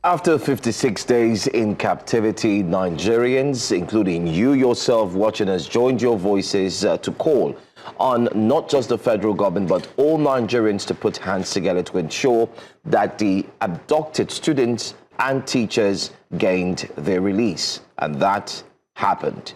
After 56 days in captivity, Nigerians, including you yourself watching us, joined your voices to call on not just the federal government, but all Nigerians to put hands together to ensure that the abducted students and teachers gained their release. And that happened.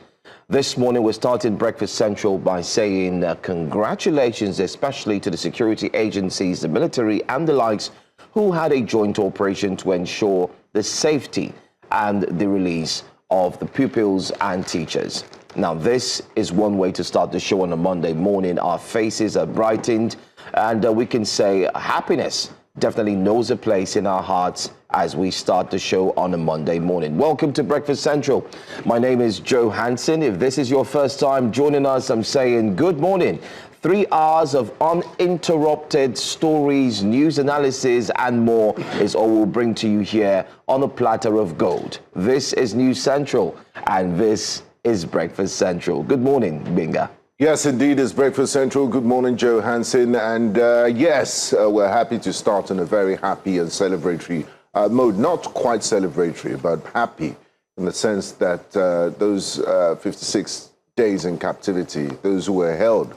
This morning, we started Breakfast Central by saying congratulations, especially to the security agencies, the military and the likes, who had a joint operation to ensure the safety and the release of the pupils and teachers. Now, this is one way to start the show on a Monday morning. Our faces are brightened, and we can say happiness definitely knows a place in our hearts as we start the show on a Monday morning. Welcome to Breakfast Central. My name is Joe Hansen. If this is your first time joining us, I'm saying good morning. 3 hours of uninterrupted stories, news analysis, and more is all we'll bring to you here on a platter of gold. This is News Central, and this is Breakfast Central. Good morning, Binga. Yes, indeed, it's Breakfast Central. Good morning, Joe Hansen. And yes, we're happy to start in a very happy and celebratory mode. Not quite celebratory, but happy in the sense that those 56 days in captivity, those who were held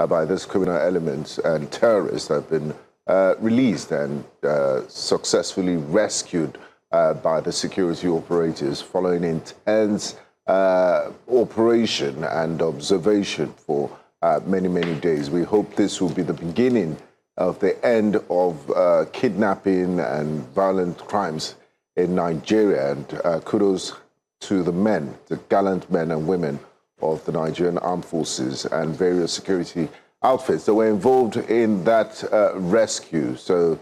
by this criminal element and terrorists have been released and successfully rescued by the security operators following intense operation and observation for many, many days. We hope this will be the beginning of the end of kidnapping and violent crimes in Nigeria. And kudos to the men, the gallant men and women of the Nigerian Armed Forces and various security outfits that were involved in that rescue. So,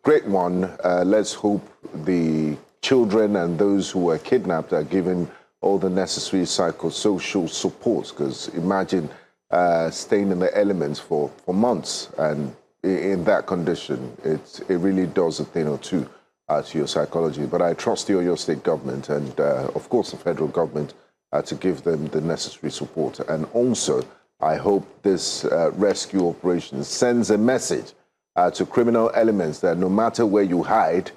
great one. Let's hope the children and those who were kidnapped are given all the necessary psychosocial support, because imagine staying in the elements for months, and in that condition, it really does a thing or two to your psychology. But I trust the Oyo State government and, of course, the federal government to give them the necessary support. And also, I hope this rescue operation sends a message to criminal elements that no matter where you hide,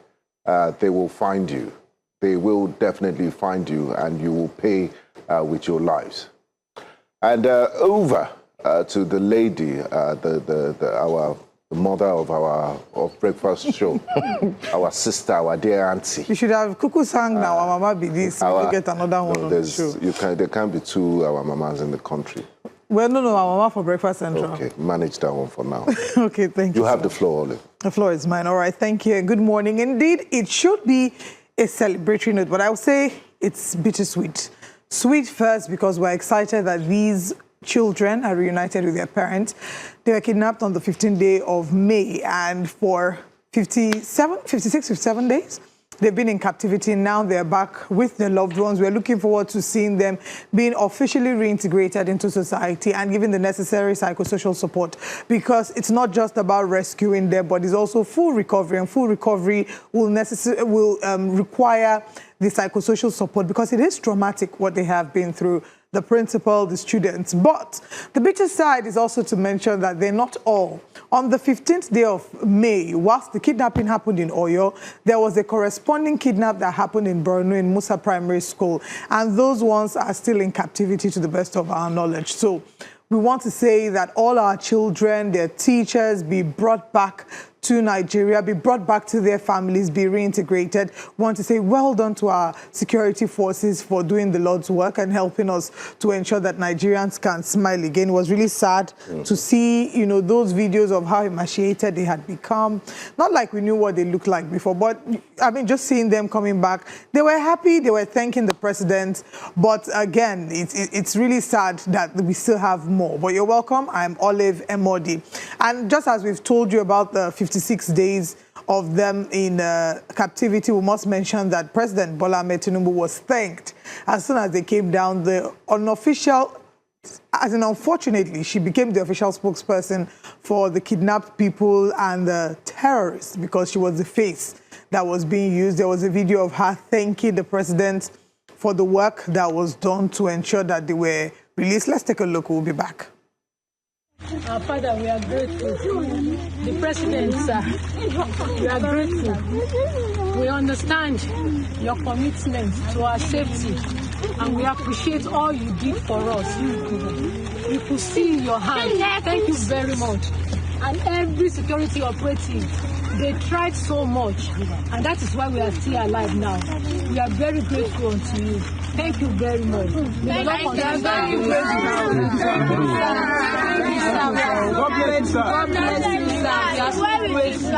they will find you. They will definitely find you, and you will pay with your lives. And over to the lady, the mother of our breakfast show, our sister, our dear auntie. You should have Kuku sang now, our mama be this. We get another one on the show. There can't be two our mamas in the country. Well, no, our mama for Breakfast Central. Okay, manage that one for now. Okay, thank you. You have the floor, Olive. The floor is mine. All right, thank you. Good morning. Indeed, it should be a celebratory note, but I would say it's bittersweet. Sweet first because we're excited that these children are reunited with their parents. They were kidnapped on the 15th day of May, and for 57 days, they've been in captivity. Now they're back with their loved ones. We're looking forward to seeing them being officially reintegrated into society and given the necessary psychosocial support, because it's not just about rescuing them, but it's also full recovery, and full recovery will require the psychosocial support, because it is traumatic what they have been through, the principal, the students. But the bitter side is also to mention that they're not all. On the 15th day of May, whilst the kidnapping happened in Oyo, there was a corresponding kidnap that happened in Borno in Musa Primary School. And those ones are still in captivity to the best of our knowledge. So we want to say that all our children, their teachers, be brought back to Nigeria, be brought back to their families, be reintegrated. We want to say well done to our security forces for doing the Lord's work and helping us to ensure that Nigerians can smile again. It was really sad to see, those videos of how emaciated they had become. Not like we knew what they looked like before, but I mean, just seeing them coming back, they were happy, they were thanking the president. But again, it's really sad that we still have more. But you're welcome. I'm Olive Emodi. And just as we've told you about the 56 days of them in captivity, we must mention that President Bola Tinubu was thanked as soon as they came down. The unofficial, unfortunately, she became the official spokesperson for the kidnapped people and the terrorists, because she was the face that was being used. There was a video of her thanking the president for the work that was done to ensure that they were released. Let's take a look. We'll be back. Our Father, we are grateful. The President, sir, we are grateful. We understand your commitment to our safety, and we appreciate all you did for us. You could see your hand. Thank you very much. And every security operative, they tried so much, and that is why we are still alive now. We are very grateful unto you. Thank you very much. May the Lord continue to thank you very much. God bless you, sir. God bless you, sir. We are so grateful.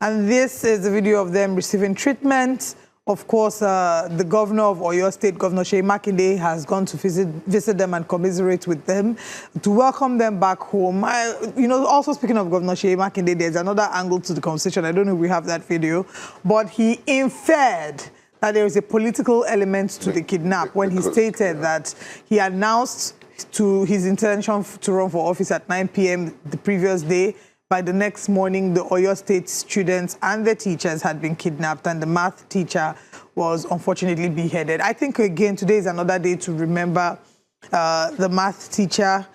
And this is the video of them receiving treatment. Of course, the governor of Oyo State, Governor Fasanmi-Peter, has gone to visit them and commiserate with them to welcome them back home. Also speaking of Governor Fasanmi-Peter, there's another angle to the conversation. I don't know if we have that video, but he inferred that there is a political element to the kidnap when he stated that he announced to his intention to run for office at 9 p.m. the previous day. By the next morning, the Oyo State students and the teachers had been kidnapped, and the math teacher was unfortunately beheaded. I think, again, today is another day to remember the math teacher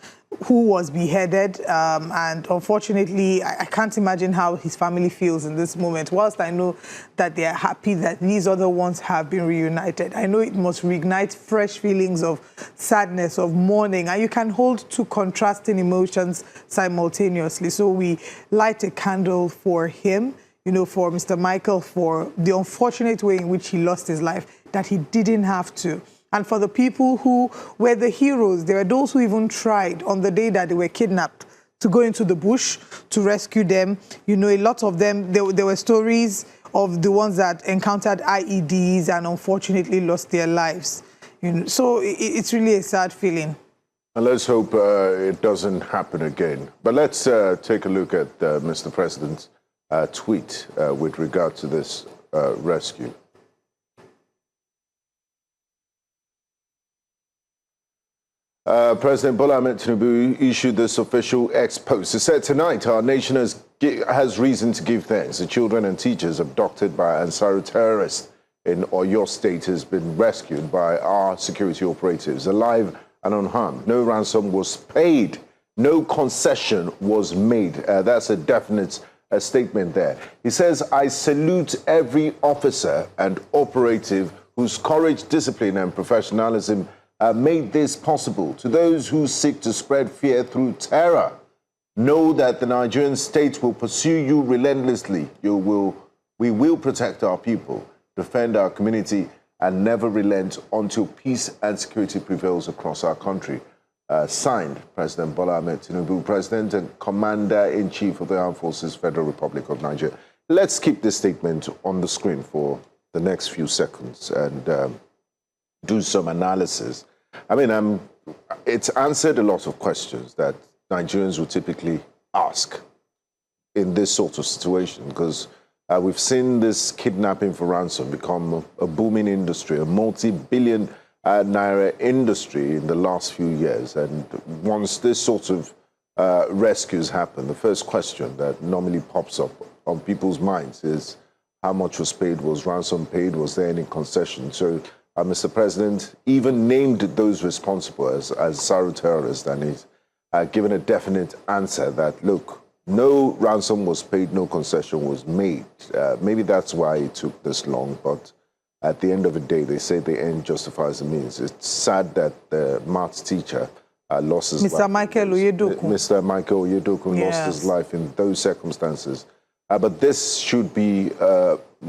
who was beheaded. And unfortunately, I can't imagine how his family feels in this moment. Whilst I know that they are happy that these other ones have been reunited, I know it must reignite fresh feelings of sadness, of mourning, and you can hold two contrasting emotions simultaneously. So we light a candle for him, for Mr. Michael, for the unfortunate way in which he lost his life, that he didn't have to. And for the people who were the heroes, there were those who even tried on the day that they were kidnapped to go into the bush to rescue them. A lot of them, there were stories of the ones that encountered IEDs and unfortunately lost their lives. So it's really a sad feeling. And let's hope it doesn't happen again. But let's take a look at Mr. President's tweet with regard to this rescue. President Bola Tinubu issued this official ex-post. He said tonight our nation has reason to give thanks. The children and teachers abducted by Ansari terrorists in Oyo State has been rescued by our security operatives, alive and unharmed. No ransom was paid. No concession was made. That's a definite statement there. He says, I salute every officer and operative whose courage, discipline and professionalism made this possible. To those who seek to spread fear through terror, know that the Nigerian state will pursue you relentlessly. We will protect our people, defend our community, and never relent until peace and security prevails across our country. Signed, President Bola Tinubu, President and Commander-in-Chief of the Armed Forces, Federal Republic of Nigeria. Let's keep this statement on the screen for the next few seconds and do some analysis. I mean, it's answered a lot of questions that Nigerians would typically ask in this sort of situation, because we've seen this kidnapping for ransom become a booming industry, a multi-billion naira industry in the last few years. And once this sort of rescues happen, the first question that normally pops up on people's minds is how much was paid? Was ransom paid? Was there any concession? So Mr. President even named those responsible as Saru terrorists, and he's given a definite answer that, look, no ransom was paid, no concession was made. Maybe that's why it took this long, but at the end of the day, they say the end justifies the means. It's sad that the maths teacher lost his life. Mr. Michael Oyedoku. Mr. Michael Oyedoku lost his life in those circumstances. But this should be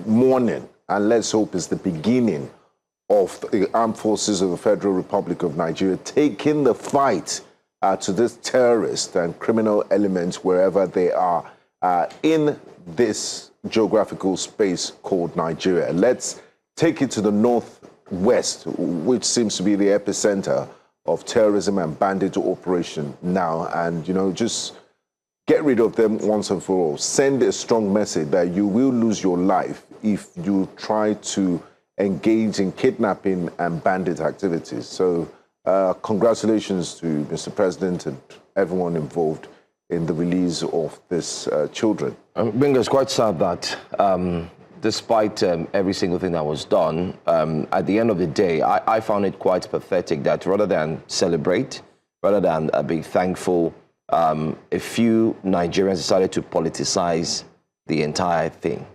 mourning, and let's hope it's the beginning of the armed forces of the Federal Republic of Nigeria taking the fight to this terrorist and criminal elements wherever they are in this geographical space called Nigeria. Let's take it to the northwest, which seems to be the epicenter of terrorism and bandit operation now, and, just get rid of them once and for all. Send a strong message that you will lose your life if you try to engage in kidnapping and bandit activities. So congratulations to Mr. President and everyone involved in the release of these children. Bingo, it's quite sad that despite every single thing that was done, at the end of the day, I found it quite pathetic that rather than celebrate, rather than be thankful, a few Nigerians decided to politicize the entire thing.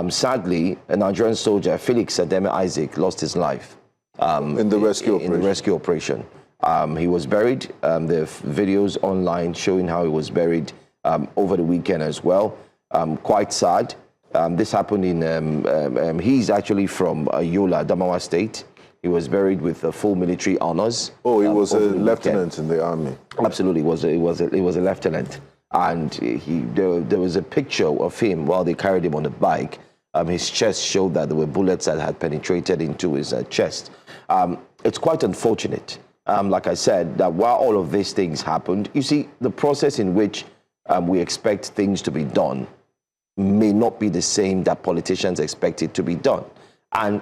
Sadly, a Nigerian soldier, Felix Ademe Isaac, lost his life in the rescue operation. He was buried. There are videos online showing how he was buried over the weekend as well. Quite sad. This happened in, he's actually from Yola, Adamawa State. He was buried with full military honors. Oh, he was a lieutenant in the army. Absolutely, he was a lieutenant. And there was a picture of him while they carried him on the bike. His chest showed that there were bullets that had penetrated into his chest. It's quite unfortunate, like I said, that while all of these things happened, you see, the process in which we expect things to be done may not be the same that politicians expect it to be done. And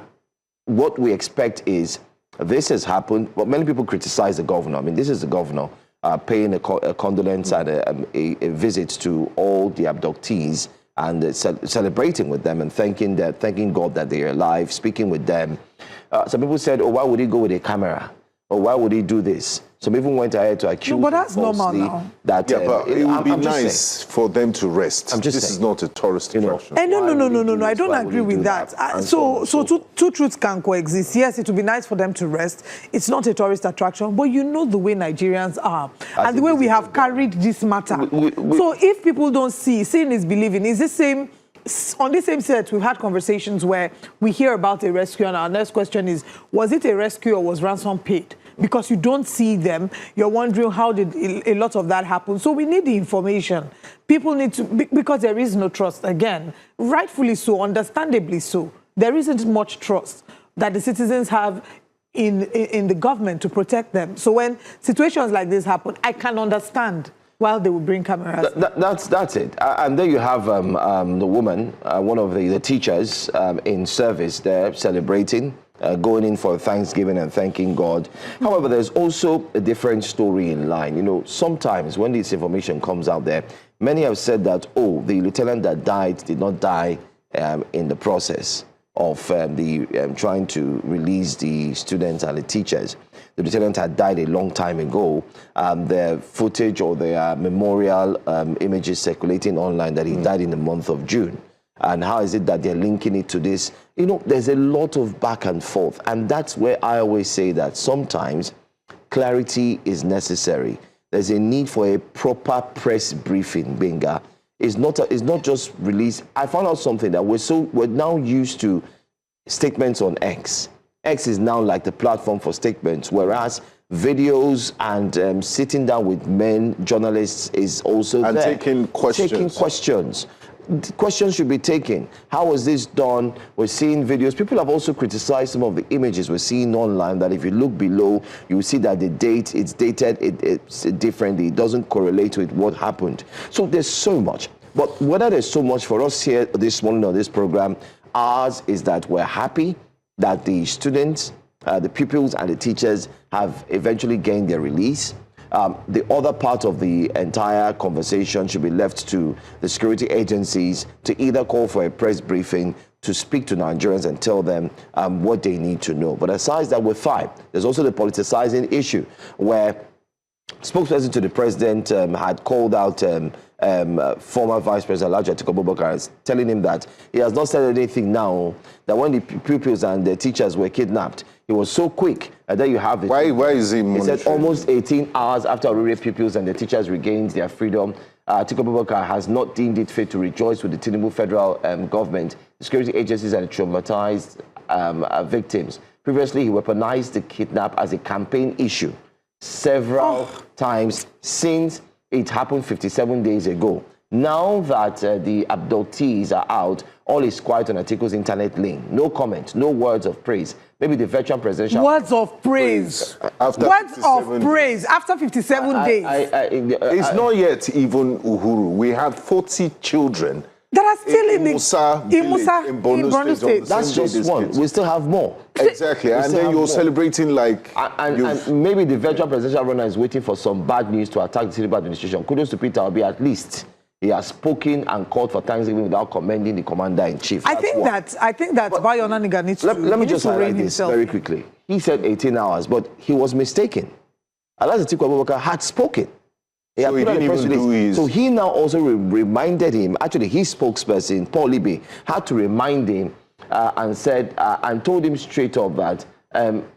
what we expect is this has happened, but many people criticize the governor. I mean, this is the governor paying a condolence and a visit to all the abductees and celebrating with them and thanking God that they are alive, speaking with them. Some people said, oh, why would he go with a camera? Or why would he do this? Some even went ahead to accuse but that's normal now. That, but it would be nice for them to rest. This is not a tourist attraction. No, I don't agree with that. So two truths can coexist. Yes, it would be nice for them to rest. It's not a tourist attraction, but you know the way Nigerians are and the way we have carried this matter. So if people don't see, seeing is believing. Is the same. On the same set, we've had conversations where we hear about a rescue, and our next question is, was it a rescue or was ransom paid? Because you don't see them, you're wondering how did a lot of that happen. So we need the information. People need to, because there is no trust, again, rightfully so, understandably so. There isn't much trust that the citizens have in the government to protect them. So when situations like this happen, I can understand while they will bring cameras. That's it. And then you have the woman, one of the teachers in service there celebrating, going in for Thanksgiving and thanking God. However, there's also a different story in line. You know, sometimes when this information comes out there, many have said that, oh, the lieutenant that died did not die in the process of trying to release the students and the teachers. The lieutenant had died a long time ago. The footage or the memorial images circulating online that he died in the month of June. And how is it that they're linking it to this? You know, there's a lot of back and forth. And that's where I always say that sometimes clarity is necessary. There's a need for a proper press briefing, Benga. It's not just release. I found out something that we're now used to statements on X. X is now like the platform for statements, whereas videos and sitting down with men, journalists is also and there. Taking questions. Taking questions. Questions should be taken. How was this done? We're seeing videos. People have also criticized some of the images we're seeing online, that if you look below, you will see that the date, it's dated, it's differently. It doesn't correlate with what happened. So there's so much. But whether there's so much for us here this morning on this program, ours is that we're happy that the students, the pupils and the teachers have eventually gained their release. The other part of the entire conversation should be left to the security agencies to either call for a press briefing to speak to Nigerians and tell them what they need to know. But aside that, we're fine. There's also the politicizing issue where spokesperson to the president had called out former Vice President Olatunji Emmanuel, telling him that he has not said anything now, that when the pupils and the teachers were kidnapped, he was so quick. And then you have it. Why is he monitoring? He said almost 18 hours after Oluremi pupils and the teachers regained their freedom, Emmanuel has not deemed it fit to rejoice with the Tinubu federal government, the security agencies and traumatized victims. Previously, he weaponized the kidnap as a campaign issue several times since it happened 57 days ago. Now that the abductees are out, all is quiet on Atiko's internet link. No comment, no words of praise. Maybe the veteran presidential... Words of praise. Words of praise after 57 days. It's not yet even Uhuru. We had 40 children that are still in Musa in Borno State. That's just one. We still have more. Exactly, and then you're celebrating like... And maybe the virtual presidential runner is waiting for some bad news to attack the Tinubu administration. Kudos to Peter Obi, at least he has spoken and called for Thanksgiving without commending the commander-in-chief. I think that Bayo Onaniga needs to... Let me just highlight this very quickly. He said 18 hours, but he was mistaken. Alaji Atiku Abubakar had spoken. So he didn't even do his... So he now also reminded him, actually his spokesperson, Paul Libby, had to remind him and said, and told him straight up that,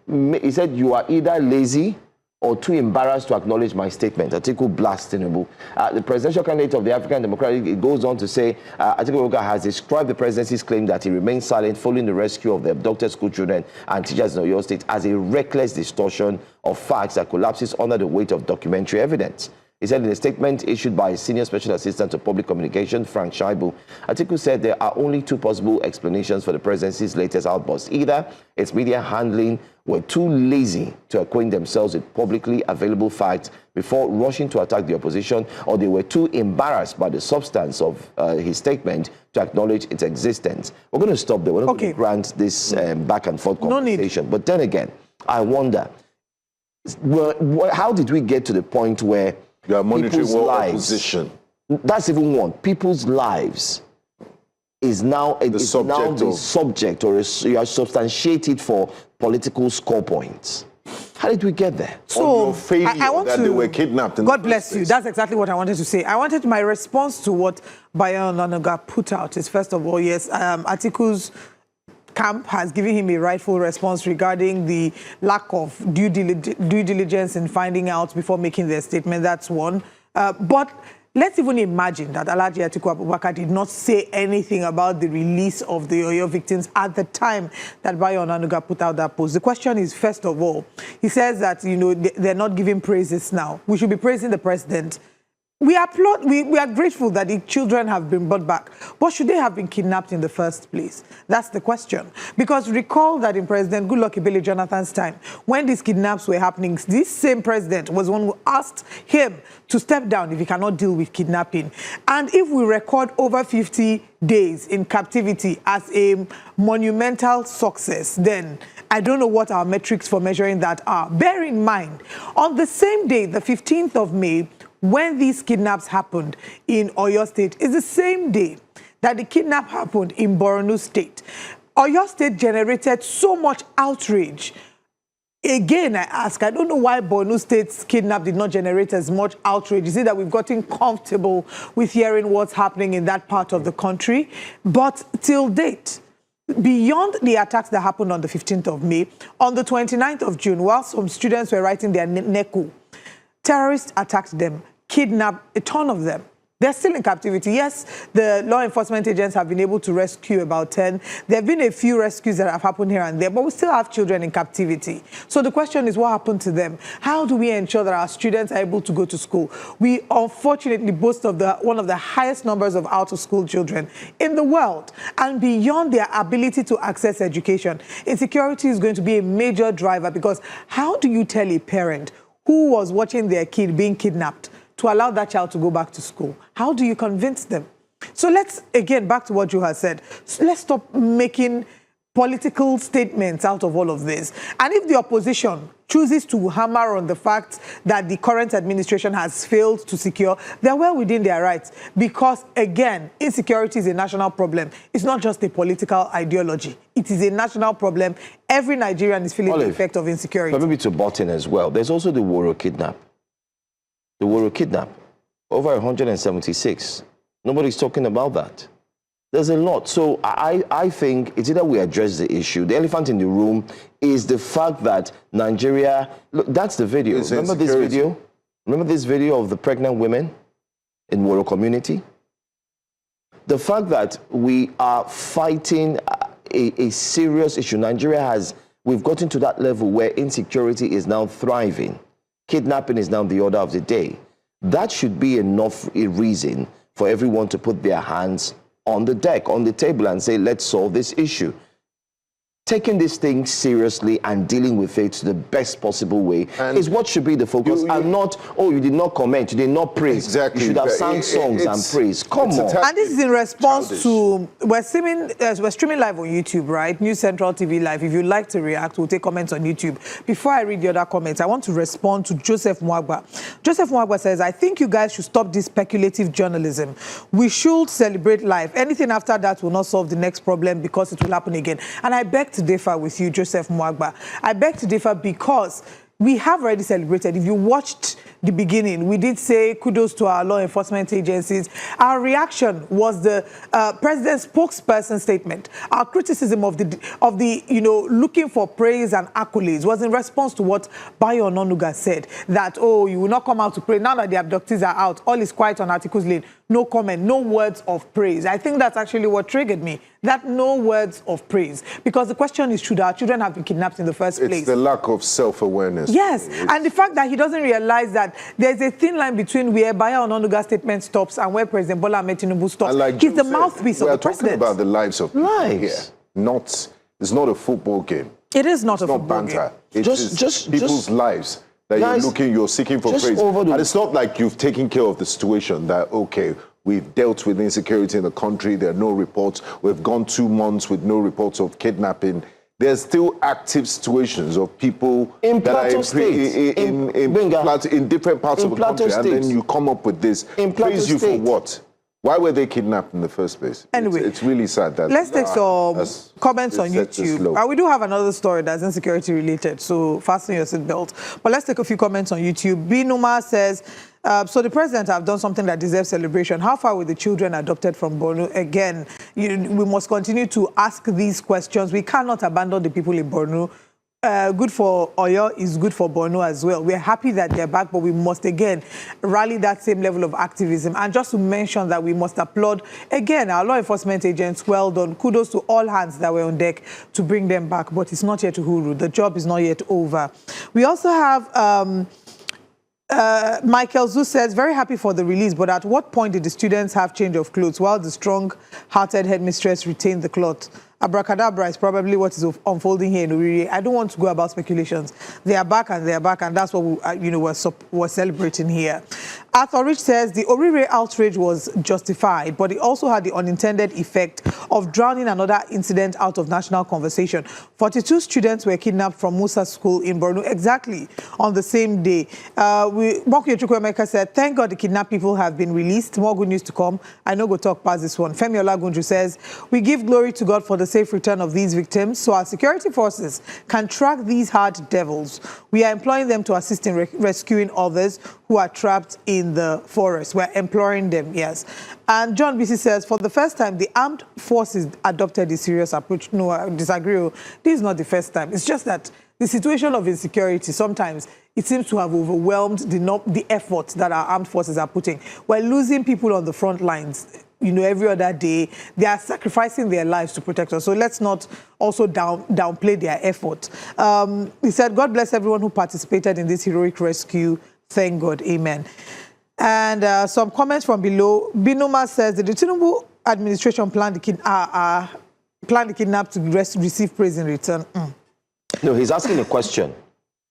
he said, you are either lazy or too embarrassed to acknowledge my statement. Atiku blasts Tinubu. The presidential candidate of the African Democratic, it goes on to say, Atiku Abubakar has described the presidency's claim that he remained silent following the rescue of the abducted school children and teachers in Oyo State as a reckless distortion of facts that collapses under the weight of documentary evidence. He said in a statement issued by Senior Special Assistant to Public Communication, Frank Shaibu, Atiku said there are only two possible explanations for the presidency's latest outburst. Either its media handling were too lazy to acquaint themselves with publicly available facts before rushing to attack the opposition, or they were too embarrassed by the substance of his statement to acknowledge its existence. We're going to stop there. We're not going to grant this back and forth conversation. No need. But then again, I wonder, how did we get to the point where you are monitoring world opposition? That's even one. People's lives is now the subject, or you are substantiated for political score points. How did we get there? So I want that they were kidnapped. God bless you. That's exactly what I wanted to say. I wanted my response to what Bayo Onaniga put out is, first of all, yes, Atiku's camp has given him a rightful response regarding the lack of due diligence in finding out before making their statement. That's one. But let's even imagine that Alhaji Atiku Abubakar did not say anything about the release of the Oyo victims at the time that Bayo Onaniga put out that post. The question is, first of all, he says that, you know, they're not giving praises now. We should be praising the president. We applaud, we are grateful that the children have been brought back. But should they have been kidnapped in the first place? That's the question. Because recall that in President Goodluck Ebele Jonathan's time, when these kidnaps were happening, this same president was one who asked him to step down if he cannot deal with kidnapping. And if we record over 50 days in captivity as a monumental success, then I don't know what our metrics for measuring that are. Bear in mind, on the same day, the 15th of May, when these kidnaps happened in Oyo State, is the same day that the kidnap happened in Borno State. Oyo State generated so much outrage. Again, I ask, I don't know why Borno State's kidnap did not generate as much outrage. Is it that we've gotten comfortable with hearing what's happening in that part of the country? But till date, beyond the attacks that happened on the 15th of May, on the 29th of June, while some students were writing their NECU, terrorists attacked them, kidnapped a ton of them. They're still in captivity. Yes, the law enforcement agents have been able to rescue about 10. There have been a few rescues that have happened here and there, but we still have children in captivity. So the question is, what happened to them? How do we ensure that our students are able to go to school? We unfortunately boast of one of the highest numbers of out-of-school children in the world. And beyond their ability to access education, insecurity is going to be a major driver, because how do you tell a parent who was watching their kid being kidnapped to allow that child to go back to school? How do you convince them? So let's, again, back to what you have said. So let's stop making political statements out of all of this. And if the opposition chooses to hammer on the fact that the current administration has failed to secure, they're well within their rights. Because, again, insecurity is a national problem. It's not just a political ideology. It is a national problem. Every Nigerian is feeling the effect of insecurity. But maybe to butt in as well, there's also the Woro kidnap. The Woro kidnap, over 176. Nobody's talking about that. There's a lot. So I think it's either we address the issue. The elephant in the room is the fact that Nigeria, look, that's the video. Remember this video? Remember this video of the pregnant women in Woro community? The fact that we are fighting a serious issue. We've gotten to that level where insecurity is now thriving. Kidnapping is now the order of the day. That should be enough a reason for everyone to put their hands on the deck, on the table, and say, let's solve this issue. taking this thing seriously and dealing with it the best possible way is what should be the focus, and not, oh, you did not comment, you did not praise. Exactly. You should have sang songs and praise. Come on. And this is in response to, we're streaming live on YouTube, right? News Central TV Live. If you'd like to react, we'll take comments on YouTube. Before I read the other comments, I want to respond to Joseph Mwagba. Joseph Mwagba says, I think you guys should stop this speculative journalism. We should celebrate life. Anything after that will not solve the next problem because it will happen again. And I beg to differ with you, Joseph Mwagba. I beg to differ because we have already celebrated. If you watched the beginning, we did say kudos to our law enforcement agencies. Our reaction was the president's spokesperson statement. Our criticism of the looking for praise and accolades was in response to what Bayo Ononuga said, that, oh, you will not come out to pray. Now that the abductees are out, all is quiet on Articles Lane. No comment, no words of praise. I think that's actually what triggered me, that no words of praise. Because the question is, should our children have been kidnapped in the first place? It's the lack of self-awareness. Yes, and the fact that he doesn't realize that there's a thin line between where Bayo Ononuga's statement stops and where President Bola Ahmed Tinubu stops. Like he's the mouthpiece of the president. We're talking about the lives of people here. It's not a football game. It is not a football football banter. game. It's just people's lives that you're seeking for praise. And it's not like you've taken care of the situation that, okay, we've dealt with insecurity in the country, there are no reports, we've gone 2 months with no reports of kidnapping. There's still active situations of people in that are in different parts of the country, and then you come up with this. Praise you for what? Why were they kidnapped in the first place? Anyway, it's really sad that. Let's take some comments on YouTube. We do have another story that's insecurity related, so fasten your seatbelt. But let's take a few comments on YouTube. Binuma says, so the president have done something that deserves celebration. How far were the children adopted from Borno? Again, we must continue to ask these questions. We cannot abandon the people in Borno. Good for Oyo is good for Borno as well. We're happy that they're back, but we must again rally that same level of activism. And just to mention that we must applaud again our law enforcement agents. Well done. Kudos to all hands that were on deck to bring them back. But it's not yet Uhuru. The job is not yet over. We also have Michael Zu says, very happy for the release, but at what point did the students have change of clothes while the strong-hearted headmistress retained the cloth? Abracadabra is probably what is unfolding here in Uriri. I don't want to go about speculations. They are back, and that's what we're celebrating here. Arthur Rich says the Uriri outrage was justified, but it also had the unintended effect of drowning another incident out of national conversation. 42 students were kidnapped from Musa School in Borno exactly on the same day. Mokuye Chukwuemeka said, thank God the kidnapped people have been released. More good news to come. I know go talk past this one. Femi Olagunju says, we give glory to God for the safe return of these victims so our security forces can track these hard devils. We are employing them to assist in rescuing others who are trapped in the forest. We're imploring them, yes. And John BC says, for the first time, the armed forces adopted a serious approach. No, I disagree. This is not the first time. It's just that the situation of insecurity, sometimes it seems to have overwhelmed the efforts that our armed forces are putting. We're losing people on the front lines. Every other day, they are sacrificing their lives to protect us. So let's not also downplay their effort. He said, God bless everyone who participated in this heroic rescue. Thank God. Amen. And some comments from below. Binuma says, the Tinubu administration planned the kidnap to receive praise in return. No, he's asking a question.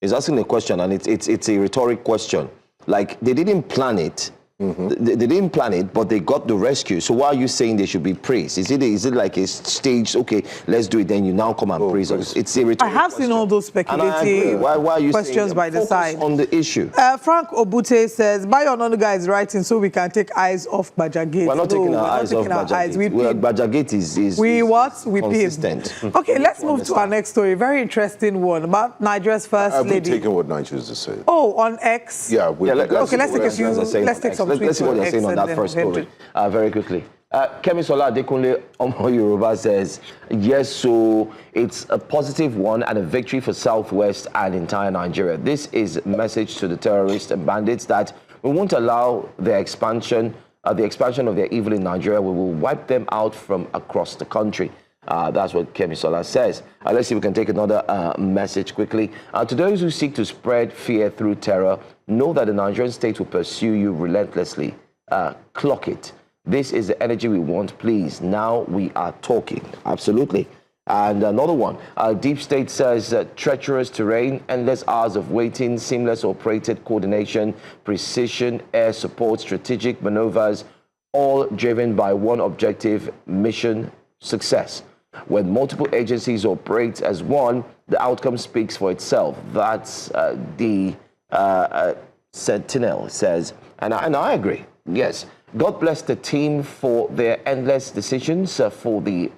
He's asking a question, and it's a rhetoric question. Like, they didn't plan it. They didn't plan it, but they got the rescue. So why are you saying they should be praised? Is it like a staged, okay, let's do it, then you now come and praise us? It's a rhetorical I have seen all those speculative why are you questions by the side. On the issue. Frank Obute says, Bayo Ononuga is writing so we can take eyes off Bajagate. We're not taking our eyes off Bajagate. Bajagate is we consistent. Okay, let's move to our next story. Very interesting one about Nigeria's first lady. I've been taking what Nigerians are saying. Oh, on X? Yeah. Let's take some Let's see what they're saying on that first story very quickly. Kemisola Adekunle Omo Yoruba says, yes, so it's a positive one and a victory for Southwest and entire Nigeria. This is a message to the terrorists and bandits that we won't allow their expansion of their evil in Nigeria. We will wipe them out from across the country. That's what Kemisola says. Let's see if we can take another message quickly. To those who seek to spread fear through terror, know that the Nigerian state will pursue you relentlessly. Clock it. This is the energy we want, please. Now we are talking. Absolutely. And another one, Deep State says treacherous terrain, endless hours of waiting, seamless operated coordination, precision, air support, strategic maneuvers, all driven by one objective, mission success. When multiple agencies operate as one, the outcome speaks for itself. That's the Sentinel says, and I agree, yes. God bless the team for their endless decisions for the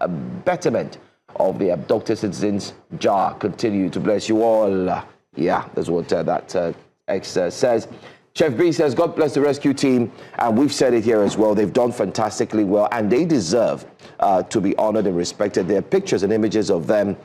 betterment of the abducted citizens. Jah continue to bless you all. Yeah, that's what that X says. Chef B says, God bless the rescue team. And we've said it here as well. They've done fantastically well, and they deserve to be honored and respected. There are pictures and images of them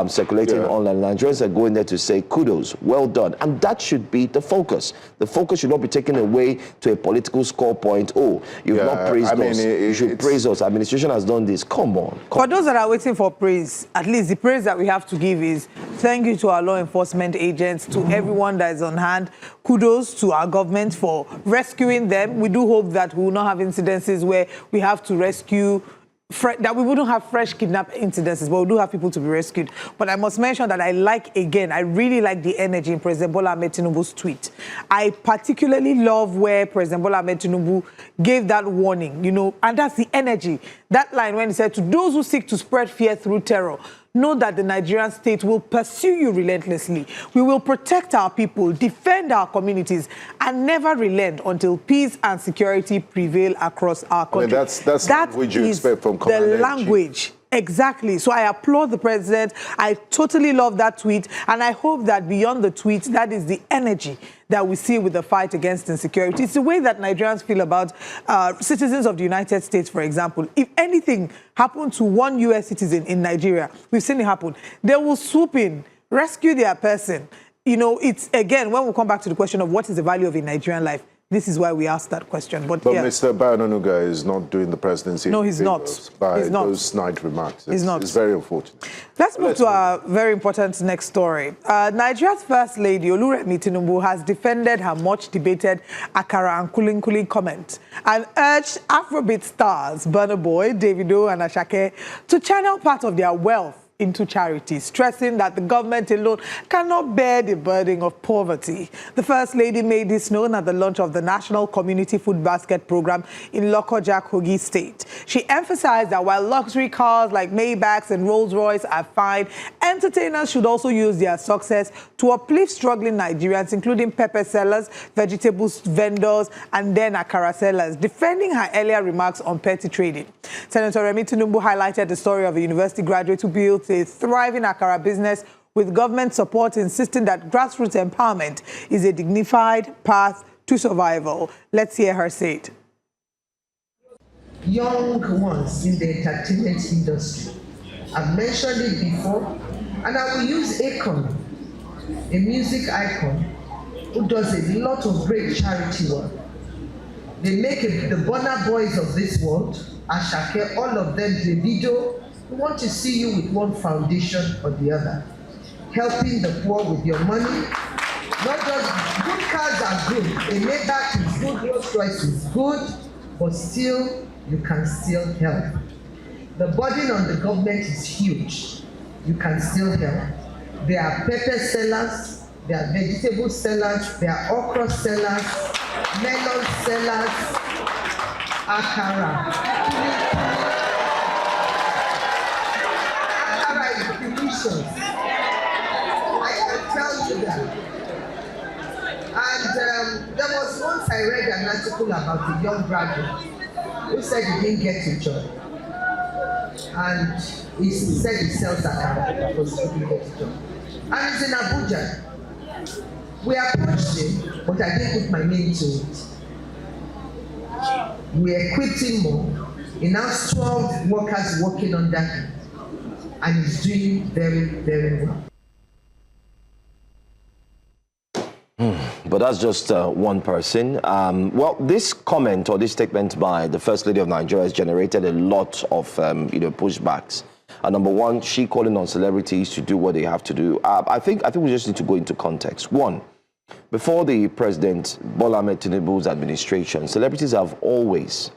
circulating online. Nigerians are going there to say kudos, well done. And that should be the focus. The focus should not be taken away to a political score point. Oh, you've not praised us. You should praise us. Administration has done this. Come on. For those that are waiting for praise, at least the praise that we have to give is thank you to our law enforcement agents, to everyone that is on hand. Kudos to our government for rescuing them. We do hope that we will not have incidences where we have to rescue, that we wouldn't have fresh kidnap incidences, but we do have people to be rescued. But I must mention that I really like the energy in President Bola Ahmed Tinubu's tweet. I particularly love where President Bola Ahmed Tinubu gave that warning, you know, and that's the energy. That line when he said, to those who seek to spread fear through terror, know that the Nigerian state will pursue you relentlessly. We will protect our people, defend our communities, and never relent until peace and security prevail across our country. I mean, that's what you expect from the language. Exactly. So I applaud the president. I totally love that tweet. And I hope that beyond the tweet, that is the energy that we see with the fight against insecurity. It's the way that Nigerians feel about citizens of the United States, for example. If anything happened to one U.S. citizen in Nigeria, we've seen it happen, they will swoop in, rescue their person. You know, it's, again, when we come back to the question of what is the value of a Nigerian life, this is why we asked that question. But yeah. Mr. Bayonanuga is not doing the presidency. No, he's not. By he's not. Those snide remarks. He's not. It's very unfortunate. Let's move to our very important next story. Nigeria's First Lady, Oluremi Tinubu, has defended her much-debated Akara and Kulinkuli comment and urged Afrobeat stars Burna Boy, Davido and Asake to channel part of their wealth into charity, stressing that the government alone cannot bear the burden of poverty. The First Lady made this known at the launch of the National Community Food Basket Program in Lokoja, Kogi State. She emphasized that while luxury cars like Maybachs and Rolls-Royce are fine, entertainers should also use their success to uplift struggling Nigerians, including pepper sellers, vegetables vendors, and then akara sellers, defending her earlier remarks on petty trading. Senator Oluremi Tinubu highlighted the story of a university graduate who built a thriving akara business with government support, insisting that grassroots empowerment is a dignified path to survival. Let's hear her say it. Young ones in the entertainment industry. I've mentioned it before, and I will use Akon, a music icon who does a lot of great charity work. They make the Burna Boys of this world, Asake, all of them, Davido. We want to see you with one foundation or the other, helping the poor with your money. Not just good cars are good, a Maybach is good, Rolls-Royce is good, but still, you can still help. The burden on the government is huge. You can still help. There are pepper sellers, there are vegetable sellers, there are okra sellers, melon sellers, akara. I can tell you that. And there was once I read an article about a young graduate who said he didn't get a job. And he said he sells akara because he didn't get a job. And it's in Abuja. We approached him, but I didn't put my name to it. We equipped him more. He now has 12 workers working under him. And he's doing very, very well. But that's just one person. Well, this comment or this statement by the First Lady of Nigeria has generated a lot of pushbacks. Number one, she calling on celebrities to do what they have to do. I think we just need to go into context. One, before the President Bola Ahmed Tinubu's administration, celebrities have always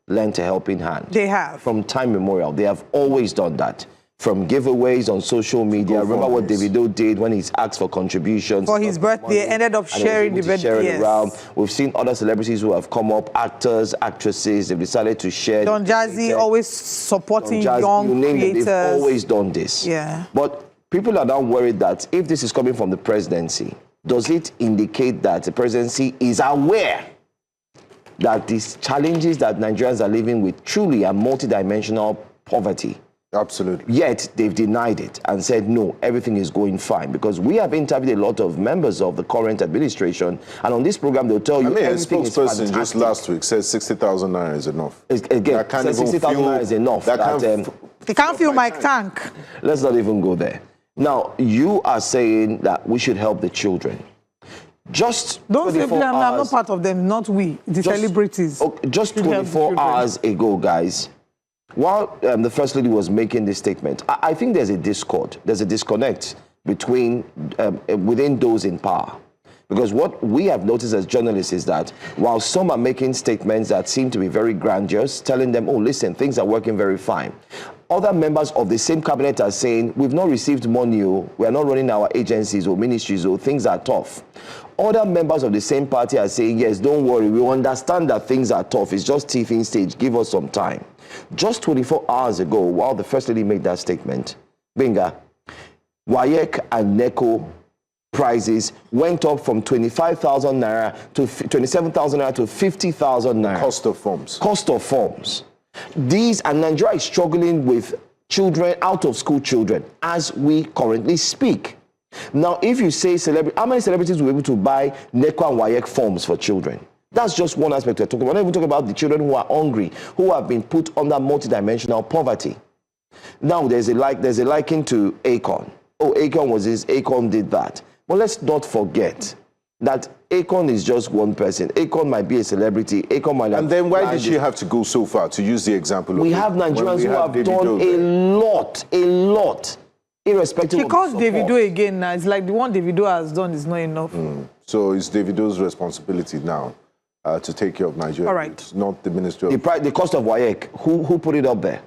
lent a helping hand. They have. From time immemorial. They have always done that. from giveaways on social media. Remember what GoFundMes. Davido did when he's asked for contributions For his birthday, ended up sharing the birthday. Yes. around. We've seen other celebrities who have come up, actors, actresses, they've decided to share. Don Jazzy always supporting Don Jazzy, young you name it, creators. they've always done this. Yeah. But people are now worried that if this is coming from the presidency, does it indicate that the presidency is aware that these challenges that Nigerians are living with truly are multidimensional poverty? Absolutely. Yet they've denied it and said, no, everything is going fine. Because we have interviewed a lot of members of the current administration, and on this program, they'll tell you A everything is spokesperson fantastic. just last week said 60,000 naira is enough. Again, 60,000 naira is enough. They can't feel my tank. Let's not even go there. Now, you are saying that we should help the children. Just Don't say, 24 I'm not hours, part of them, not we, the celebrities. Okay, just should help the 24 children. hours ago, guys, while the First Lady was making this statement, I think there's a discord, there's a disconnect between, within those in power. Because what we have noticed as journalists is that while some are making statements that seem to be very grandiose, telling them, oh, listen, things are working very fine. Other members of the same cabinet are saying, we've not received money, we are not running our agencies or ministries, or things are tough. Other members of the same party are saying, yes, don't worry, we understand that things are tough, it's just teething stage, give us some time. Just 24 hours ago, while the First Lady made that statement, Binga, WAEC and NECO prices went up from 25,000 naira to 27,000 naira to 50,000 naira. Cost of forms. Cost of forms. These, and Nigeria is struggling with children, out of school children, as we currently speak. Now, if you say how many celebrities will be able to buy NECO and WAEC forms for children? That's just one aspect we're talking about. We're not even talking about the children who are hungry, who have been put under multidimensional poverty. Now, there's a liking to Akon. Oh, Akon was this, Akon did that. But let's not forget that Akon is just one person. Akon might be a celebrity. Akon might have... And then why did she have to go so far, to use the example of... We have Nigerians who have done a lot, irrespective of She calls the support. Davido again now. It's like the one Davido has done is not enough. So it's Davido's responsibility now to take care of Nigeria. All right. It's not the Ministry of... The cost of WAEC, who put it up there?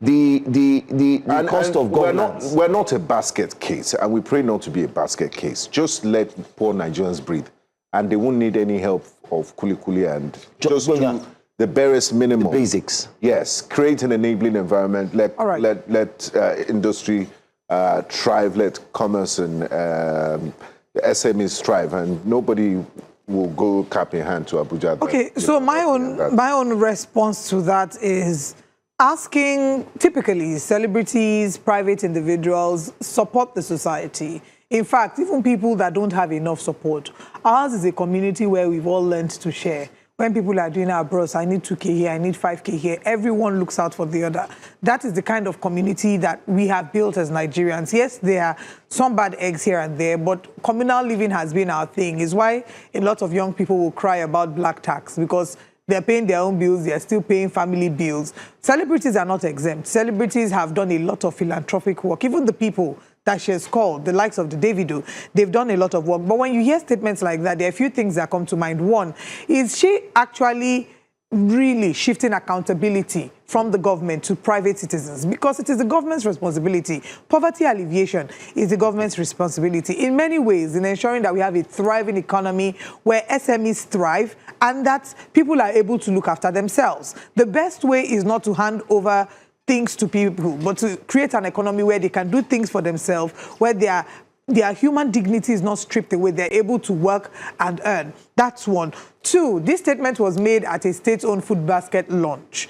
The cost of governance. We're not a basket case, and we pray not to be a basket case. Just let poor Nigerians breathe, and they won't need any help of kuli and just do the barest minimum. The basics. Yes, create an enabling environment. Let industry thrive. Let commerce and the SMEs thrive, and nobody will go cap in hand to Abuja. Okay, so my own response to that is asking, typically, celebrities, private individuals support the society. In fact, even people that don't have enough support. Ours is a community where we've all learned to share. When people are doing our bros, I need 2K here, I need 5K here, everyone looks out for the other. That is the kind of community that we have built as Nigerians. Yes, there are some bad eggs here and there, but communal living has been our thing. It's why a lot of young people will cry about black tax, because they're paying their own bills, they're still paying family bills. Celebrities are not exempt. Celebrities have done a lot of philanthropic work. Even the people that she has called, the likes of the Davido, they've done a lot of work. But when you hear statements like that, there are a few things that come to mind. One, is she actually really shifting accountability from the government to private citizens? Because it is the government's responsibility. Poverty alleviation is the government's responsibility in many ways, in ensuring that we have a thriving economy where SMEs thrive and that people are able to look after themselves. The best way is not to hand over things to people, but to create an economy where they can do things for themselves, where their human dignity is not stripped away. They're able to work and earn. That's one. Two, this statement was made at a state-owned food basket launch.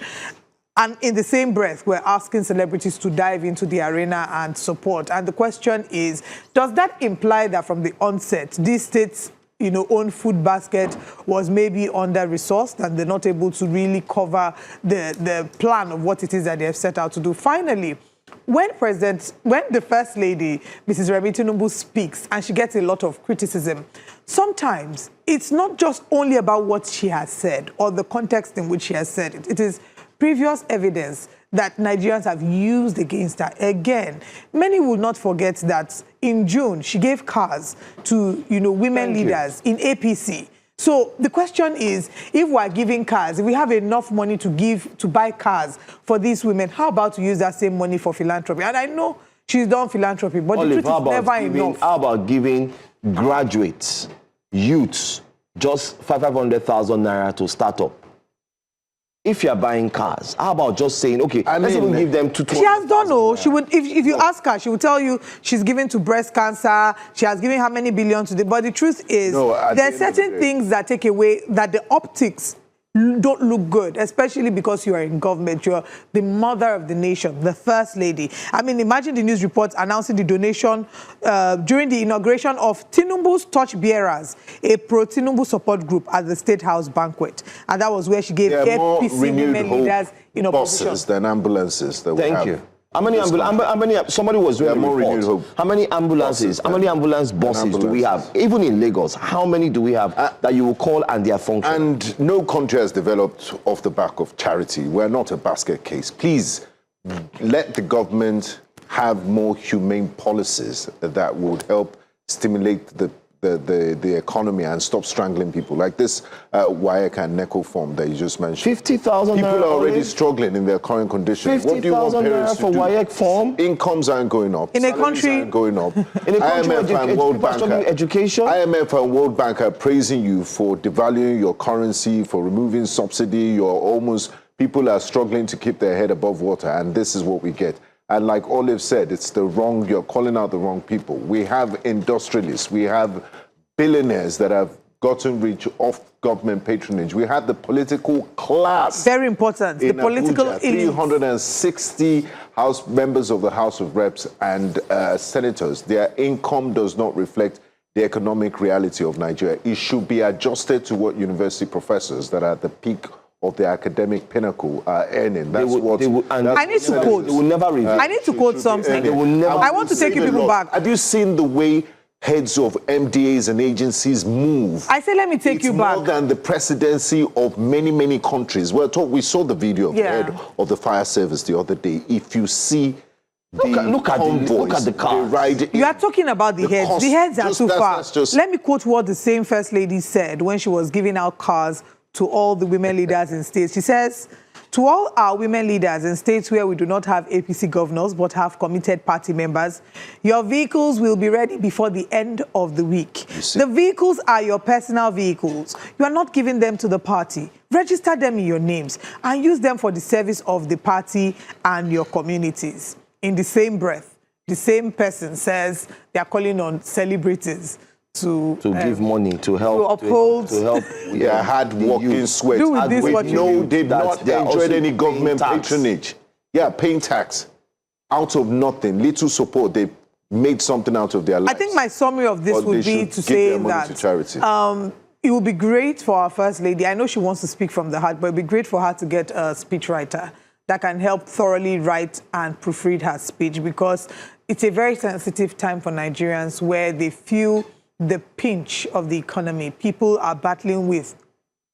And in the same breath, we're asking celebrities to dive into the arena and support. And the question is, does that imply that from the onset, this state's own food basket was maybe under-resourced and they're not able to really cover the plan of what it is that they have set out to do? Finally, when the First Lady, Mrs. Oluremi Tinubu, speaks and she gets a lot of criticism, sometimes it's not just only about what she has said or the context in which she has said it. It is previous evidence that Nigerians have used against her. Again, many will not forget that in June, she gave cars to women leaders in APC So the question is, if we are giving cars, if we have enough money to buy cars for these women, how about to use that same money for philanthropy? And I know she's done philanthropy, but the truth is never enough. How about giving graduates, youths, just 500,000 naira to start up? If you're buying cars, how about just saying, okay, let's even give them 220,000. She has done, no. She would, if you ask her, she will tell you she's given to breast cancer. She has given how many billions to the. But the truth is, there are certain things that take away, that the optics don't look good, especially because you are in government. You're the mother of the nation, the first lady. I mean, imagine the news reports announcing the donation during the inauguration of Tinubu's Torchbearers, a pro-Tinubu support group at the State House banquet. And that was where she gave APC women leaders in opposition. Buses than ambulances that we have. Thank you. How many somebody was doing a report. How many ambulances, how many ambulance buses do we have? Even in Lagos, how many do we have that you will call and they are functional? And no country has developed off the back of charity. We're not a basket case. Please let the government have more humane policies that would help stimulate the economy and stop strangling people, like this WAEC and NECO form that you just mentioned. 50,000 people are already struggling in their current conditions. What do you want parents for WAEC form? Incomes aren't going up. In a country aren't going up. In a country, education. IMF and World Bank are praising you for devaluing your currency, for removing subsidy. People are struggling to keep their head above water, and this is what we get. And like Olive said, you're calling out the wrong people. We have industrialists, we have billionaires that have gotten rich off government patronage. We have the political class. Very important. The political elite. 360 members of the House of Reps and senators. Their income does not reflect the economic reality of Nigeria. It should be adjusted to what university professors that are at the peak of the academic pinnacle are earning. I need to quote. They will never review. I need to quote something. They will never. I want to take you people back. Have you seen the way heads of MDAs and agencies move? I say, let me take you back. It's more than the presidency of many, many countries. We saw the video of the head of the fire service the other day. If you see look at the car. You are talking about the heads. The heads are too far. Let me quote what the same First Lady said when she was giving out cars to all the women leaders in states. She says, to all our women leaders in states where we do not have APC governors but have committed party members, your vehicles will be ready before the end of the week. The vehicles are your personal vehicles. You are not giving them to the party. Register them in your names and use them for the service of the party and your communities. In the same breath, the same person says they are calling on celebrities to give money, to help, to uphold, to help. Hard working sweat. Do with this what you do. They've not enjoyed any government patronage. Yeah, paying tax out of nothing, little support. They made something out of their lives. I think my summary of this would be to say that to charity. It would be great for our First Lady. I know she wants to speak from the heart, but it would be great for her to get a speechwriter that can help thoroughly write and proofread her speech, because it's a very sensitive time for Nigerians where they feel the pinch of the economy. People are battling with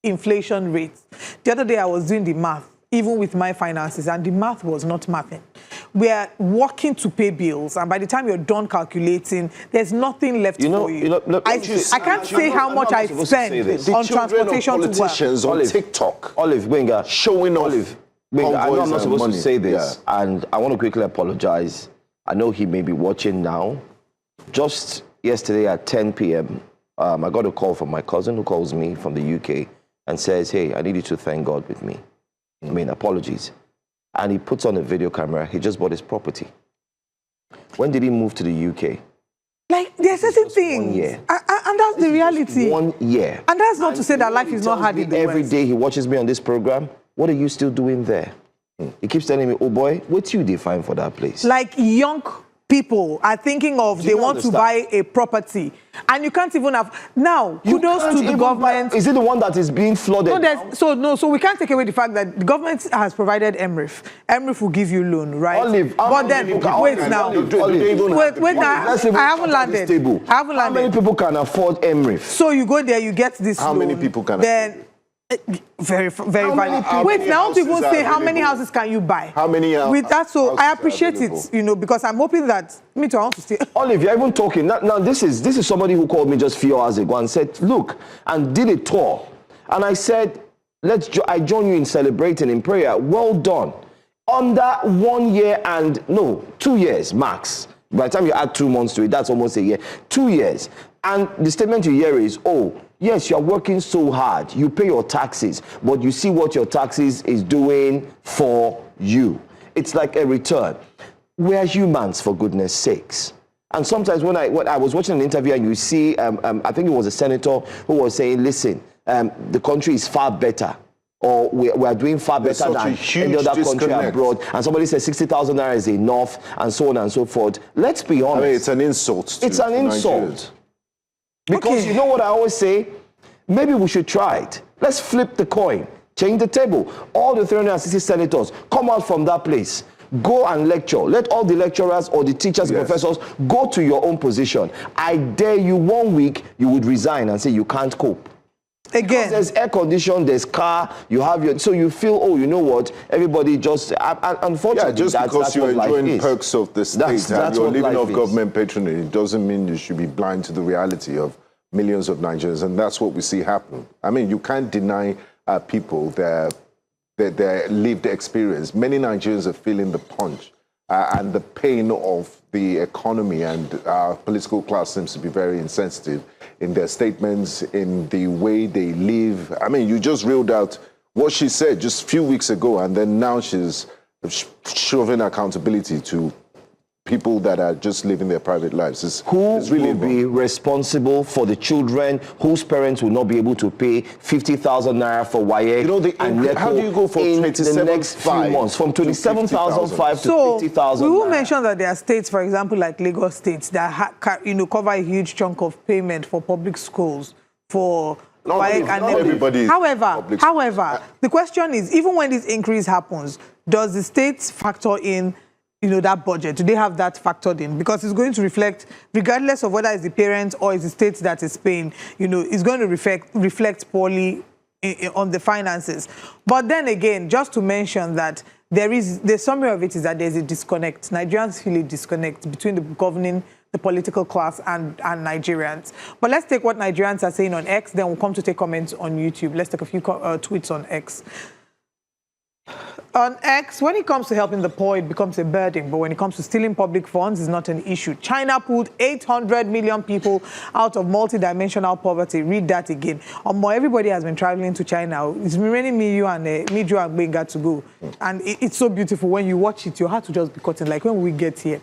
inflation rates. The other day I was doing the math, even with my finances, and the math was not mathing. We are working to pay bills, and by the time you're done calculating, there's nothing left for you. I can't say how much I spend on transportation to work. Politicians on TikTok. Olive, Benga, showing off. Benga, I know I'm not supposed to say this, and I want to quickly apologize. I know he may be watching now. Just yesterday at 10 p.m., I got a call from my cousin who calls me from the UK and says, hey, I need you to thank God with me. I mean, apologies. And he puts on a video camera. He just bought his property. When did he move to the UK? Like, there's certain things. 1 year. And that's the reality. 1 year. And that's not to say that life is not hard in the West. Every day he watches me on this program. What are you still doing there? He keeps telling me, oh boy, what you define for that place? Like young people are thinking of, they want to buy a property, and you can't even have. Now, kudos to the government. Is it the one that is being flooded? So we can't take away the fact that the government has provided MRIF. MRIF will give you loan, right? Olive, but then, wait now. Wait now. I haven't landed. How many people can afford MRIF? So you go there, you get this How loan. many people can then Very valid. Wait, now people say, how many houses can you buy? How many with that? So I appreciate available? it, you know, because I'm hoping that me too, I want to stay. Olive, you're even talking. Now this is somebody who called me just a few hours ago and said, look, and did a tour. And I said, I join you in celebrating in prayer. Well done. Under 1 year and, no, 2 years max. By the time you add 2 months to it, that's almost a year. 2 years. And the statement you hear is, oh, yes, you're working so hard. You pay your taxes, but you see what your taxes is doing for you. It's like a return. We're humans, for goodness sakes. And sometimes when I was watching an interview and you see, I think it was a senator who was saying, listen, the country is far better, or we are doing far better than any other country abroad. And somebody says 60,000 naira is enough, and so on and so forth. Let's be honest. I mean, it's an insult. It's an insult. Because you know what I always say? Maybe we should try it. Let's flip the coin, change the table. All the 360 senators come out from that place. Go and lecture. Let all the lecturers or the teachers and professors go to your own position. I dare you, 1 week, you would resign and say you can't cope. Again, because there's air condition, there's car, you have your, so you feel, oh, you know what, everybody just, unfortunately, just because you're enjoying perks of the state and you're living off government patronage, it doesn't mean you should be blind to the reality of millions of Nigerians, and that's what we see happen. I mean, you can't deny people their lived experience. Many Nigerians are feeling the punch and the pain of the economy, and our political class seems to be very insensitive in their statements, in the way they live. I mean, you just reeled out what she said just a few weeks ago, and then now she's shoving accountability to people that are just living their private lives. Who will be responsible for the children whose parents will not be able to pay 50,000 naira for WAEC? You know, how do you go from in the next few months, from 27,500 to 50,000? We will mention that there are states, for example, like Lagos states, that cover a huge chunk of payment for public schools for WAEC and everybody. However, the question is, even when this increase happens, does the states factor in, you know, that budget? Do they have that factored in? Because it's going to reflect, regardless of whether it's the parents or it's the state that is paying, you know, it's going to reflect poorly on the finances. But then again, just to mention that the summary of it is that there's a disconnect. Nigerians feel a disconnect between the political class and Nigerians. But let's take what Nigerians are saying on X, then we'll come to take comments on YouTube. Let's take a few tweets on X. On X, when it comes to helping the poor, it becomes a burden. But when it comes to stealing public funds, it's not an issue. China pulled 800 million people out of multidimensional poverty. Read that again. Everybody has been traveling to China. It's remaining me, you, and Joe and Gwen got to go. And it's so beautiful. When you watch it, your heart will just be cutting. Like when we get here.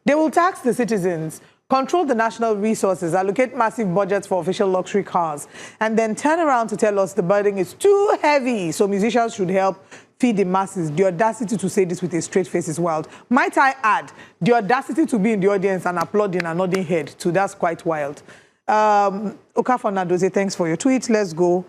They will tax the citizens, control the national resources, allocate massive budgets for official luxury cars, and then turn around to tell us the burden is too heavy, so musicians should help feed the masses. The audacity to say this with a straight face is wild. Might I add, the audacity to be in the audience and applauding and nodding head too, that's quite wild. Okafor Nadoze, thanks for your tweet. Let's go.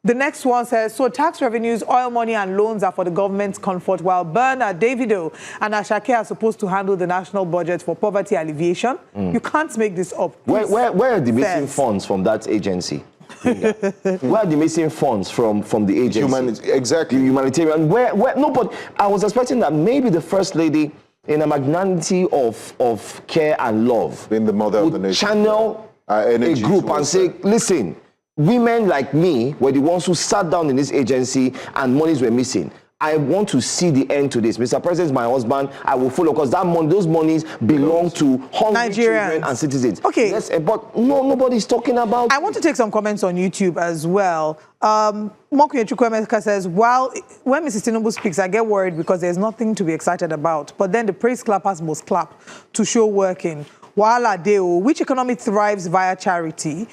The next one says, so tax revenues, oil money and loans are for the government's comfort, while Burna, Davido and Asake are supposed to handle the national budget for poverty alleviation. You can't make this up. Where are the missing funds from that agency? Where are the missing funds from the agency? Exactly. Humanitarian. Where nobody. I was expecting that maybe the First Lady, in a magnanimity of care and love, being the mother of the nation, channel a group and say, listen, women like me were the ones who sat down in this agency and monies were missing. I want to see the end to this. Mr. President is my husband. I will follow, because those monies belong to hungry children and citizens. Okay. Yes, but nobody's talking about I want to take some comments on YouTube as well. Mokuye Chukwemeka says, when Mrs. Tinubu speaks, I get worried because there's nothing to be excited about. But then the praise clappers must clap to show working. Wala Deo, which economy thrives via charity?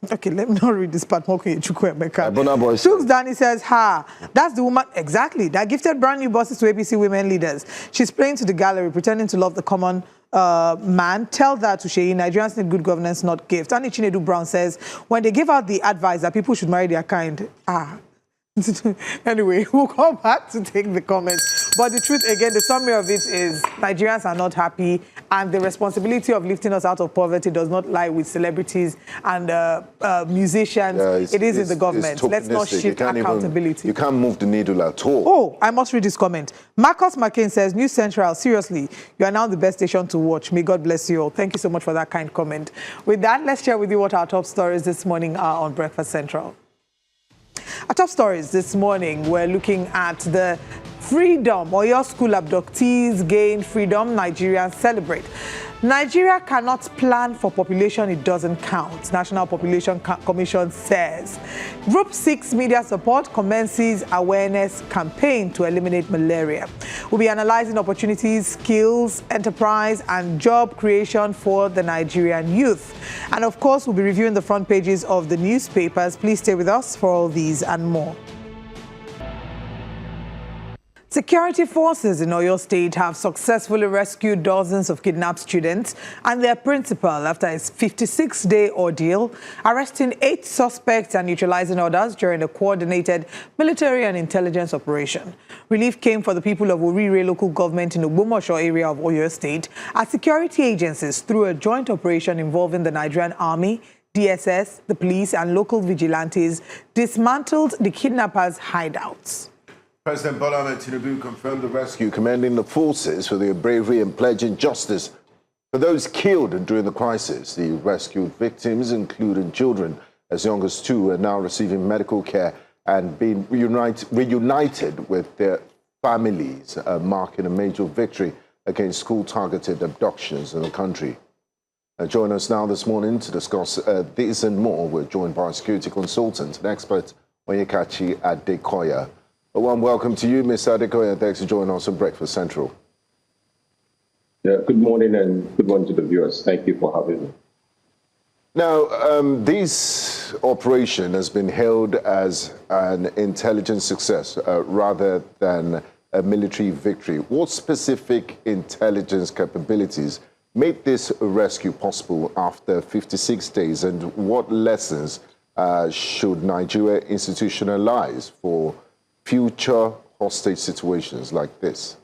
Okay, let me not read this part. Burna Boy. Shooks Danny says, that's the woman, exactly, that gifted brand new buses to APC women leaders. She's playing to the gallery, pretending to love the common man. Tell that to Sheyi. Nigerians need good governance, not gift. And Chinedu Brown says, when they give out the advice that people should marry their kind, Anyway, we'll come back to take the comments. But the truth, again, the summary of it is Nigerians are not happy, and the responsibility of lifting us out of poverty does not lie with celebrities and musicians. It is in the government. Let's not shift accountability. You can't move the needle at all. Oh, I must read this comment. Marcus McCain says, News Central, seriously, you are now the best station to watch. May God bless you all. Thank you so much for that kind comment. With that, let's share with you what our top stories this morning are on Breakfast Central. Our top stories this morning, we're looking at the freedom. Oyo school abductees gain freedom. Nigerians celebrate. Nigeria cannot plan for population it doesn't count, National Population Commission says. Group 6 media support commences awareness campaign to eliminate malaria. We'll be analyzing opportunities, skills, enterprise, and job creation for the Nigerian youth. And of course, we'll be reviewing the front pages of the newspapers. Please stay with us for all these and more. Security forces in Oyo State have successfully rescued dozens of kidnapped students and their principal after a 56-day ordeal, arresting 8 suspects and neutralizing others during a coordinated military and intelligence operation. Relief came for the people of Orire local government in Ogbomoso area of Oyo State as security agencies, through a joint operation involving the Nigerian Army, DSS, the police, and local vigilantes, dismantled the kidnappers' hideouts. President Oluremi Tinubu confirmed the rescue, commending the forces for their bravery and pledging justice for those killed during the crisis. The rescued victims, including children as young as 2, are now receiving medical care and being reunited with their families, marking a major victory against school-targeted abductions in the country. Join us now this morning to discuss this and more. We're joined by security consultant and expert Onyekachi Adekoya. A warm welcome to you, Ms. Adekoya. Thanks for joining us on Breakfast Central. Yeah, good morning and good morning to the viewers. Thank you for having me. Now, this operation has been hailed as an intelligence success rather than a military victory. What specific intelligence capabilities made this rescue possible after 56 days, and what lessons should Nigeria institutionalize for future hostage situations like this?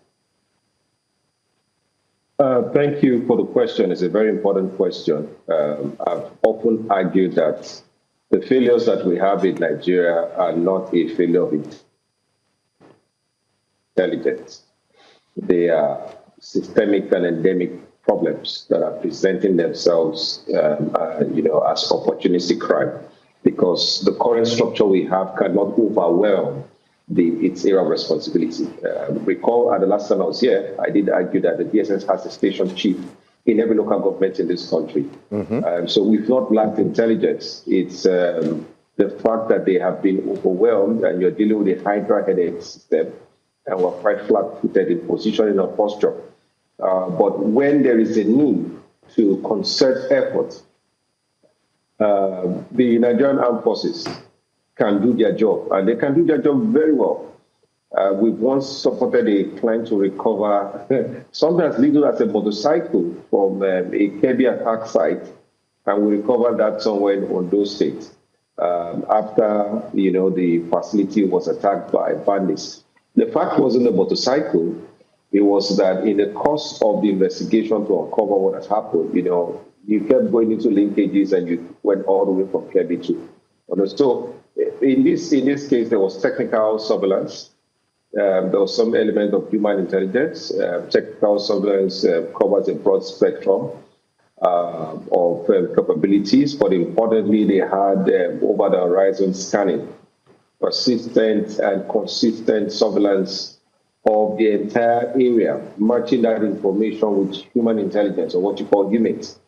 Thank you for the question. It's a very important question. I've often argued that the failures that we have in Nigeria are not a failure of intelligence. They are systemic and endemic problems that are presenting themselves, as opportunistic crime, because the current structure we have cannot overwhelm its area of responsibility. Recall at the last time I was here, I did argue that the DSS has a station chief in every local government in this country. So we've not lacked intelligence. It's the fact that they have been overwhelmed and you're dealing with a hydra-headed system, and we're quite flat-footed in positioning our posture. But when there is a need to concert effort, the Nigerian Armed Forces can do their job, and they can do their job very well. We've once supported a client to recover something as little as a motorcycle from a Kebbi attack site, and we recovered that somewhere in Oyo State after the facility was attacked by bandits. The fact wasn't the motorcycle; it was that in the course of the investigation to uncover what has happened, you kept going into linkages and you went all the way from Kebbi to Oyo. So in this case, there was technical surveillance. There was some element of human intelligence. Technical surveillance covers a broad spectrum of capabilities, but importantly, they had over the horizon scanning, persistent and consistent surveillance of the entire area, matching that information with human intelligence, or what you call humans,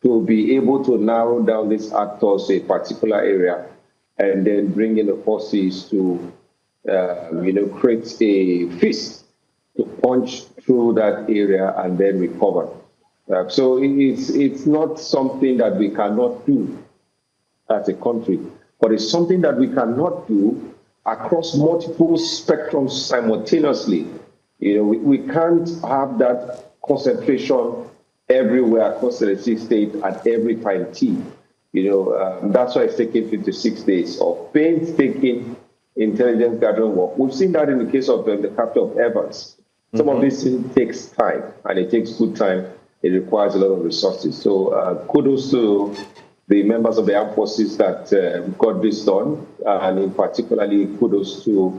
to be able to narrow down these actors to a particular area and then bring in the forces to, create a fist to punch through that area and then recover. So it's not something that we cannot do as a country, but it's something that we cannot do across multiple spectrums simultaneously. We can't have that concentration everywhere across the state at every time T. That's why it's taking 56 days of painstaking intelligence gathering work. We've seen that in the case of the capture of Evans. Some of this takes time, and it takes good time. It requires a lot of resources. So kudos to the members of the armed forces that got this done, and in particularly kudos to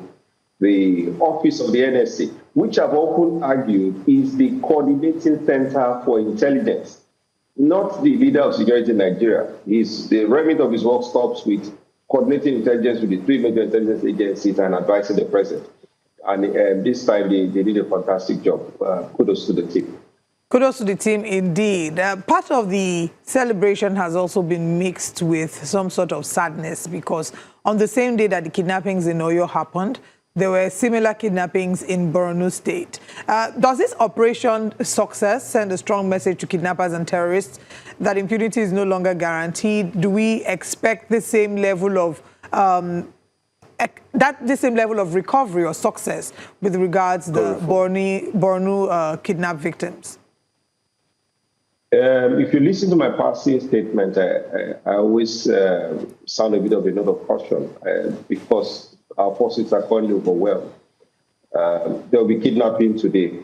the office of the NSC, which I've often argued is the coordinating center for intelligence, not the leader of security in Nigeria. The remit of his work stops with coordinating intelligence with the three major intelligence agencies and advising the president. And this time they did a fantastic job. Kudos to the team. Kudos to the team indeed. Part of the celebration has also been mixed with some sort of sadness, because on the same day that the kidnappings in Oyo happened, there were similar kidnappings in Burna State. Does this operation success send a strong message to kidnappers and terrorists that impunity is no longer guaranteed? Do we expect the same level of recovery or success with regards to the Borno kidnap victims? If you listen to my passing statement, I always sound a bit of a note of caution because our forces are currently overwhelmed. There will be kidnapping today.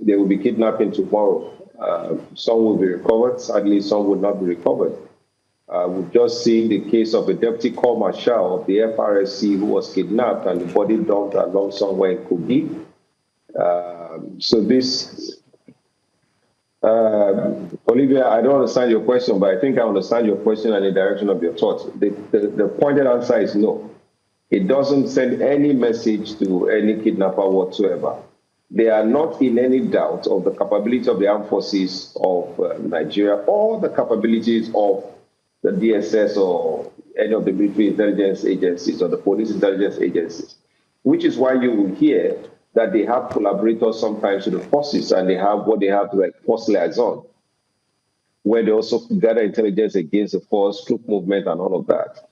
There will be kidnapping tomorrow. Some will be recovered. Sadly, some will not be recovered. We've just seen the case of a deputy corps marshal of the FRSC who was kidnapped and the body dumped along somewhere in Kogi. Olivia, I don't understand your question, but I think I understand your question and the direction of your thoughts. The pointed answer is no. It doesn't send any message to any kidnapper whatsoever. They are not in any doubt of the capability of the armed forces of Nigeria or the capabilities of the DSS or any of the military intelligence agencies or the police intelligence agencies, which is why you will hear that they have collaborators sometimes with the forces, and they have what they have like force liaison, where they also gather intelligence against the force, troop movement, and all of that.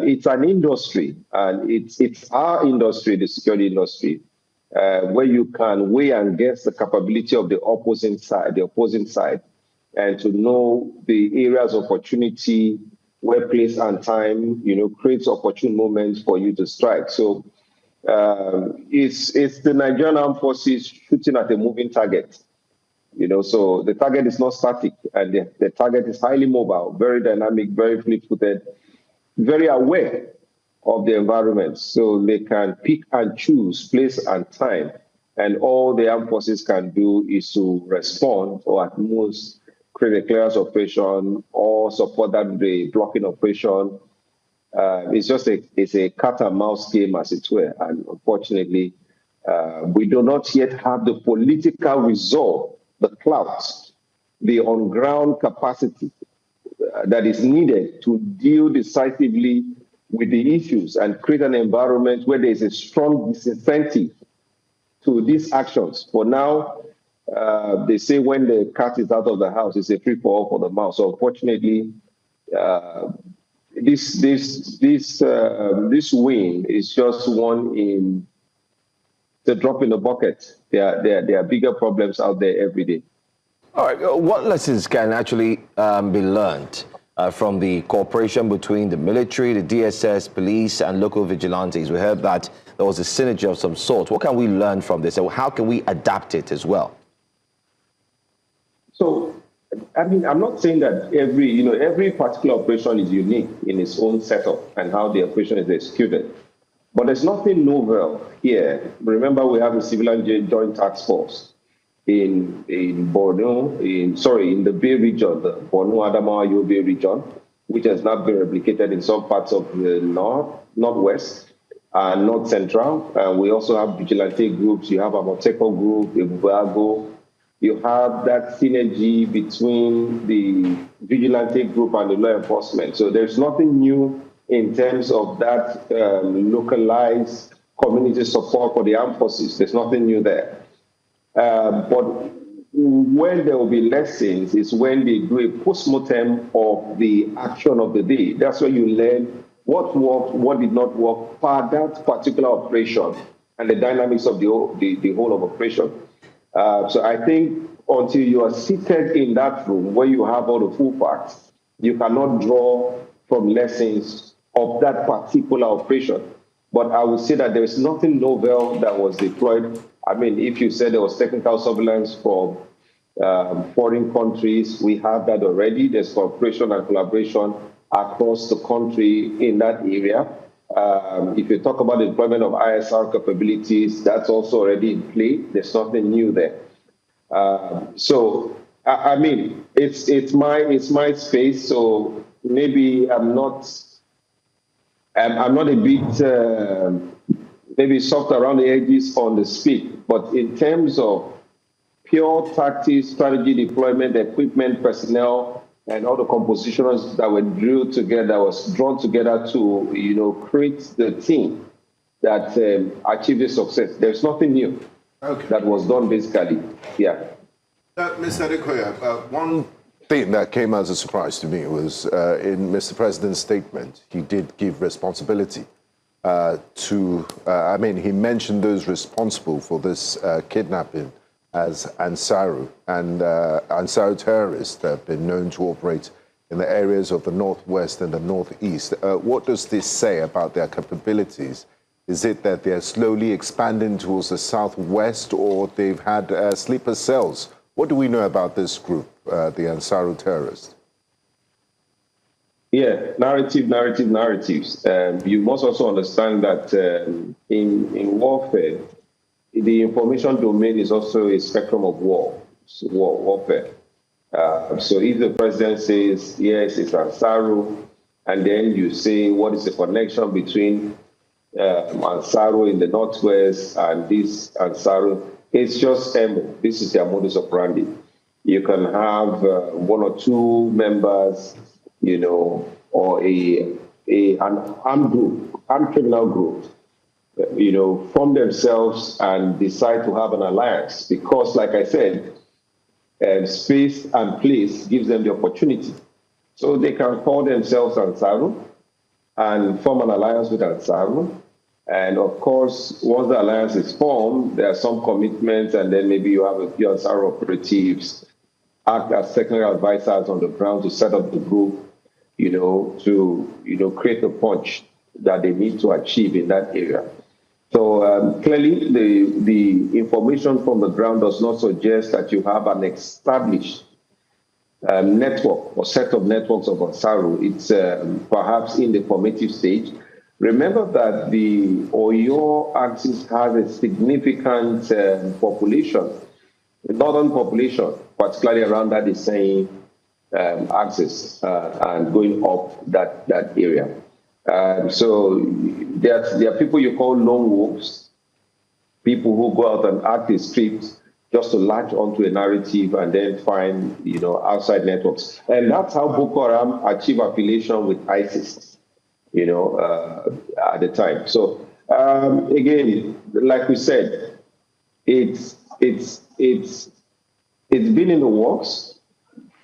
It's an industry, and it's our industry, the security industry, where you can weigh and guess the capability of the opposing side, and to know the areas of opportunity where place and time, creates opportune moments for you to strike. So it's the Nigerian Armed Forces shooting at a moving target. So the target is not static, and the target is highly mobile, very dynamic, very fleet-footed, very aware of the environment. So they can pick and choose place and time, and all the armed forces can do is to respond, or at most create a clearance operation or support that the blocking operation. It's a cat and mouse game, as it were. And unfortunately, we do not yet have the political resolve, the clout, the on-ground capacity that is needed to deal decisively with the issues and create an environment where there is a strong disincentive to these actions. For now, they say when the cat is out of the house, it's a free-for-all for the mouse. So unfortunately, this win is just one in the drop in the bucket. There are bigger problems out there every day. All right, what lessons can actually be learned from the cooperation between the military, the DSS, police, and local vigilantes? We heard that there was a synergy of some sort. What can we learn from this, and how can we adapt it as well? So, I'm not saying that every particular operation is unique in its own setup and how the operation is executed. But there's nothing novel here. Remember, we have a civilian joint task force in Borno, in the Bay region, the Borno-Adamawa-Yobe region, which has not been replicated in some parts of the northwest, and north central. We also have vigilante groups. You have a Moteko group, Ebubago. You have that synergy between the vigilante group and the law enforcement. So there's nothing new in terms of that localized community support for the armed forces. There's nothing new there. But when there will be lessons is when they do a post-mortem of the action of the day. That's where you learn what worked, what did not work for that particular operation, and the dynamics of the whole of operation. So I think until you are seated in that room where you have all the full facts, you cannot draw from lessons of that particular operation. But I would say that there is nothing novel that was deployed I mean, if you said there was technical surveillance from foreign countries, we have that already. There's cooperation and collaboration across the country in that area. If you talk about the deployment of ISR capabilities, that's also already in play. There's nothing new there. So, I mean, it's my space. So maybe I'm not a bit maybe soft around the edges on the speak, but in terms of pure tactics, strategy, deployment, equipment, personnel, and all the compositions that were drawn together to, create the team that achieved this success. There's nothing new that was done basically. Yeah. Mr. Adekoya, one thing that came as a surprise to me was in Mr. President's statement, he did give responsibility he mentioned those responsible for this kidnapping as Ansaru, and Ansaru terrorists that have been known to operate in the areas of the northwest and the northeast. What does this say about their capabilities? Is it that they're slowly expanding towards the southwest, or they've had sleeper cells? What do we know about this group, the Ansaru terrorists? Yeah, narratives. You must also understand that in warfare, the information domain is also a spectrum of warfare. So if the president says, yes, it's Ansaru, and then you say, what is the connection between Ansaru in the northwest and this Ansaru? It's just MO. This is their modus operandi. You can have one or two members, or an armed criminal group, form themselves and decide to have an alliance because, like I said, space and place gives them the opportunity. So they can call themselves Ansaru and form an alliance with Ansaru. And of course, once the alliance is formed, there are some commitments, and then maybe you have a few Ansaru operatives act as technical advisors on the ground to set up the group, to create the punch that they need to achieve in that area. So clearly, the information from the ground does not suggest that you have an established network or set of networks of Ansaru. It's perhaps in the formative stage. Remember that the Oyo axis has a significant population, the northern population, particularly around that is saying axis and going up that area. So there are people you call lone wolves, people who go out and act the streets just to latch onto a narrative and then find, outside networks. And that's how Boko Haram achieve affiliation with ISIS, at the time. So again, like we said, it's been in the works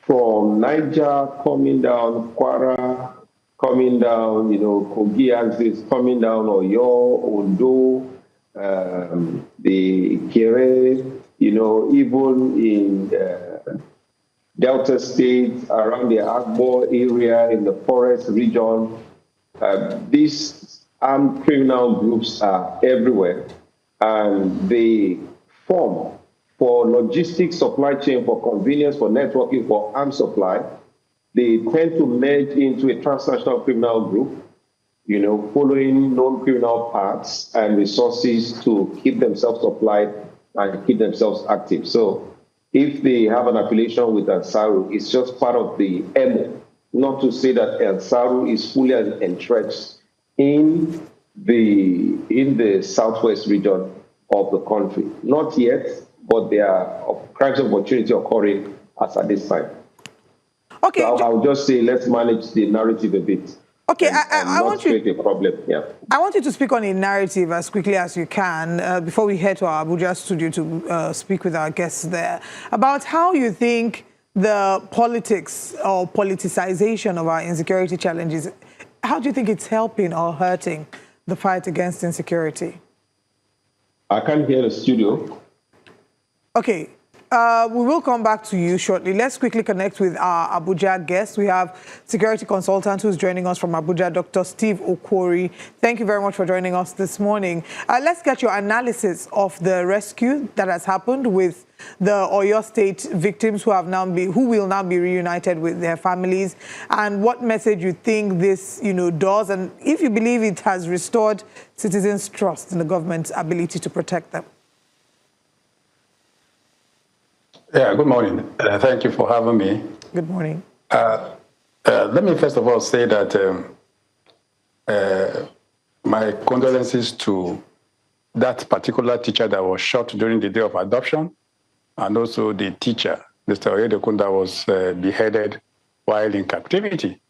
from Niger coming down, Kwara coming down, Kogi axis coming down, Oyo, Ondo, the Kere, even in Delta State, around the Agbo area, in the forest region. These armed criminal groups are everywhere, and they form for logistics, supply chain, for convenience, for networking, for arms supply. They tend to merge into a transnational criminal group, following known criminal paths and resources to keep themselves supplied and keep themselves active. So if they have an affiliation with Ansaru, it's just part of the MO. Not to say that Ansaru is fully entrenched in the southwest region of the country. Not yet, but there are crimes of opportunity occurring as at this time. Okay. So I'll just say let's manage the narrative a bit. Okay, I want you to create a problem. Yeah. I want you to speak on a narrative as quickly as you can before we head to our Abuja studio to speak with our guests there about how you think the politics or politicization of our insecurity challenges, how do you think it's helping or hurting the fight against insecurity? I can't hear the studio. Okay, We will come back to you shortly. Let's quickly connect with our Abuja guest. We have security consultant who's joining us from Abuja, Dr. Steve Okwori. Thank you very much for joining us this morning. Let's get your analysis of the rescue that has happened with the Oyo State victims who will now be reunited with their families, and what message you think this, does, and if you believe it has restored citizens' trust in the government's ability to protect them. Yeah, good morning. Thank you for having me. Good morning. Let me first of all say that my condolences to that particular teacher that was shot during the day of adoption, and also the teacher, Mr. Oyedekunle, that was beheaded while in captivity.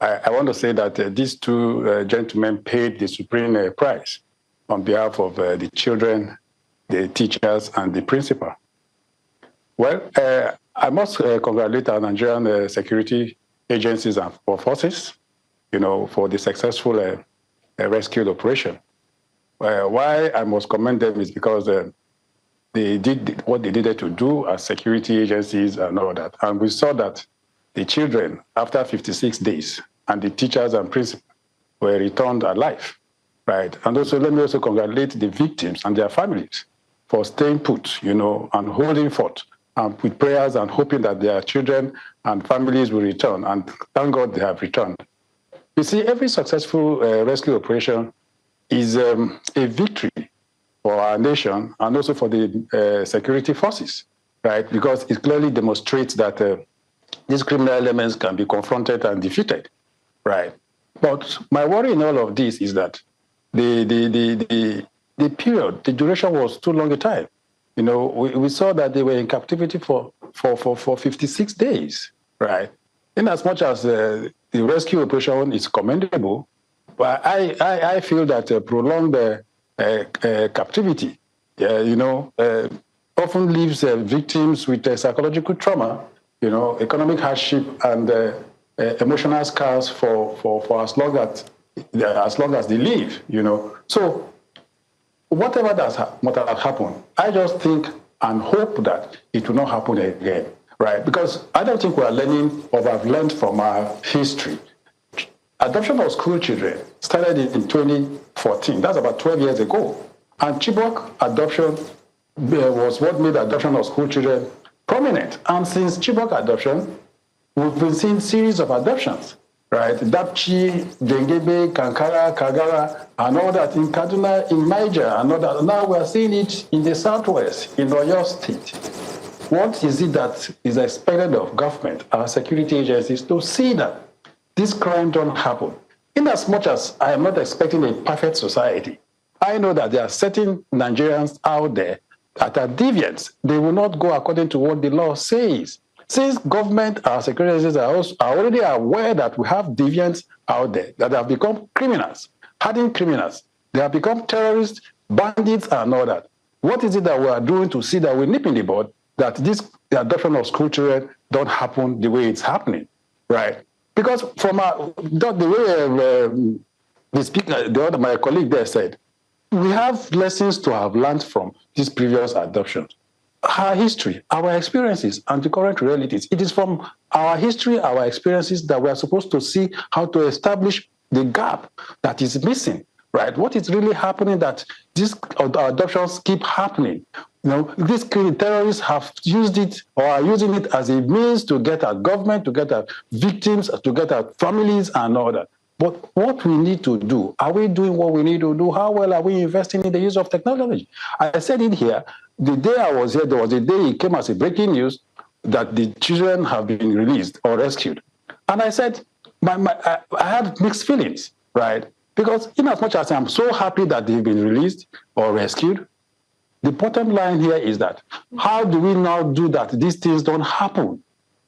I want to say that these two gentlemen paid the supreme price on behalf of the children, the teachers, and the principal. Well, I must congratulate our Nigerian security agencies and forces, for the successful rescue operation. Why I must commend them is because they did what they needed to do as security agencies and all that. And we saw that the children, after 56 days, and the teachers and principals were returned alive, right? And also, let me also congratulate the victims and their families for staying put, and holding forth, with prayers and hoping that their children and families will return. And thank God they have returned. You see, every successful rescue operation is a victory for our nation and also for the security forces, right? Because it clearly demonstrates that these criminal elements can be confronted and defeated, right? But my worry in all of this is that the period, the duration was too long a time. We saw that they were in captivity for 56 days, right? In as much as the rescue operation is commendable, but I feel that prolonged captivity, often leaves victims with psychological trauma, economic hardship and emotional scars for as long as they live, So whatever that has happened, I just think and hope that it will not happen again, right? Because I don't think we are learning or have learned from our history. Adoption of school children started in 2014. That's about 12 years ago. And Chibok adoption was what made adoption of school children prominent. And since Chibok adoption, we've been seeing series of adoptions, right? Dapchi, Dengebe, Kankara, Kagara, and all that in Kaduna, in Niger, and all that. Now we're seeing it in the Southwest, in Oyo State. What is it that is expected of government, our security agencies, to see that this crime don't happen? In as much as I am not expecting a perfect society, I know that there are certain Nigerians out there that are deviants. They will not go according to what the law says. Since government, our security agencies are already aware that we have deviants out there that have become criminals, hardened criminals. They have become terrorists, bandits, and all that. What is it that we are doing to see that we nip in the bud that the adoption of school children don't happen the way it's happening, right? Because from the way my colleague there said, we have lessons to have learned from these previous adoptions. Our history, our experiences, and the current realities. It is from our history, our experiences, that we are supposed to see how to establish the gap that is missing, right? What is really happening that these adoptions keep happening? These terrorists have used it or are using it as a means to get at government, to get at victims, to get at families and all that. But what we need to do, are we doing what we need to do? How well are we investing in the use of technology? I said it here, the day I was here, there was a day it came as a breaking news that the children have been released or rescued. And I said, I had mixed feelings, right? Because in as much as I'm so happy that they've been released or rescued, the bottom line here is that how do we now do that these things don't happen?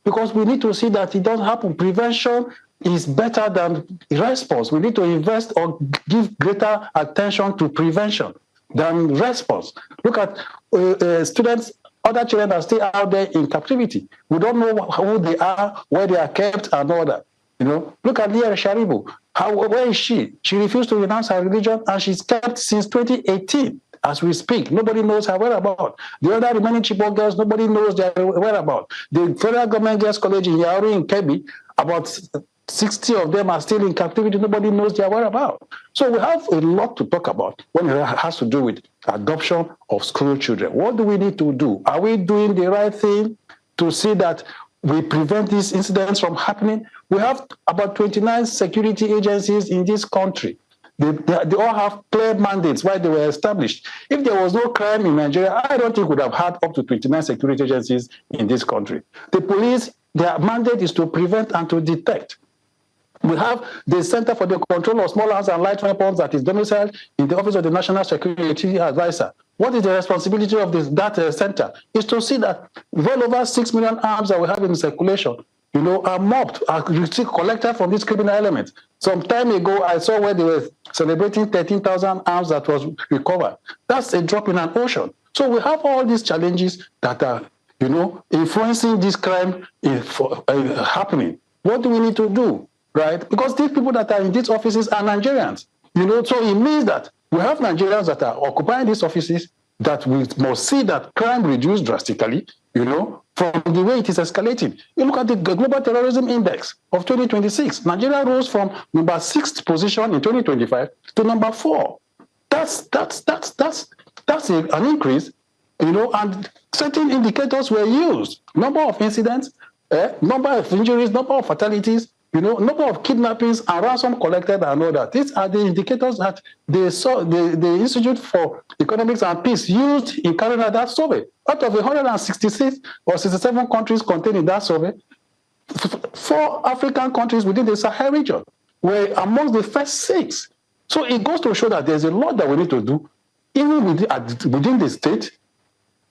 Because we need to see that it doesn't happen. Prevention is better than response. We need to invest or give greater attention to prevention than response. Look at students, other children are still out there in captivity. We don't know who they are, where they are kept, and all that. Look at Leah Sharibu. Where is she? She refused to renounce her religion, and she's kept since 2018. as we speak. Nobody knows her whereabouts. The other remaining Chibok girls, nobody knows their whereabouts. The federal government girls' college in Yauri in Kebbi, about 60 of them are still in captivity. Nobody knows their whereabouts. So we have a lot to talk about when it has to do with adoption of school children. What do we need to do? Are we doing the right thing to see that we prevent these incidents from happening? We have about 29 security agencies in this country. They all have clear mandates why they were established. If there was no crime in Nigeria, I don't think we would have had up to 29 security agencies in this country. The police, their mandate is to prevent and to detect. We have the Center for the Control of Small Arms and Light Weapons that is domiciled in the Office of the National Security Advisor. What is the responsibility of that center? Is to see that well over 6 million arms that we have in circulation, are mobbed, are collected from these criminal elements. Some time ago, I saw where they were celebrating 13,000 arms that was recovered. That's a drop in an ocean. So we have all these challenges that are, influencing this crime happening. What do we need to do, right? Because these people that are in these offices are Nigerians, so it means that we have Nigerians that are occupying these offices that we must see that crime reduced drastically, from the way it is escalating. You look at the Global Terrorism Index of 2026. Nigeria rose from number 6th position in 2025 to number 4. That's an increase, and certain indicators were used. Number of incidents, number of injuries, number of fatalities, number of kidnappings and ransom collected and all that. These are the indicators that the Institute for Economics and Peace used in carrying out that survey. Out of 166 or 67 countries contained in that survey, 4 African countries within the Sahel region were amongst the first 6. So it goes to show that there's a lot that we need to do, even within the state,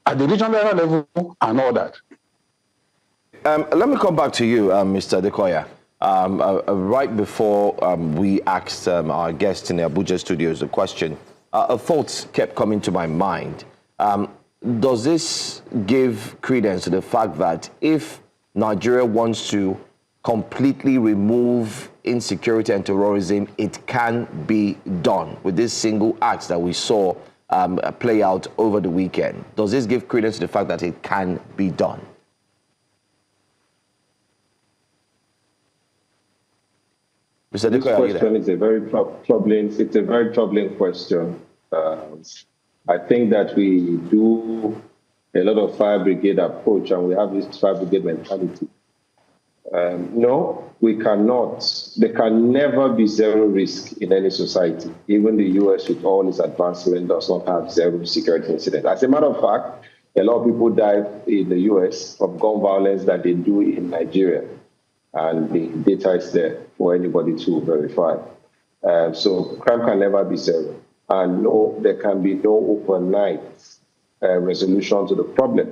at the regional level, and all that. Let me come back to you, Mr. Dekoya. Right before we asked our guests in the Abuja studios the question, a thought kept coming to my mind. Does this give credence to the fact that if Nigeria wants to completely remove insecurity and terrorism, it can be done with this single act that we saw play out over the weekend? Does this give credence to the fact that it can be done? Mr. This Dekoya, question is a very troubling. It's a very troubling question. I think that we do a lot of fire brigade approach, and we have this fire brigade mentality. No, we cannot. There can never be zero risk in any society. Even the U.S., with all its advancement, does not have zero security incident. As a matter of fact, a lot of people die in the U.S. from gun violence that they do in Nigeria. And the data is there for anybody to verify. So crime can never be zero. And no, there can be no overnight resolution to the problem.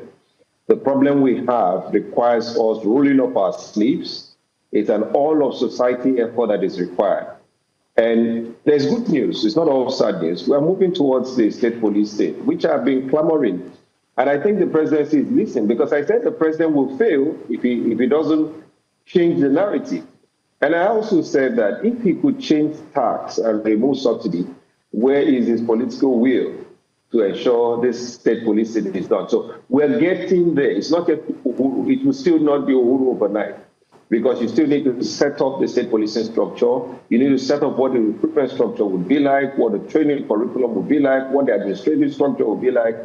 The problem we have requires us rolling up our sleeves. It's an all-of-society effort that is required. And there's good news. It's not all sad news. We're moving towards the state police state, which I've been clamoring. And I think the presidency is listening, because I said the president will fail if he doesn't change the narrative. And I also said that if he could change tax and remove subsidy, where is his political will to ensure this state police is done? So we're getting there. It's not yet Uhuru. It will still not be Uhuru overnight, because you still need to set up the state policing structure. You need to set up what the recruitment structure would be like, what the training curriculum would be like, what the administrative structure would be like.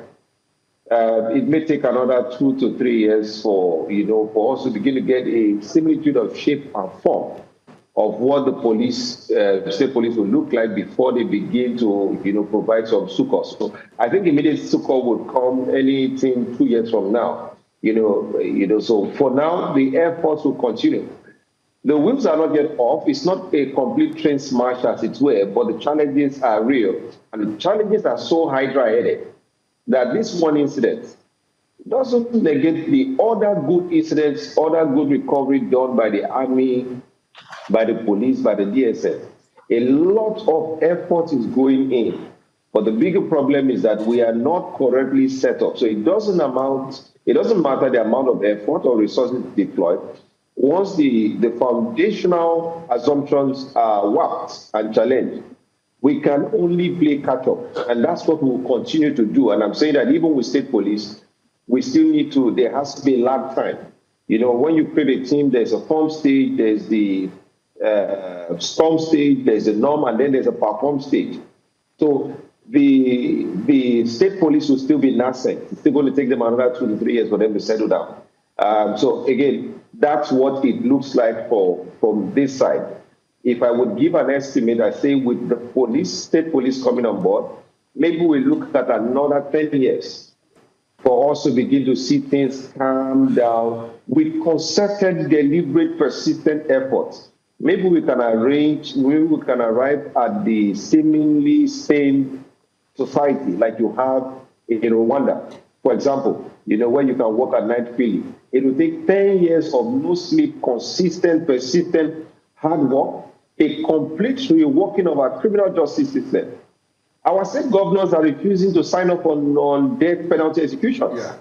It may take another 2 to 3 years for us to begin to get a similitude of shape and form of what the police, state police will look like before they begin to, provide some succor. So I think immediate succor would come anything 2 years from now. So for now, the efforts will continue. The wheels are not yet off. It's not a complete train smash, as it were, but the challenges are real. And the challenges are so hydra-headed that this one incident doesn't negate the other good incidents, other good recovery done by the Army, by the police, by the DSS. A lot of effort is going in. But the bigger problem is that we are not correctly set up. So it doesn't matter the amount of effort or resources deployed. Once the foundational assumptions are warped and challenged, we can only play catch up. And that's what we'll continue to do. And I'm saying that even with state police, we still need to, there has to be a lag time. You know, when you create a team, there's a form stage, there's the storm stage, there's a norm, and then there's a perform stage. So the state police will still be nascent. It's still going to take them another 2 to 3 years for them to settle down. So again, that's what it looks like from this side. If I would give an estimate, I say with the police, state police coming on board, maybe we look at another 10 years for us to begin to see things calm down with concerted, deliberate, persistent efforts. Maybe we can arrive at the seemingly sane society like you have in Rwanda. For example, you know, where you can work at night freely. It will take 10 years of no sleep, consistent, persistent, hard work, a complete reworking of our criminal justice system. Our state governors are refusing to sign up on death penalty executions. Yeah.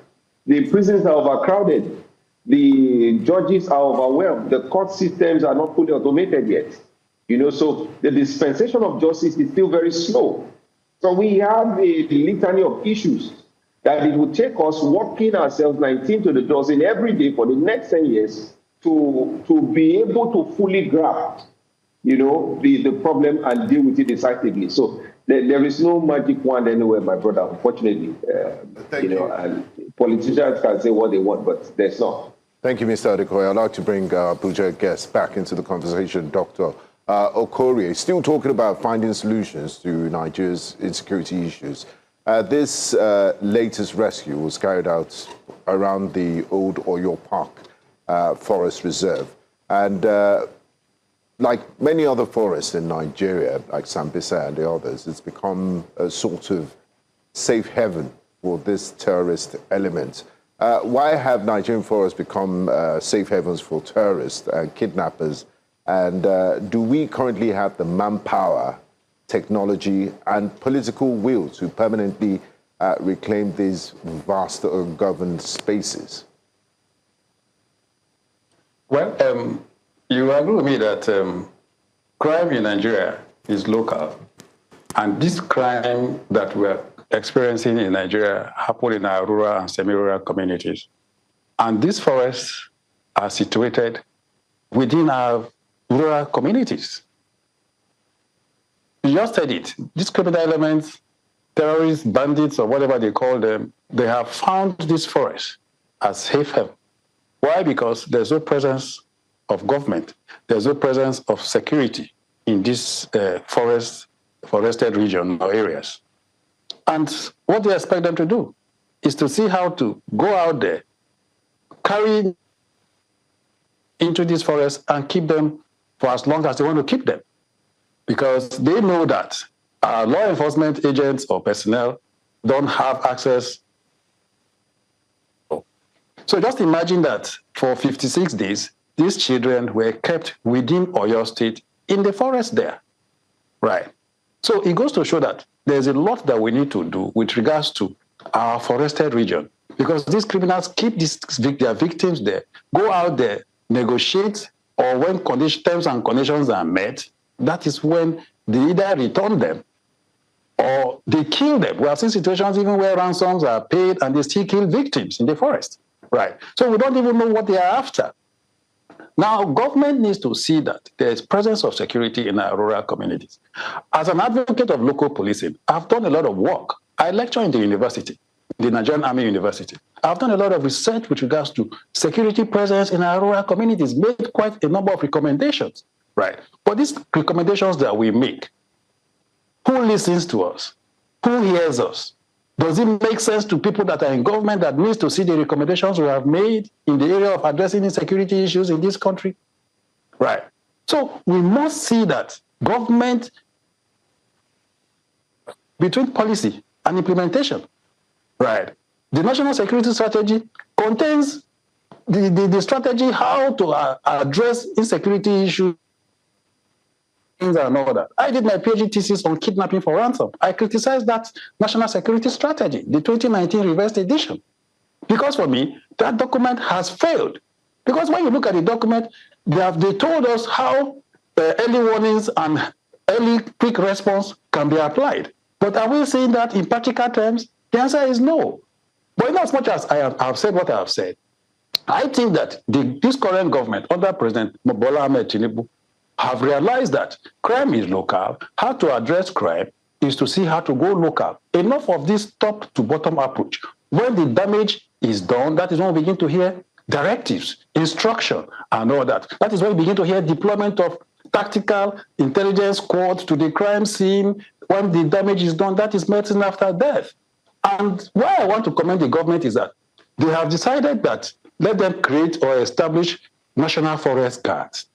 The prisons are overcrowded. The judges are overwhelmed. The court systems are not fully automated yet. You know, so the dispensation of justice is still very slow. So we have a litany of issues that it would take us working ourselves 19 to the dozen every day for the next 10 years to be able to fully grasp, you know, the problem and deal with it decisively. So there is no magic wand anywhere, my brother, unfortunately. Thank you. And politicians can say what they want, but there's not. Thank you, Mr. Adekoya. I'd like to bring Abuja guests back into the conversation. Dr. Okorie, still talking about finding solutions to Nigeria's insecurity issues. This latest rescue was carried out around the old Oyo Park Forest Reserve. And like many other forests in Nigeria, like Sambisa and the others, it's become a sort of safe haven for this terrorist element. Why have Nigerian forests become safe havens for terrorists and kidnappers? And do we currently have the manpower, technology, and political will to permanently reclaim these vast ungoverned spaces? Well, you agree with me that crime in Nigeria is local, and this crime that we're experiencing in Nigeria happen in our rural and semi-rural communities. And these forests are situated within our rural communities. You just said it. These criminal elements, terrorists, bandits, or whatever they call them, they have found this forest as safe haven. Why? Because there's no presence of government. There's no presence of security in this forested region or areas. And what they expect them to do is to see how to go out there, carry into this forest and keep them for as long as they want to keep them. Because they know that law enforcement agents or personnel don't have access. So just imagine that for 56 days, these children were kept within Oyo State in the forest there, right? So it goes to show that there's a lot that we need to do with regards to our forested region, because these criminals keep their victims there, go out there, negotiate, or when terms and conditions are met, that is when they either return them or they kill them. We have seen situations even where ransoms are paid and they still kill victims in the forest, right? So we don't even know what they are after. Now, government needs to see that there is presence of security in our rural communities. As an advocate of local policing, I've done a lot of work. I lecture in the university, the Nigerian Army University. I've done a lot of research with regards to security presence in our rural communities, made quite a number of recommendations, right? But these recommendations that we make, who listens to us? Who hears us? Does it make sense to people that are in government that needs to see the recommendations we have made in the area of addressing insecurity issues in this country? Right. So we must see that government, between policy and implementation, right? The National Security Strategy contains the strategy how to address insecurity issues and all that. I did my PhD thesis on kidnapping for ransom. I criticized that National Security Strategy, the 2019 revised edition. Because for me, that document has failed. Because when you look at the document, they told us how early warnings and early quick response can be applied. But are we saying that in practical terms? The answer is no. But in as much as I have said what I have said, I think that this current government, under President Bola Ahmed Tinubu, have realized that crime is local. How to address crime is to see how to go local. Enough of this top-to-bottom approach. When the damage is done, that is when we begin to hear directives, instruction, and all that. That is when we begin to hear deployment of tactical intelligence squads to the crime scene. When the damage is done, that is medicine after death. And why I want to commend the government is that they have decided that let them create or establish national forest guards.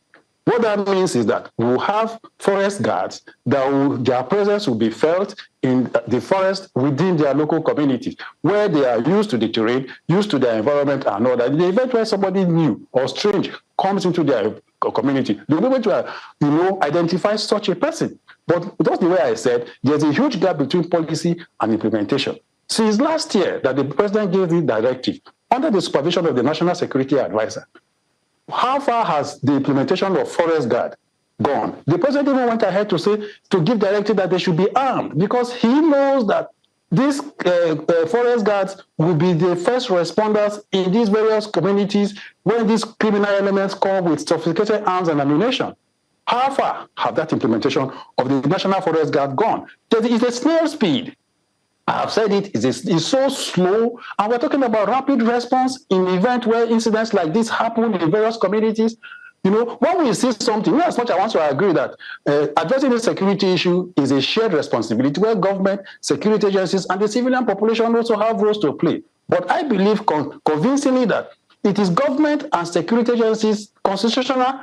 What that means is that we'll have forest guards that their presence will be felt in the forest within their local communities, where they are used to the terrain, used to their environment and all that. In the event where somebody new or strange comes into their community, they'll be able to, identify such a person. But just the way I said, there's a huge gap between policy and implementation. Since last year that the president gave the directive under the supervision of the National Security Advisor, how far has the implementation of forest guard gone? The president even went ahead to give directive that they should be armed because he knows that these forest guards will be the first responders in these various communities when these criminal elements come with sophisticated arms and ammunition. How far have that implementation of the National Forest Guard gone? It's a snail speed. I have said it's so slow, and we're talking about rapid response in the event where incidents like this happen in various communities. When we see something, as much as I want to agree that addressing the security issue is a shared responsibility where government, security agencies, and the civilian population also have roles to play. But I believe convincingly that it is government and security agencies' constitutional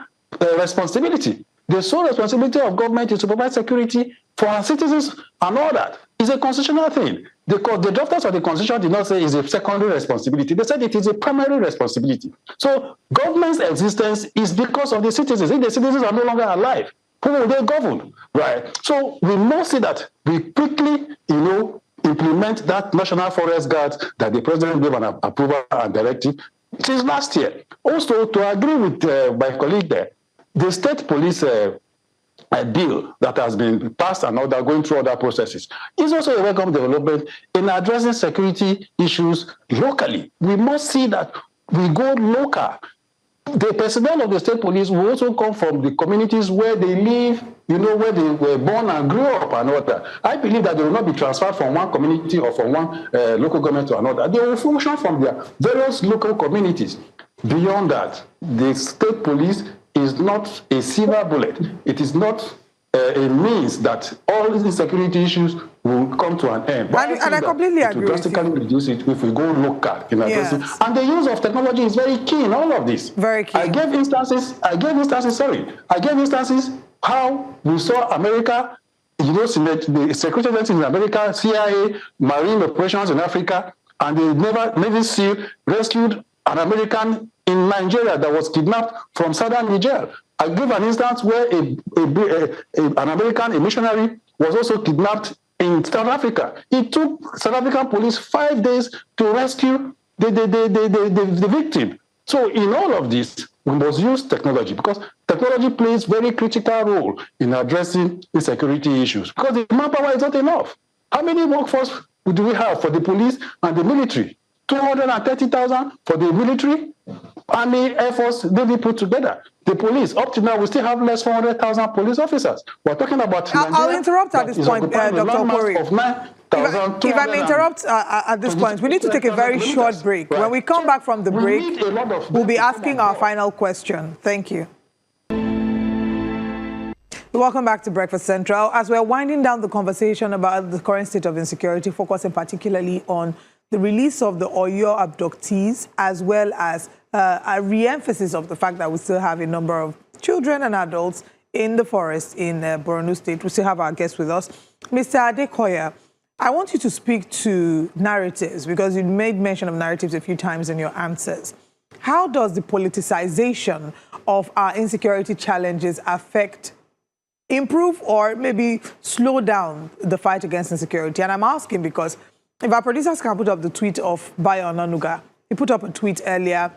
responsibility. The sole responsibility of government is to provide security for our citizens and all that. It's a constitutional thing. The drafters of the Constitution did not say it's a secondary responsibility. They said it is a primary responsibility. So government's existence is because of the citizens. If the citizens are no longer alive, who will they govern? Right? So we must see that we quickly, implement that National Forest Guard that the president gave an approval and directive since last year. Also, to agree with my colleague there, the state police a bill that has been passed and other going through other processes is also a welcome development in addressing security issues locally. We must see that we go local. The personnel of the state police will also come from the communities where they live, where they were born and grew up and all that. I believe that they will not be transferred from one community or from one local government to another. They will function from their various local communities. Beyond that, the state police is not a silver bullet. It is not a means that all these insecurity issues will come to an end. But and I completely agree. To drastically reduce it if we go local in addressing. Yes. And the use of technology is very key in all of this. Very key. I gave instances how we saw America, the security agencies in America, CIA, marine operations in Africa, and the Navy SEAL rescued an American in Nigeria that was kidnapped from southern Niger. I give an instance where an American, a missionary, was also kidnapped in South Africa. It took South African police 5 days to rescue the victim. So in all of this, we must use technology because technology plays very critical role in addressing the security issues because the manpower is not enough. How many workforce do we have for the police and the military? 230,000 for the military, Army, Air Force, Navy put together. The police, up to now, we still have less 400,000 police officers. We're talking about I'll interrupt at this point, Dr. Okori. If I may interrupt at this point, we need to take a very short break. Right. When we come back from the break, we'll be asking our final question. Thank you. Welcome back to Breakfast Central. As we're winding down the conversation about the current state of insecurity, focusing particularly on the release of the Oyo abductees, as well as a re-emphasis of the fact that we still have a number of children and adults in the forest in Borno State. We still have our guest with us. Mr. Adekoya, I want you to speak to narratives, because you made mention of narratives a few times in your answers. How does the politicization of our insecurity challenges improve, or maybe slow down the fight against insecurity? And I'm asking because if our producers can put up the tweet of Bayo Onanuga, he put up a tweet earlier.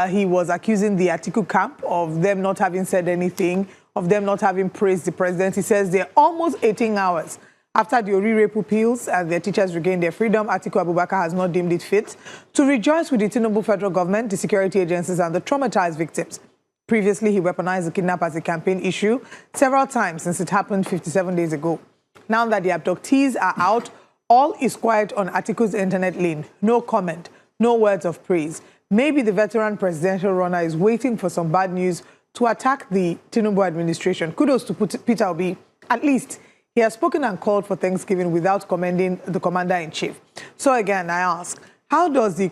He was accusing the Atiku camp of them not having said anything of them not having praised the president. He says they're almost 18 hours after the Orire pupils and their teachers regained their freedom. Atiku Abubakar has not deemed it fit to rejoice with the Tinubu federal government, the security agencies, and the traumatized victims. Previously, he weaponized the kidnap as a campaign issue several times since it happened 57 days ago. Now that the abductees are out, all is quiet on Atiku's internet lane. No comment, no words of praise. Maybe the veteran presidential runner is waiting for some bad news to attack the Tinubu administration. Kudos to Peter Obi. At least he has spoken and called for Thanksgiving without commending the commander-in-chief. So again, I ask, how does the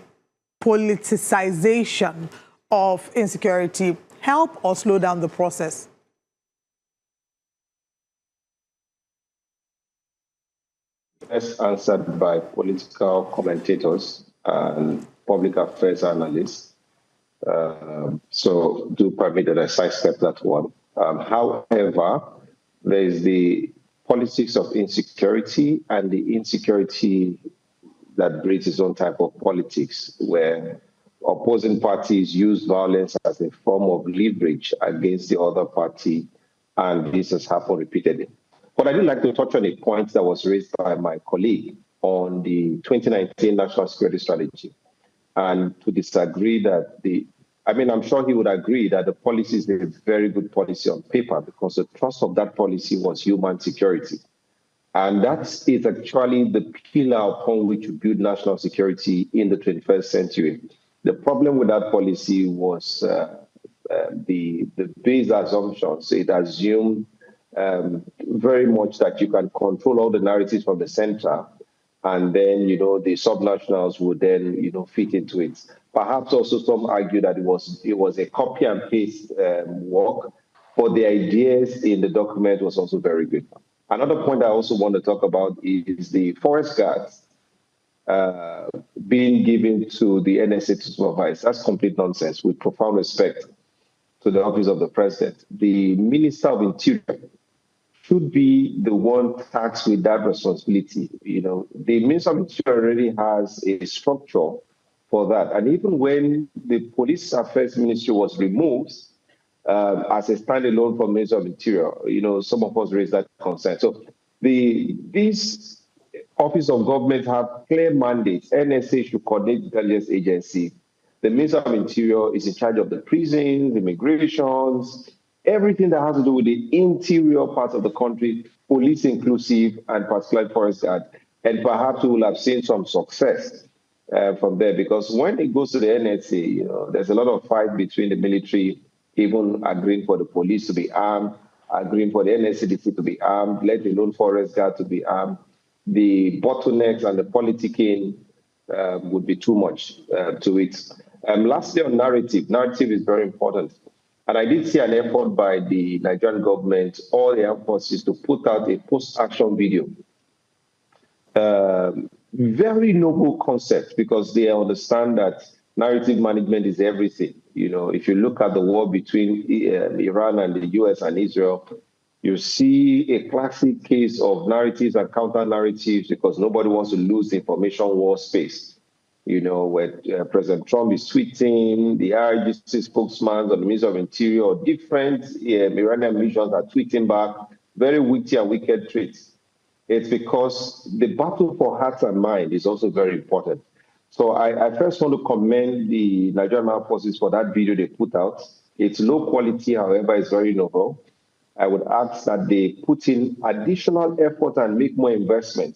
politicization of insecurity help or slow down the process? Best answered by political commentators and public affairs analysts. So do permit that I sidestep that one. However, there is the politics of insecurity and the insecurity that breeds its own type of politics, where opposing parties use violence as a form of leverage against the other party, and this has happened repeatedly. But I would like to touch on a point that was raised by my colleague on the 2019 National Security Strategy, and to disagree that I'm sure he would agree that the policy is a very good policy on paper because the thrust of that policy was human security. And that is actually the pillar upon which we build national security in the 21st century. The problem with that policy was the base assumptions. It assumed very much that you can control all the narratives from the center, and then, the subnationals would then, fit into it. Perhaps also some argue that it was a copy and paste work, but the ideas in the document was also very good. Another point I also want to talk about is the forest guards being given to the NSA to supervise. That's complete nonsense, with profound respect to the office of the president. The Minister of Interior should be the one tasked with that responsibility. The Minister of Interior already has a structure for that. And even when the Police Affairs Ministry was removed as a standalone from Minister of Interior, some of us raised that concern. So this office of government have clear mandates. NSA should coordinate intelligence agency. The Minister of Interior is in charge of the prisons, immigrations, everything that has to do with the interior part of the country, police inclusive, and particularly forest guard. And perhaps we will have seen some success from there, because when it goes to the NSA, there's a lot of fight between the military, even agreeing for the police to be armed, agreeing for the NSCDC to be armed, let alone forest guard to be armed. The bottlenecks and the politicking would be too much to it. Lastly, on narrative. Narrative is very important. And I did see an effort by the Nigerian government, all the armed forces, to put out a post-action video. Very noble concept, because they understand that narrative management is everything. If you look at the war between Iran and the US and Israel, you see a classic case of narratives and counter-narratives, because nobody wants to lose the information war space. Where President Trump is tweeting, the IRGC spokesman or the Minister of Interior, or different Iranian missions are tweeting back, very witty and wicked tweets. It's because the battle for hearts and mind is also very important. So I first want to commend the Nigerian Armed Forces for that video they put out. It's low quality, however, it's very novel. I would ask that they put in additional effort and make more investment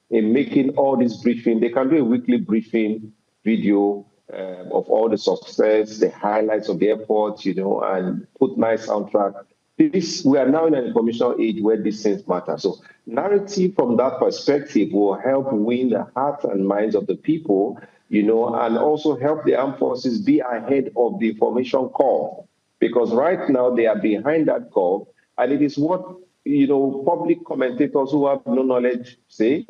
in making all this briefing. They can do a weekly briefing video of all the success, the highlights of the effort, and put nice soundtrack. We are now in an information age where these things matter. So narrative from that perspective will help win the hearts and minds of the people, and also help the armed forces be ahead of the information call. Because right now they are behind that call, and it is what, public commentators who have no knowledge say,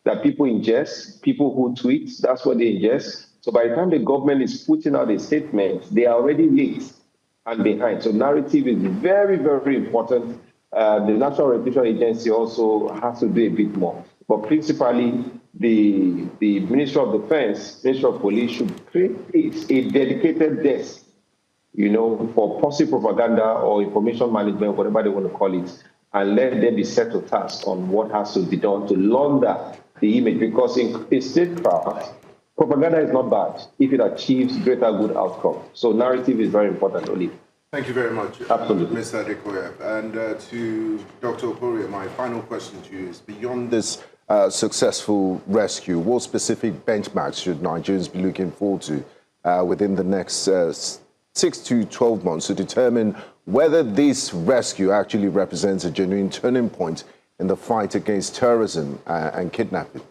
that people ingest, people who tweet, that's what they ingest. So by the time the government is putting out a statement, they are already late and behind. So narrative is very, very important. The National Eradication Agency also has to do a bit more. But principally, the Ministry of Defense, Ministry of Police should create a dedicated desk for positive propaganda or information management, whatever they want to call it, and let them be set to task on what has to be done to launder the image. Because in statecraft, propaganda is not bad if it achieves greater good outcome. So narrative is very important, Oli. Thank you very much, Absolutely. Mr. Adekoya. And to Dr. Oporia, my final question to you is, beyond this successful rescue, what specific benchmarks should Nigerians be looking forward to within the next 6 to 12 months to determine whether this rescue actually represents a genuine turning point in the fight against terrorism and kidnapping?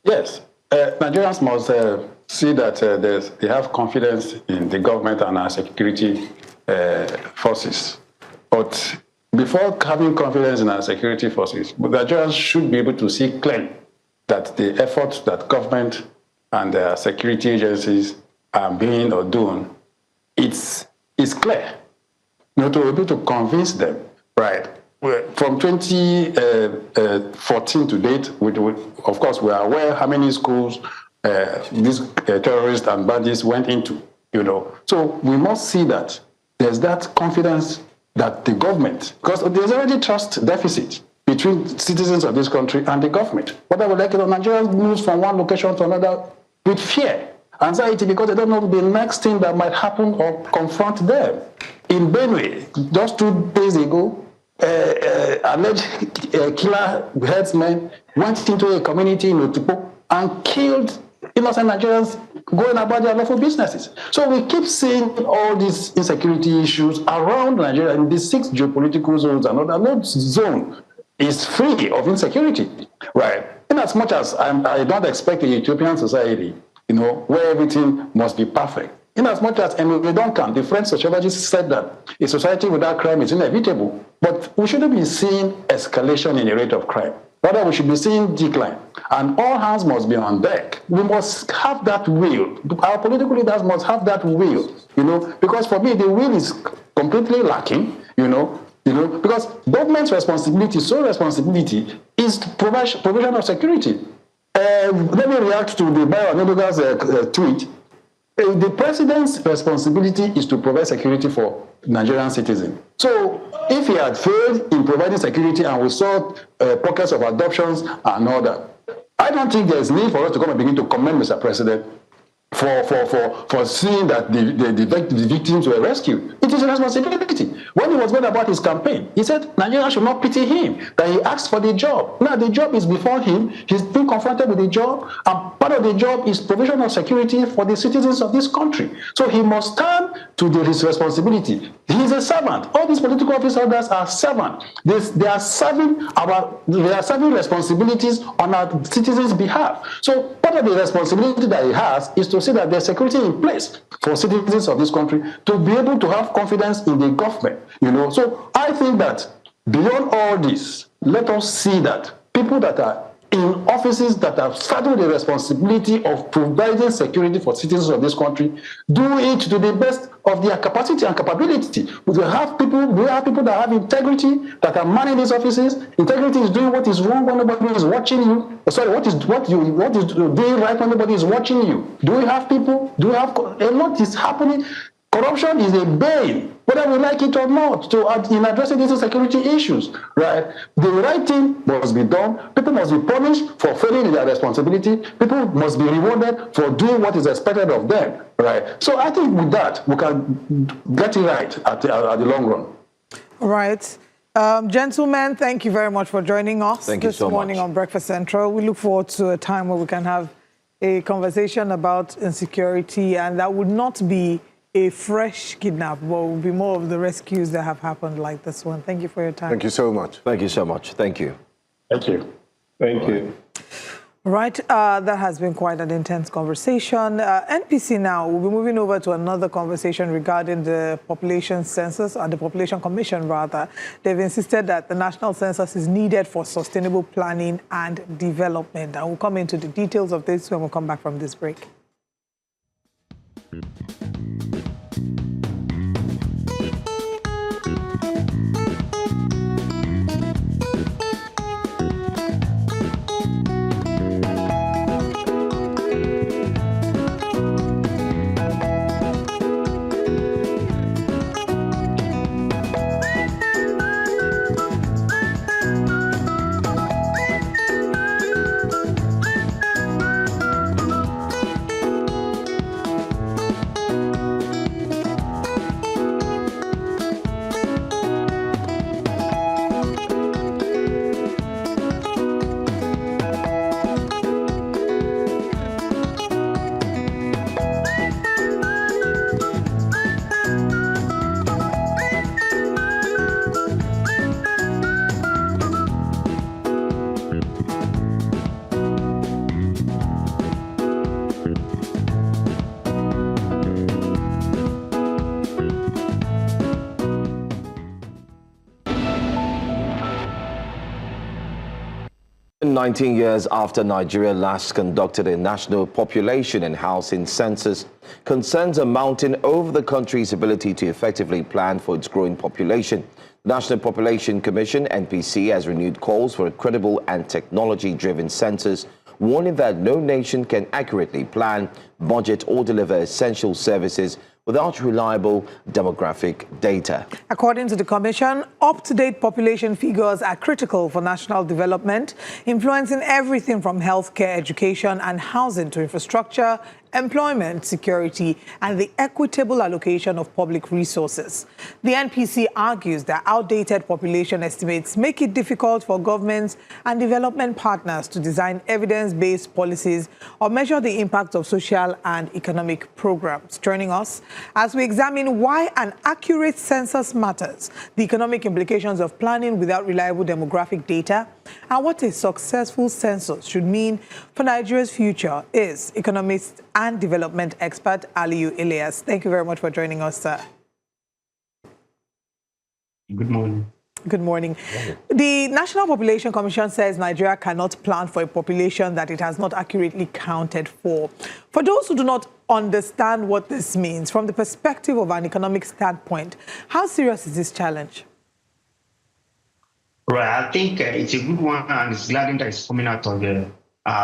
Yes, Nigerians must see that they have confidence in the government and our security forces. But before having confidence in our security forces, Nigerians should be able to see clearly that the efforts that government and their security agencies are being or doing, it's clear. To be able to convince them, right? From 2014 to date, of course, we are aware how many schools these terrorists and bandits went into, So we must see that there's that confidence that the government, because there's already trust deficit between citizens of this country and the government. Whether we like it or not, Nigerians move from one location to another with fear, anxiety, because they don't know the next thing that might happen or confront them. In Benue, just 2 days ago, alleged killer headsmen went into a community in Otupo and killed innocent Nigerians going about their lawful businesses. So we keep seeing all these insecurity issues around Nigeria in these 6 geopolitical zones, and no zone is free of insecurity, right? In as much as I don't expect a utopian society, where everything must be perfect. In as much as, and we don't count, the French sociologist said that a society without crime is inevitable, but we shouldn't be seeing escalation in the rate of crime. Rather, we should be seeing decline, and all hands must be on deck. We must have that will. Our political leaders must have that will, because for me, the will is completely lacking, because government's responsibility, sole responsibility, is to provision of security. Let me react to the Bio tweet. The president's responsibility is to provide security for Nigerian citizens. So if he had failed in providing security and we saw pockets of adoptions and all that, I don't think there's need for us to come and begin to commend Mr. President for seeing that the victims were rescued. It is a responsibility. When he was going about his campaign, he said Nigeria should not pity him, that he asked for the job. Now the job is before him. He's been confronted with the job, and part of the job is provision of security for the citizens of this country. So he must stand to his responsibility. He is a servant. All these political office holders are servants. They are serving responsibilities on our citizens' behalf. So part of the responsibility that he has is to see that there's security in place for citizens of this country to be able to have confidence in the government. So I think that beyond all this, let us see that people that are in offices that have saddled the responsibility of providing security for citizens of this country do it to the best of their capacity and capability. We have people that have integrity that are manning these offices. Integrity is doing what is wrong when nobody is watching you. Sorry, what is doing right when nobody is watching you. Do we have people? Do we have a lot is happening? Corruption is a bane, whether we like it or not, in addressing these security issues, right? The right thing must be done. People must be punished for failing in their responsibility. People must be rewarded for doing what is expected of them, right? So I think with that, we can get it right at the long run. All right. Gentlemen, thank you very much for joining us this morning on Breakfast Central. We look forward to a time where we can have a conversation about insecurity, and that would not be a fresh kidnap, but will be more of the rescues that have happened like this one. Thank you for your time. Thank you so much. Thank you so much. Thank you. Thank you. Thank you. Right, that has been quite an intense conversation. NPC now, we'll be moving over to another conversation regarding the population census, or the population commission rather. They've insisted that the national census is needed for sustainable planning and development. And we'll come into the details of this when we come back from this break. 19 years after Nigeria last conducted a national population and housing census, concerns are mounting over the country's ability to effectively plan for its growing population. The National Population Commission, NPC, has renewed calls for a credible and technology-driven census, warning that no nation can accurately plan, budget, or deliver essential services without reliable demographic data. According to the Commission, up-to-date population figures are critical for national development, influencing everything from healthcare, education, and housing to infrastructure, employment, security, and the equitable allocation of public resources. The NPC argues that outdated population estimates make it difficult for governments and development partners to design evidence-based policies or measure the impact of social and economic programs. Joining us as we examine why an accurate census matters, the economic implications of planning without reliable demographic data, and what a successful census should mean for Nigeria's future is economist and development expert Aliyu Elias. Thank you very much for joining us, sir. Good morning. Good morning. The National Population Commission says Nigeria cannot plan for a population that it has not accurately counted for. For those who do not understand what this means, from the perspective of an economic standpoint, how serious is this challenge? Right, I think it's a good one, and it's glad that it's coming out of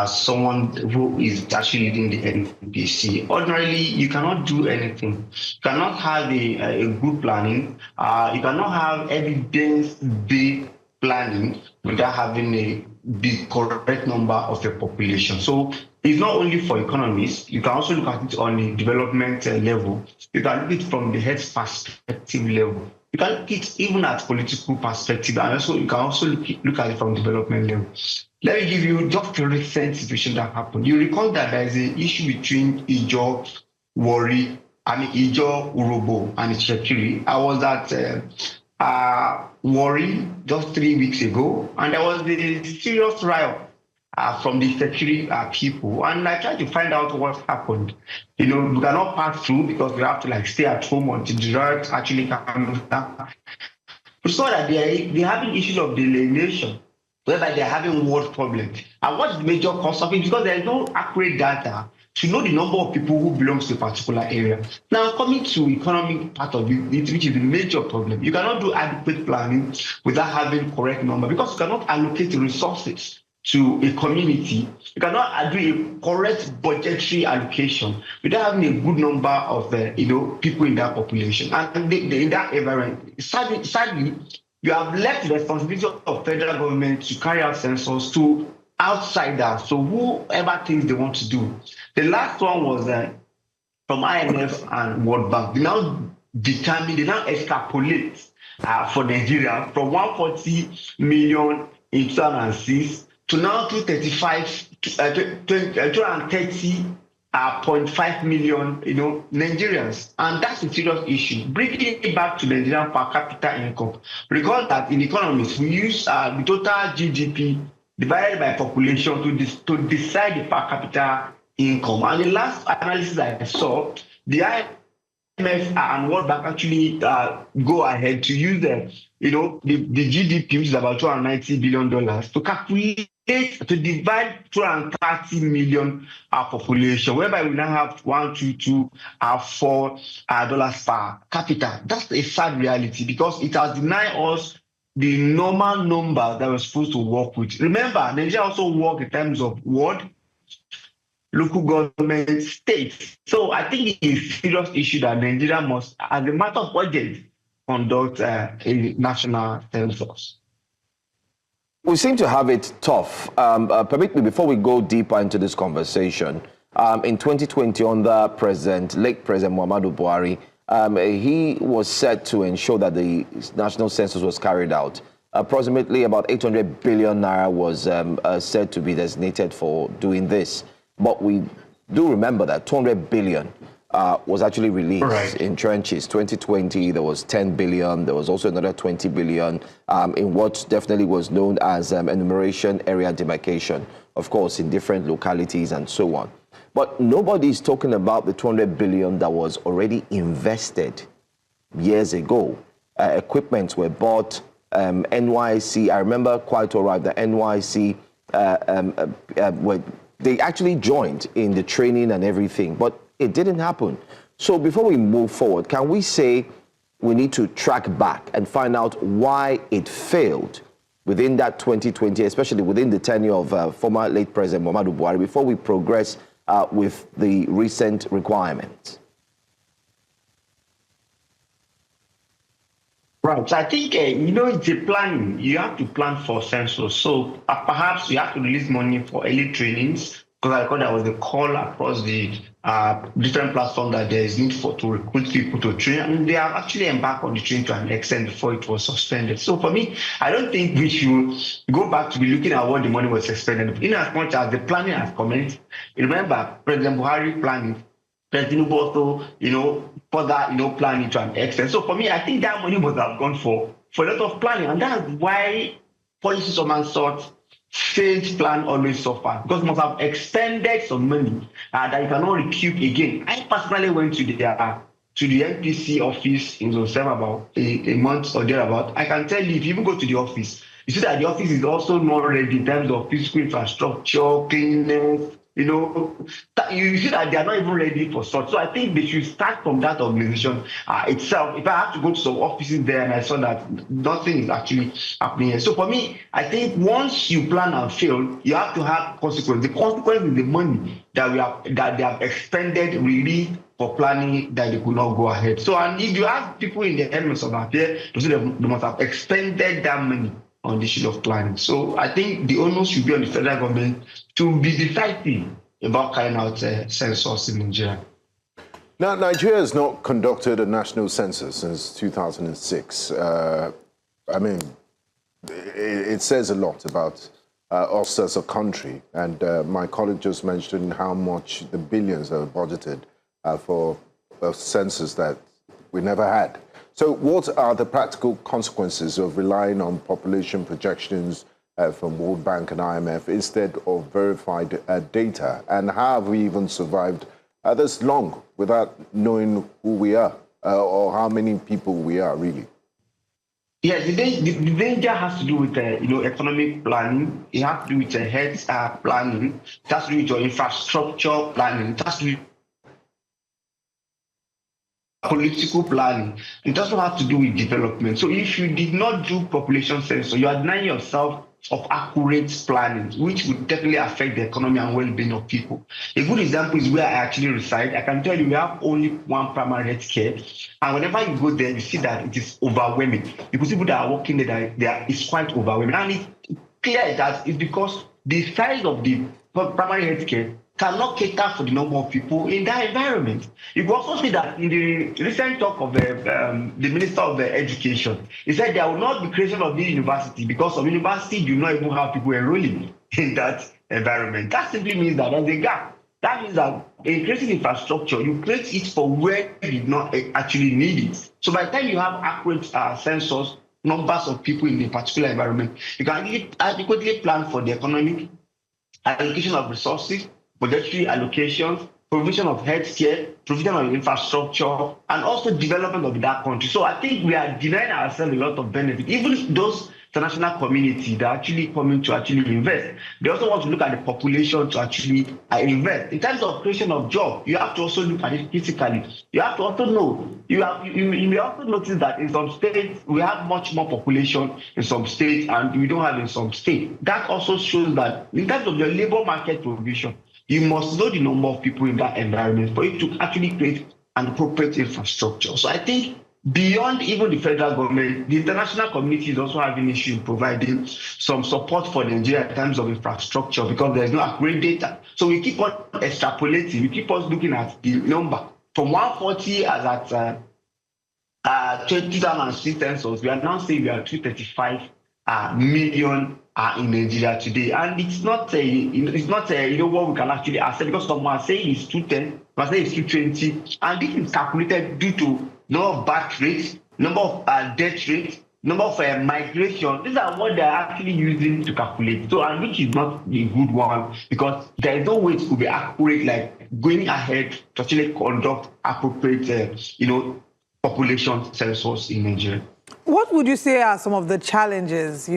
someone who is actually leading the NPC. Ordinarily, you cannot do anything. You cannot have a good planning. You cannot have evidence-based planning without having the correct number of your population. So it's not only for economists. You can also look at it on a development level. You can look at it from the health perspective level. You can look at it even at political perspective, and also you can also look at it from development level. Let me give you just a recent situation that happened. You recall that there is an issue between Ijo, Urobo, and Shekiri. I was at Wari just 3 weeks ago, and there was a serious riot from the Shekiri people, and I tried to find out what happened. You know, we cannot pass through because we have to stay at home until the riot actually comes down. We saw that they're having issues of delineation, whereby they're having ward problems. And what's the major cause of it? Because there is no accurate data to know the number of people who belong to a particular area. Now, coming to economic part of it, which is the major problem, you cannot do adequate planning without having correct number, because you cannot allocate resources to a community. You cannot do a correct budgetary allocation without having a good number of people in that population. And in that environment, sadly, you have left the responsibility of federal government to carry out census to outsiders, so whoever thinks they want to do. The last one was from IMF and World Bank. They now extrapolate for Nigeria from 140 million in 2006 to now 230.5 million, Nigerians, and that's a serious issue. Bringing it back to Nigerian per capita income. Recall that in economics we use the total GDP divided by population to decide the per capita income. And the last analysis I saw, the IMF and World Bank actually go ahead to use the GDP, which is about $290 billion, to calculate, to divide 230 million population, whereby we now have $1,224 per capita. That's a sad reality, because it has denied us the normal number that we're supposed to work with. Remember, Nigeria also work in terms of ward, local government, states. So I think it's a serious issue that Nigeria must, as a matter of urgency, conduct a national census. We seem to have it tough. Permit me, before we go deeper into this conversation, in 2020, under late President Muhammadu Buhari, he was set to ensure that the national census was carried out. Approximately about 800 billion naira was said to be designated for doing this. But we do remember that 200 billion was actually released in trenches. 2020, there was 10 billion. There was also another 20 billion in what definitely was known as enumeration area demarcation, of course, in different localities and so on. But nobody's talking about the 200 billion that was already invested years ago. Equipment were bought. NYC, I remember quite all right, the NYC they actually joined in the training and everything, but it didn't happen. So before we move forward, can we say we need to track back and find out why it failed within that 2020, especially within the tenure of former late President Muhammadu Buhari, before we progress with the recent requirements? Right. So I think, it's a planning. You have to plan for census. So perhaps you have to release money for early trainings, because I thought there was a call across the different platforms that there is need to recruit people to train. And they have actually embarked on the training to an extent before it was suspended. So for me, I don't think we should go back to be looking at what the money was suspended. In as much as the planning has commenced, remember, President Buhari planning, President Tinubu also, further, planning to an extent. So for me, I think that money must have gone for a lot of planning. And that's why policies of man sort, failed plan always suffer, because must have expended some money that you cannot recoup again. I personally went to the NPC office in Zone 7 about a month or thereabout. I can tell you, if you even go to the office, you see that the office is also not ready in terms of physical infrastructure, cleanliness. You see that they are not even ready for such. So I think they should start from that organization itself. If I have to go to some offices there and I saw that nothing is actually happening here. So for me, I think once you plan and fail, you have to have consequences. The consequence is the money that they have expended really for planning that they could not go ahead. So, and if you ask people in the elements of affairs, they must have expended that money on the issue of planning. So I think the onus should be on the federal government to be decisive about carrying out census in Nigeria. Now, Nigeria has not conducted a national census since 2006. It says a lot about us as a country. And my colleague just mentioned how much the billions are budgeted for a census that we never had. So what are the practical consequences of relying on population projections from World Bank and IMF instead of verified data? And how have we even survived this long without knowing who we are or how many people we are, really? Yeah, the danger has to do with economic planning. It has to do with health planning. It has to do with your infrastructure planning. It has to do with political planning. It doesn't have to do with development. So if you did not do population census, you are denying yourself of accurate planning, which would definitely affect the economy and well-being of people. A good example is where I actually reside. I can tell you we have only one primary health care, and whenever you go there, you see that it is overwhelming. Because people that are working there, it's quite overwhelming. And it's clear that it's because the size of the primary health care cannot cater for the number of people in that environment. You can also see that in the recent talk of the Minister of Education, he said there will not be creation of new university because some university do not even have people enrolling in that environment. That simply means that there's a gap. That means that in creating infrastructure, you create it for where you did not actually need it. So by the time you have accurate census, numbers of people in a particular environment, you can adequately plan for the economic allocation of resources, budgetary allocations, provision of healthcare, provision of infrastructure, and also development of that country. So I think we are denying ourselves a lot of benefit. Even those international community that are actually coming to actually invest, they also want to look at the population to actually invest. In terms of creation of jobs, you have to also look at it critically. You have to also know, you may also notice that in some states, we have much more population in some states and we don't have in some states. That also shows that in terms of your labor market provision, you must know the number of people in that environment for it to actually create an appropriate infrastructure. So I think beyond even the federal government, the international community is also having issue in providing some support for Nigeria in terms of infrastructure because there's no accurate data. So we keep on extrapolating, we keep on looking at the number. From 140 as at 2006 census, we are now saying we are 235 million in Nigeria today, and it's not what we can actually accept because some are saying it's 210, some are saying it's 220, and this is calculated due to number of birth rates, number of death rates, number of migration. These are what they are actually using to calculate. So, and which is not a good one because there is no way it could be accurate, like going ahead to actually conduct appropriate, population census in Nigeria. What would you say are some of the challenges,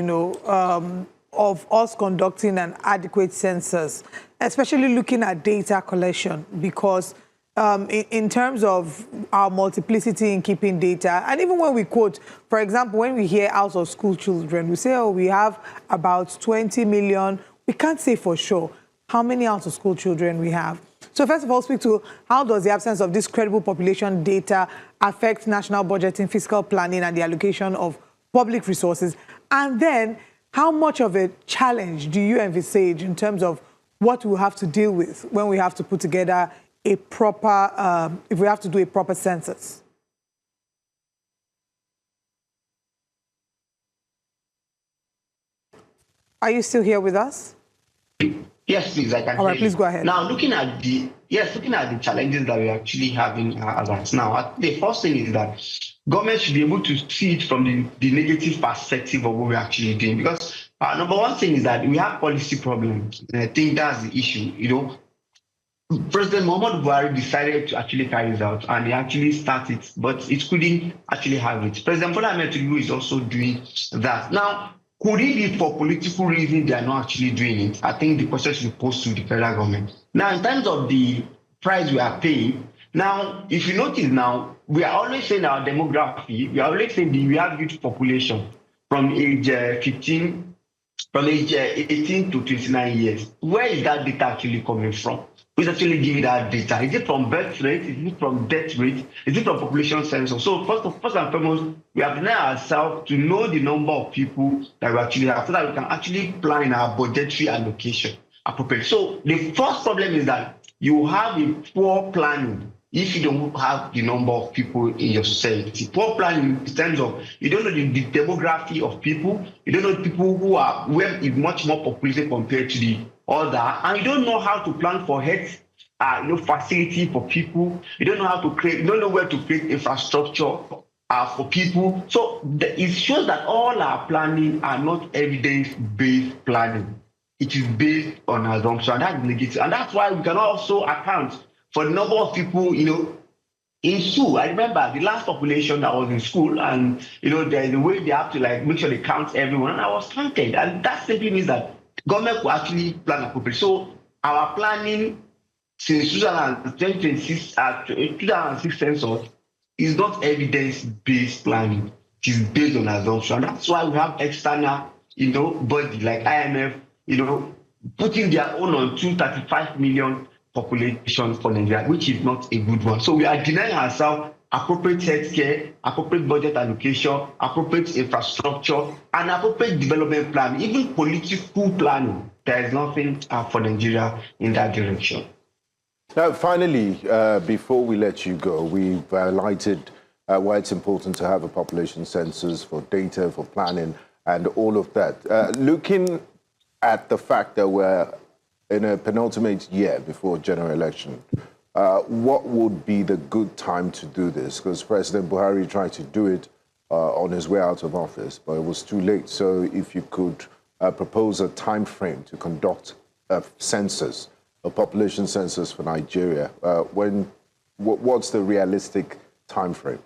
of us conducting an adequate census, especially looking at data collection, because in terms of our multiplicity in keeping data, and even when we quote, for example, when we hear out of school children, we say, oh, we have about 20 million. We can't say for sure how many out of school children we have. So first of all, speak to how does the absence of this credible population data affect national budgeting, fiscal planning, and the allocation of public resources? And then, how much of a challenge do you envisage in terms of what we'll have to deal with when we have to put together a proper, if we have to do a proper census? Are you still here with us? Yes, please, I can. All right, please go ahead. Now, looking at the challenges that we're actually having as of now, the first thing is that government should be able to see it from the negative perspective of what we're actually doing. Because number one thing is that we have policy problems. And I think that's the issue. You know, President Muhammadu Buhari decided to actually carry this out, and he actually started, but it couldn't actually have it. President Bola Ahmed Tinubu is also doing that. Now, could it be for political reasons they are not actually doing it? I think the question should be posed to the federal government. Now, in terms of the price we are paying, now, if you notice now, we are always saying our demography, we are always saying we have youth population from age 18 to 29 years. Where is that data actually coming from? Who's actually giving that data? Is it from birth rate? Is it from death rate? Is it from population census? So first and foremost, we have denied ourselves to know the number of people that we actually have, so that we can actually plan our budgetary allocation appropriately. So the first problem is that you have a poor planning if you don't have the number of people in your society. Poor planning in terms of you don't know the demography of people, you don't know the people who are where is much more populated compared to the other, and you don't know how to plan for health, facility for people. You don't know how to create. You don't know where to create infrastructure for people. So it shows that all our planning are not evidence-based planning. It is based on assumption. That's negative, and that's why we can also account for the number of people, in school. I remember the last population that was in school, and there's a way they have to make sure they count everyone, and I was counted, and that simply means that government could actually plan appropriately. So our planning since 2006 census is not evidence-based planning. It is based on assumption. That's why we have external, body like IMF, putting their own on 235 million population for Nigeria, which is not a good one. So we are denying ourselves appropriate healthcare, appropriate budget allocation, appropriate infrastructure, and appropriate development planning, even political planning. There is nothing for Nigeria in that direction. Now, finally, before we let you go, we've highlighted why it's important to have a population census for data, for planning, and all of that. Looking at the fact that we're in a penultimate year before general election, what would be the good time to do this? Because President Buhari tried to do it on his way out of office, but it was too late. So if you could propose a time frame to conduct a census, a population census for Nigeria, what's the realistic time frame?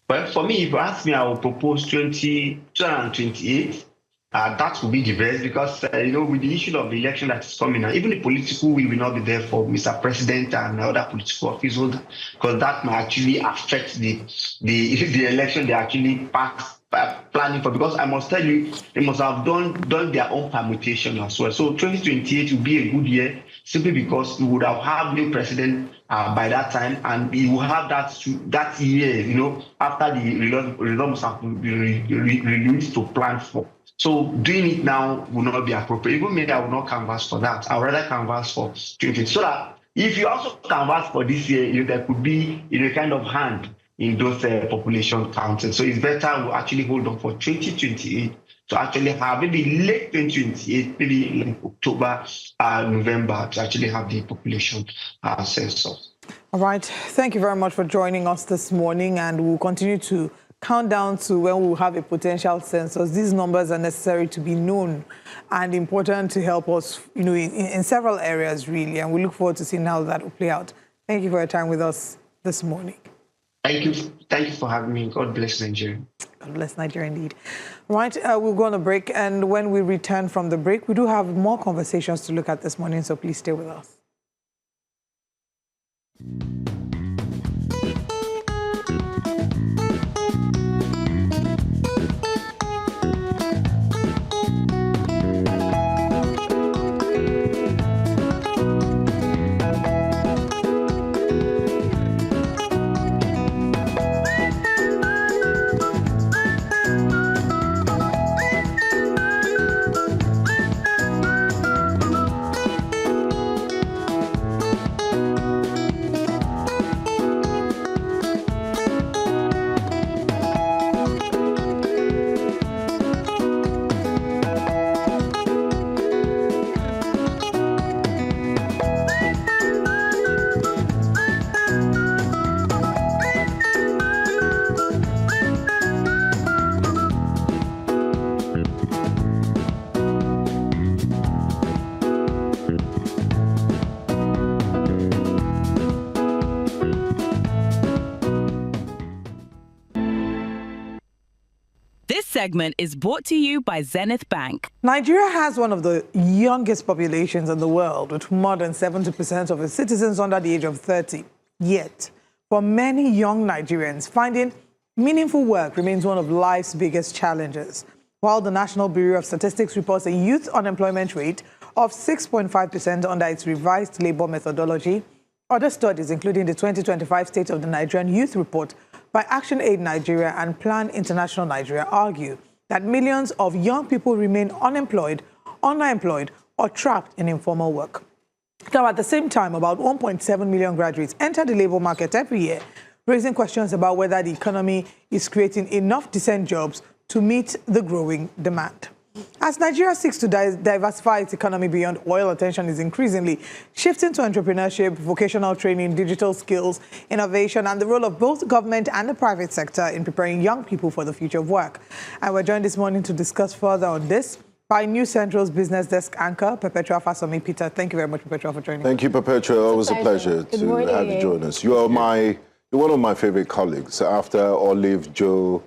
Well, for me, if you ask me, I would propose 2028. That would be the best, because with the issue of the election that is coming, even the political will not be there for Mr. President and other political officials, because that might actually affect the election they actually planning for. Because I must tell you, they must have done their own permutation as well. So 2028 will be a good year, simply because we would have new president by that time, and we will have that year, after the results have been released to plan for. So doing it now will not be appropriate. Even me, I will not canvass for that. I would rather canvass for 2020. So that if you also canvass for this year, there could be a kind of hand in those population counting. So it's better we actually hold on for 2028 to actually have maybe late 2028, maybe like October, November, to actually have the population census. All right. Thank you very much for joining us this morning, and we'll continue to count down to when we'll have a potential census. These numbers are necessary to be known and important to help us, in several areas, really. And we look forward to seeing how that will play out. Thank you for your time with us this morning. Thank you. Thank you for having me. God bless Nigeria. God bless Nigeria indeed. Right, we'll go on a break, and when we return from the break, we do have more conversations to look at this morning, so please stay with us. This segment is brought to you by Zenith Bank. Nigeria has one of the youngest populations in the world, with more than 70% of its citizens under the age of 30. Yet, for many young Nigerians, finding meaningful work remains one of life's biggest challenges. While the National Bureau of Statistics reports a youth unemployment rate of 6.5% under its revised labor methodology, other studies, including the 2025 State of the Nigerian Youth Report by Action Aid Nigeria and Plan International Nigeria, argue that millions of young people remain unemployed, underemployed, or trapped in informal work. Now, at the same time, about 1.7 million graduates enter the labor market every year, raising questions about whether the economy is creating enough decent jobs to meet the growing demand. As Nigeria seeks to diversify its economy beyond oil, attention is increasingly shifting to entrepreneurship, vocational training, digital skills, innovation, and the role of both government and the private sector in preparing young people for the future of work. And we're joined this morning to discuss further on this by News Central's business desk anchor, Perpetua Fasanmi-Peter. Thank you very much, Perpetua, for joining us. Thank you, Perpetua. Always a pleasure to have you join us. You're one of my favorite colleagues after Olive, Joe,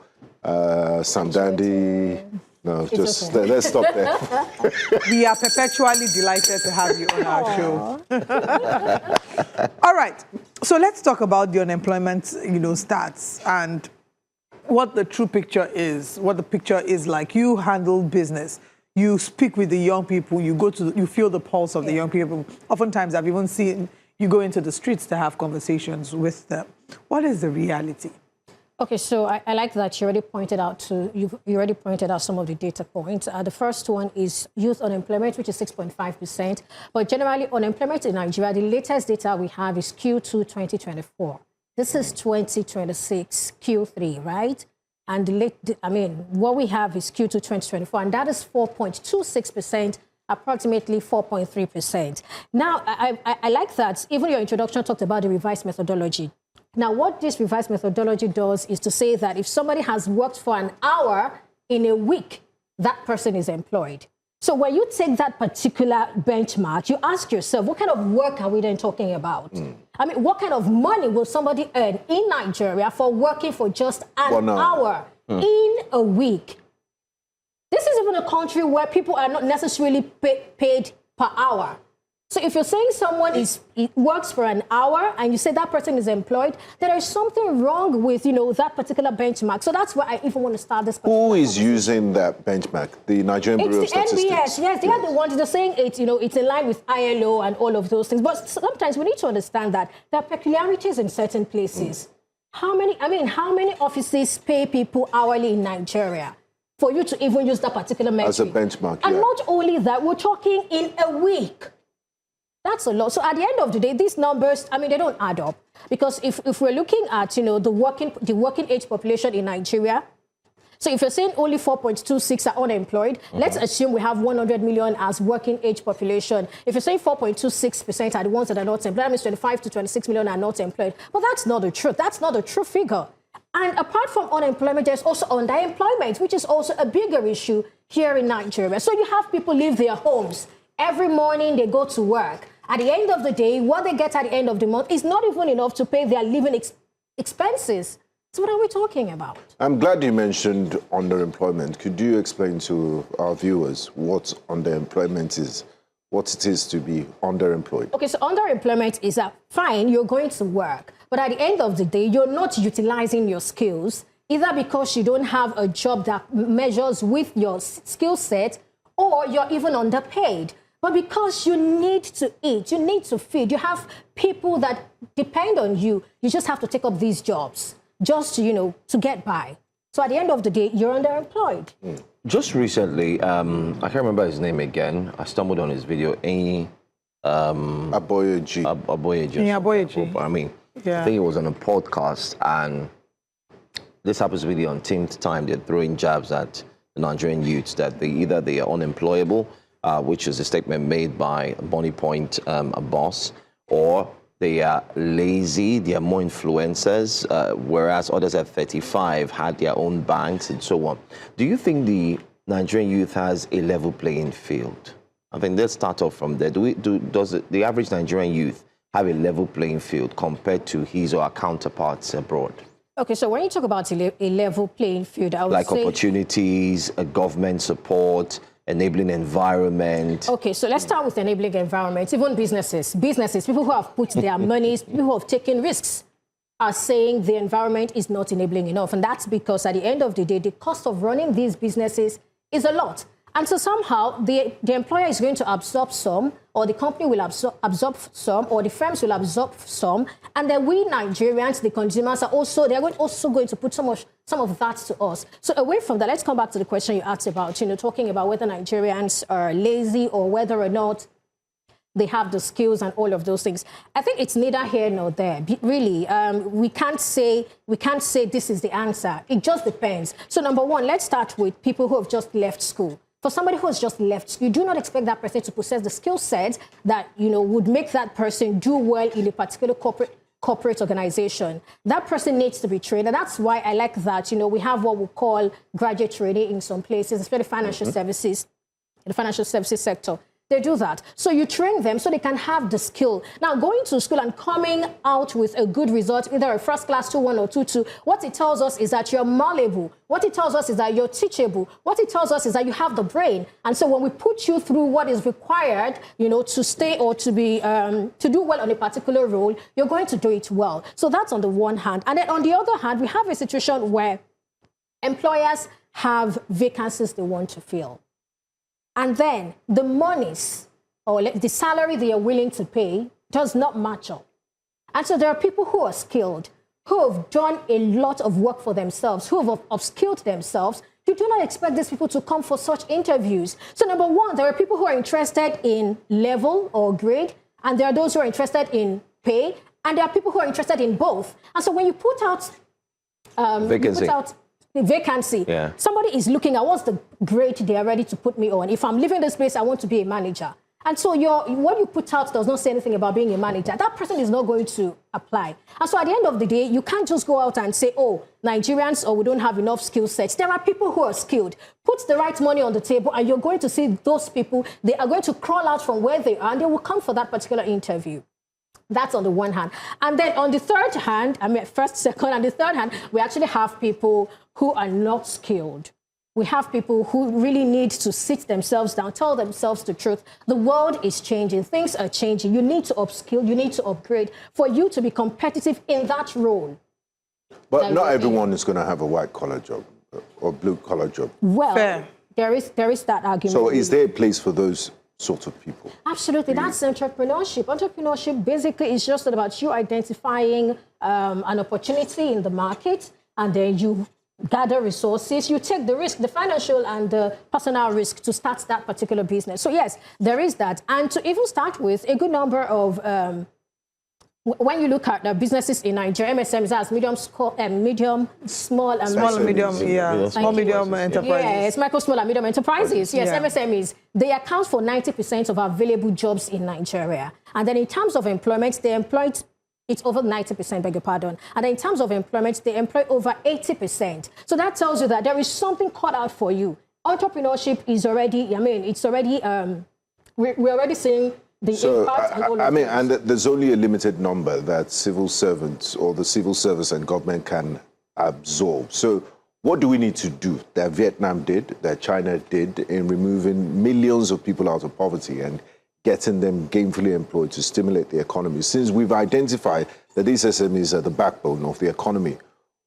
Sam Dandy. No, just okay. Let's stop there. We are perpetually delighted to have you on our show. All right, so let's talk about the unemployment, stats and what the true picture is, what the picture is like. You handle business, you speak with the young people, you feel the pulse of the young people. Oftentimes, I've even seen you go into the streets to have conversations with them. What is the reality? Okay, so I like that you already pointed out you already pointed out some of the data points. The first one is youth unemployment, which is 6.5%. But generally, unemployment in Nigeria, the latest data we have is Q2 2024. This is 2026 Q3, right? And what we have is Q2 2024, and that is 4.26%. Approximately 4.3%. Now, I like that. Even your introduction talked about the revised methodology. Now, what this revised methodology does is to say that if somebody has worked for an hour in a week, that person is employed. So when you take that particular benchmark, you ask yourself, what kind of work are we then talking about? I mean, what kind of money will somebody earn in Nigeria for working for just an hour in a week? This is even a country where people are not necessarily paid per hour. So if you're saying someone works for an hour and you say that person is employed, there is something wrong with, that particular benchmark. So that's where I even want to start this. Who is using that benchmark? The Nigerian Bureau of Statistics? It's the NBS. Yes, they are the ones that are saying it's in line with ILO and all of those things. But sometimes we need to understand that there are peculiarities in certain places. How many offices pay people hourly in Nigeria for you to even use that particular metric? As a benchmark, And not only that, we're talking in a week. That's a lot. So at the end of the day, these numbers, they don't add up. Because if we're looking at, the working age population in Nigeria, so if you're saying only 4.26 are unemployed, let's assume we have 100 million as working age population. If you're saying 4.26% are the ones that are not employed, that means 25 to 26 million are not employed. But that's not the truth. That's not the true figure. And apart from unemployment, there's also underemployment, which is also a bigger issue here in Nigeria. So you have people leave their homes. Every morning they go to work. At the end of the day, what they get at the end of the month is not even enough to pay their living expenses. So what are we talking about? I'm glad you mentioned underemployment. Could you explain to our viewers what underemployment is, what it is to be underemployed? Okay, so underemployment is that, fine, you're going to work, but at the end of the day, you're not utilizing your skills, either because you don't have a job that measures with your skill set, or you're even underpaid. But because you need to eat, you need to feed, you have people that depend on you, you just have to take up these jobs just to, to get by. So at the end of the day, you're underemployed. Just recently, I can't remember his name again. I stumbled on his video. Aboyeji. Aboyeji. I mean, I think it was on a podcast, and this happens to be the umpteenth time they're throwing jabs at the Nigerian youths that they are unemployable, which is a statement made by Bonnie Point, a boss, or they are lazy, they are more influencers, whereas others at 35 had their own banks and so on. Do you think the Nigerian youth has a level playing field? I think let's start off from there. Does the average Nigerian youth have a level playing field compared to his or her counterparts abroad? Okay, so when you talk about a level playing field, I would like say... opportunities, government support, enabling environment. Okay, so let's start with enabling environment. Even businesses, people who have put their monies, people who have taken risks are saying the environment is not enabling enough. And that's because at the end of the day, the cost of running these businesses is a lot. And so somehow the employer is going to absorb some, or the company will absorb some, or the firms will absorb some. And then we Nigerians, the consumers, are also going to put some of that to us. So away from that, let's come back to the question you asked about, talking about whether Nigerians are lazy or whether or not they have the skills and all of those things. I think it's neither here nor there. Really, we can't say this is the answer. It just depends. So number one, let's start with people who have just left school. For somebody who has just left, you do not expect that person to possess the skill set that, would make that person do well in a particular corporate organization. That person needs to be trained. And that's why I like that, we have what we call graduate training in some places, especially financial services, in the financial services sector. They do that. So you train them so they can have the skill. Now, going to school and coming out with a good result, either a first class 2-1 or 2-2, what it tells us is that you're malleable. What it tells us is that you're teachable. What it tells us is that you have the brain. And so when we put you through what is required, to stay or to be, to do well on a particular role, you're going to do it well. So that's on the one hand. And then on the other hand, we have a situation where employers have vacancies they want to fill. And then the monies or the salary they are willing to pay does not match up. And so there are people who are skilled, who have done a lot of work for themselves, who have upskilled themselves. You do not expect these people to come for such interviews. So number one, there are people who are interested in level or grade, and there are those who are interested in pay, and there are people who are interested in both. And so when you put out the vacancy, somebody is looking at what's the grade they are ready to put me on. If I'm leaving this place, I want to be a manager. And so what you put out does not say anything about being a manager. That person is not going to apply. And so at the end of the day, you can't just go out and say, oh, Nigerians, or we don't have enough skill sets. There are people who are skilled. Put the right money on the table, and you're going to see those people, they are going to crawl out from where they are, and they will come for that particular interview. That's on the one hand. And then on the third hand, first, second, and the third hand, we actually have people who are not skilled. We have people who really need to sit themselves down, tell themselves the truth. The world is changing. Things are changing. You need to upskill. You need to upgrade for you to be competitive in that role. But not everyone is going to have a white-collar job or blue-collar job. Well, there is that argument. So is there a place for those sort of people? Absolutely. That's entrepreneurship. Entrepreneurship basically is just about you identifying an opportunity in the market, and then you gather resources, you take the risk, the financial and the personal risk to start that particular business. So yes, there is that. And to even start with, a good number of, when you look at the businesses in Nigeria, MSMs as medium, small, and medium enterprises. Yes, micro, small, and medium enterprises. Yes, MSMEs. They account for 90% of available jobs in Nigeria. And then in terms of employment, they employed, it's over 90%, beg your pardon. And in terms of employment, they employ over 80%. So that tells you that there is something cut out for you. Entrepreneurship is already, it's already, we're already seeing I mean, and there's only a limited number that civil servants or the civil service and government can absorb. So what do we need to do that Vietnam did, that China did in removing millions of people out of poverty and getting them gainfully employed to stimulate the economy? Since we've identified that these SMEs are the backbone of the economy,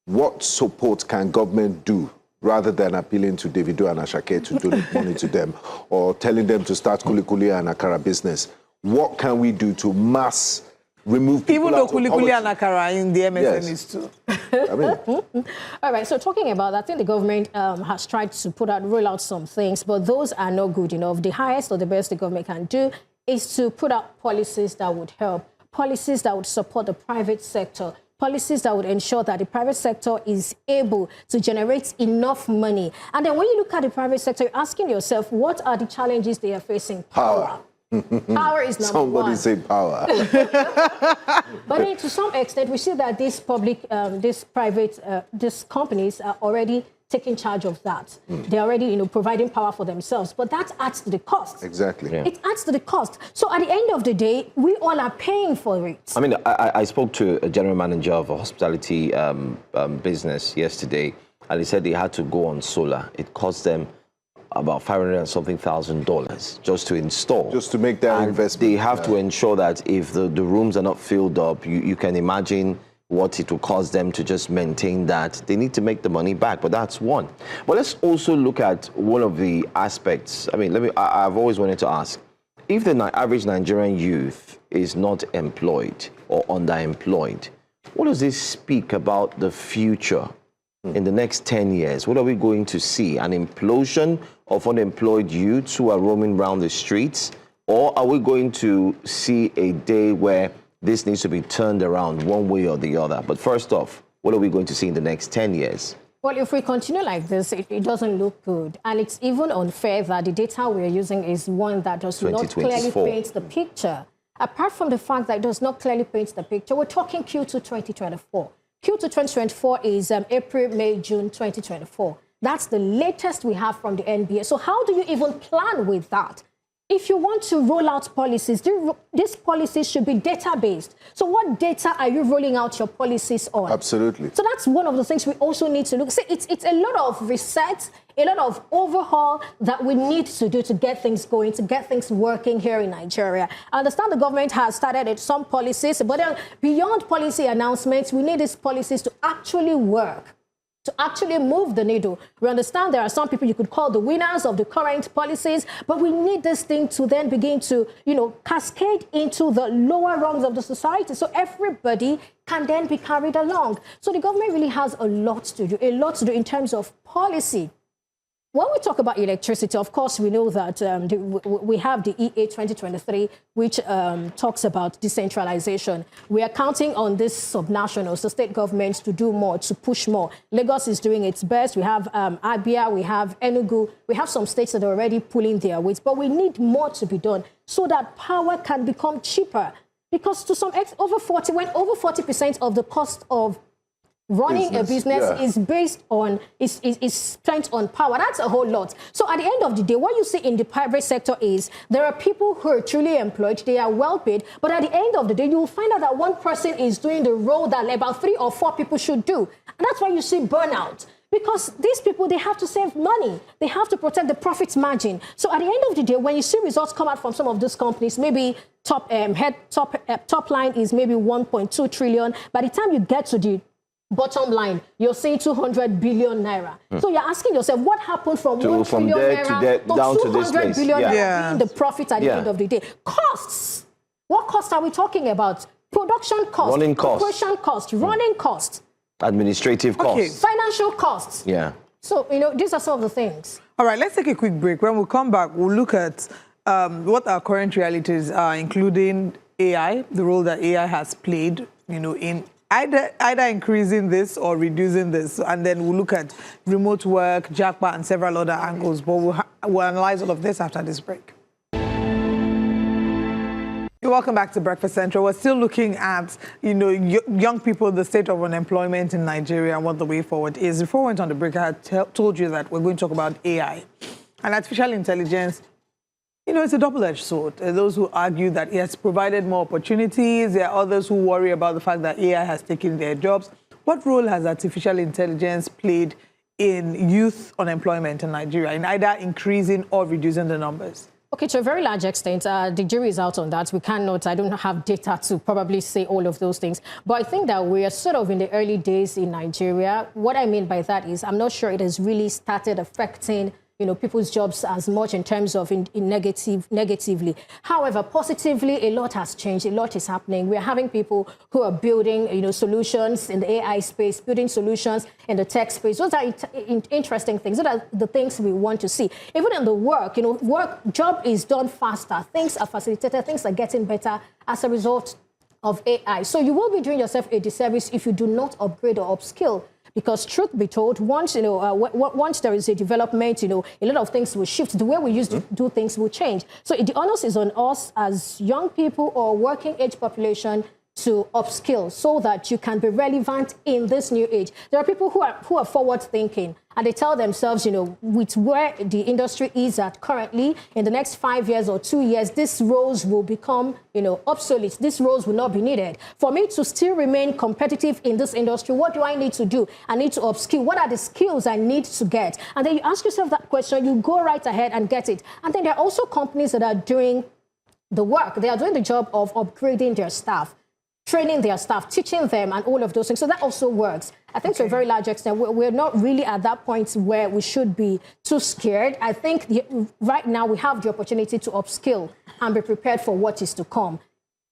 what support can government do rather than appealing to Davido and Asake to donate money to them or telling them to start kuli-kuli and akara business? What can we do to mass remove people even though kuli-kuli and akara in the MSMEs too? I mean. All right, so talking about that, I think the government has tried to roll out some things, but those are not good enough. The highest or the best the government can do is to put out policies that would help, policies that would support the private sector, policies that would ensure that the private sector is able to generate enough money. And then when you look at the private sector, you're asking yourself, what are the challenges they are facing? Power. Power is number one. Somebody say power. But then to some extent, we see that these companies are already taking charge of that. They're already, providing power for themselves. But that adds to the cost. Exactly. Yeah. It adds to the cost. So at the end of the day, we all are paying for it. I mean, I spoke to a general manager of a hospitality business yesterday, and he said he had to go on solar. It cost them about $500 and something thousand just to install. Just to make that investment. They have to ensure that if the rooms are not filled up, you can imagine what it will cost them to just maintain that. They need to make the money back, but that's one. But let's also look at one of the aspects. I mean, I've always wanted to ask, if the average Nigerian youth is not employed or underemployed, what does this speak about the future in the next 10 years? What are we going to see? An implosion of unemployed youths who are roaming around the streets? Or are we going to see a day where this needs to be turned around one way or the other? But first off, what are we going to see in the next 10 years? Well, if we continue like this, it doesn't look good. And it's even unfair that the data we're using is one that does not clearly paint the picture. Apart from the fact that it does not clearly paint the picture, we're talking Q2 2024. Q2 2024 is April, May, June 2024. That's the latest we have from the NBA. So how do you even plan with that? If you want to roll out policies, these policies should be data-based. So what data are you rolling out your policies on? Absolutely. So that's one of the things we also need to look. See, it's a lot of reset, a lot of overhaul that we need to do to get things going, to get things working here in Nigeria. I understand the government has started some policies, but then beyond policy announcements, we need these policies to actually work, to actually move the needle. We understand there are some people you could call the winners of the current policies, but we need this thing to then begin to, cascade into the lower rungs of the society so everybody can then be carried along. So the government really has a lot to do in terms of policy. When we talk about electricity, of course, we know that we have the EA 2023, which talks about decentralization. We are counting on these subnationals, the state governments, to do more, to push more. Lagos is doing its best. We have Abia, we have Enugu. We have some states that are already pulling their weight, but we need more to be done so that power can become cheaper. Because to some extent, over 40% of the cost of running a business is based on, is spent on power. That's a whole lot. So at the end of the day, what you see in the private sector is there are people who are truly employed, they are well paid, but at the end of the day, you will find out that one person is doing the role that about 3 or 4 people should do. And that's why you see burnout. Because these people, they have to save money. They have to protect the profit margin. So at the end of the day, when you see results come out from some of these companies, maybe top line is maybe 1.2 trillion. By the time you get to the bottom line, you're saying 200 billion naira. So you're asking yourself, what happened from 1 trillion naira to down 200 billion naira being the profit at the end of the day? Costs. What costs are we talking about? Production costs, running costs, operation costs, running costs, administrative costs, financial costs. Yeah. So, these are some of the things. All right, let's take a quick break. When we come back, we'll look at what our current realities are, including AI, the role that AI has played, in either increasing this or reducing this. And then we'll look at remote work, JAPA, and several other angles. But we'll analyze all of this after this break. Welcome back to Breakfast Central. We're still looking at, young people, the state of unemployment in Nigeria and what the way forward is. Before we went on the break, I had told you that we're going to talk about AI and artificial intelligence You know, it's a double-edged sword. There are those who argue that it has provided more opportunities. There are others who worry about the fact that AI has taken their jobs. What role has artificial intelligence played in youth unemployment in Nigeria, in either increasing or reducing the numbers? Okay, to a very large extent, the jury is out on that. I don't have data to probably say all of those things. But I think that we are sort of in the early days in Nigeria. What I mean by that is I'm not sure it has really started affecting people's jobs as much in terms of negatively. However, positively, a lot has changed. A lot is happening. We are having people who are building, solutions in the AI space, building solutions in the tech space. Those are interesting things. Those are the things we want to see. Even in the work, job is done faster. Things are facilitated. Things are getting better as a result of AI. So you will be doing yourself a disservice if you do not upgrade or upskill. Because truth be told, once there is a development, a lot of things will shift. The way we used to do things will change. So the onus is on us as young people or working age population to upskill so that you can be relevant in this new age. There are people who are forward thinking, and they tell themselves, with where the industry is at currently, in the next 5 years or 2 years, these roles will become, obsolete. These roles will not be needed. For me to still remain competitive in this industry, what do I need to do? I need to upskill. What are the skills I need to get? And then you ask yourself that question, you go right ahead and get it. And then there are also companies that are doing the work. They are doing the job of upgrading their staff, training their staff, teaching them, and all of those things. So that also works. I think to a very large extent, we're not really at that point where we should be too scared. I think right now we have the opportunity to upskill and be prepared for what is to come.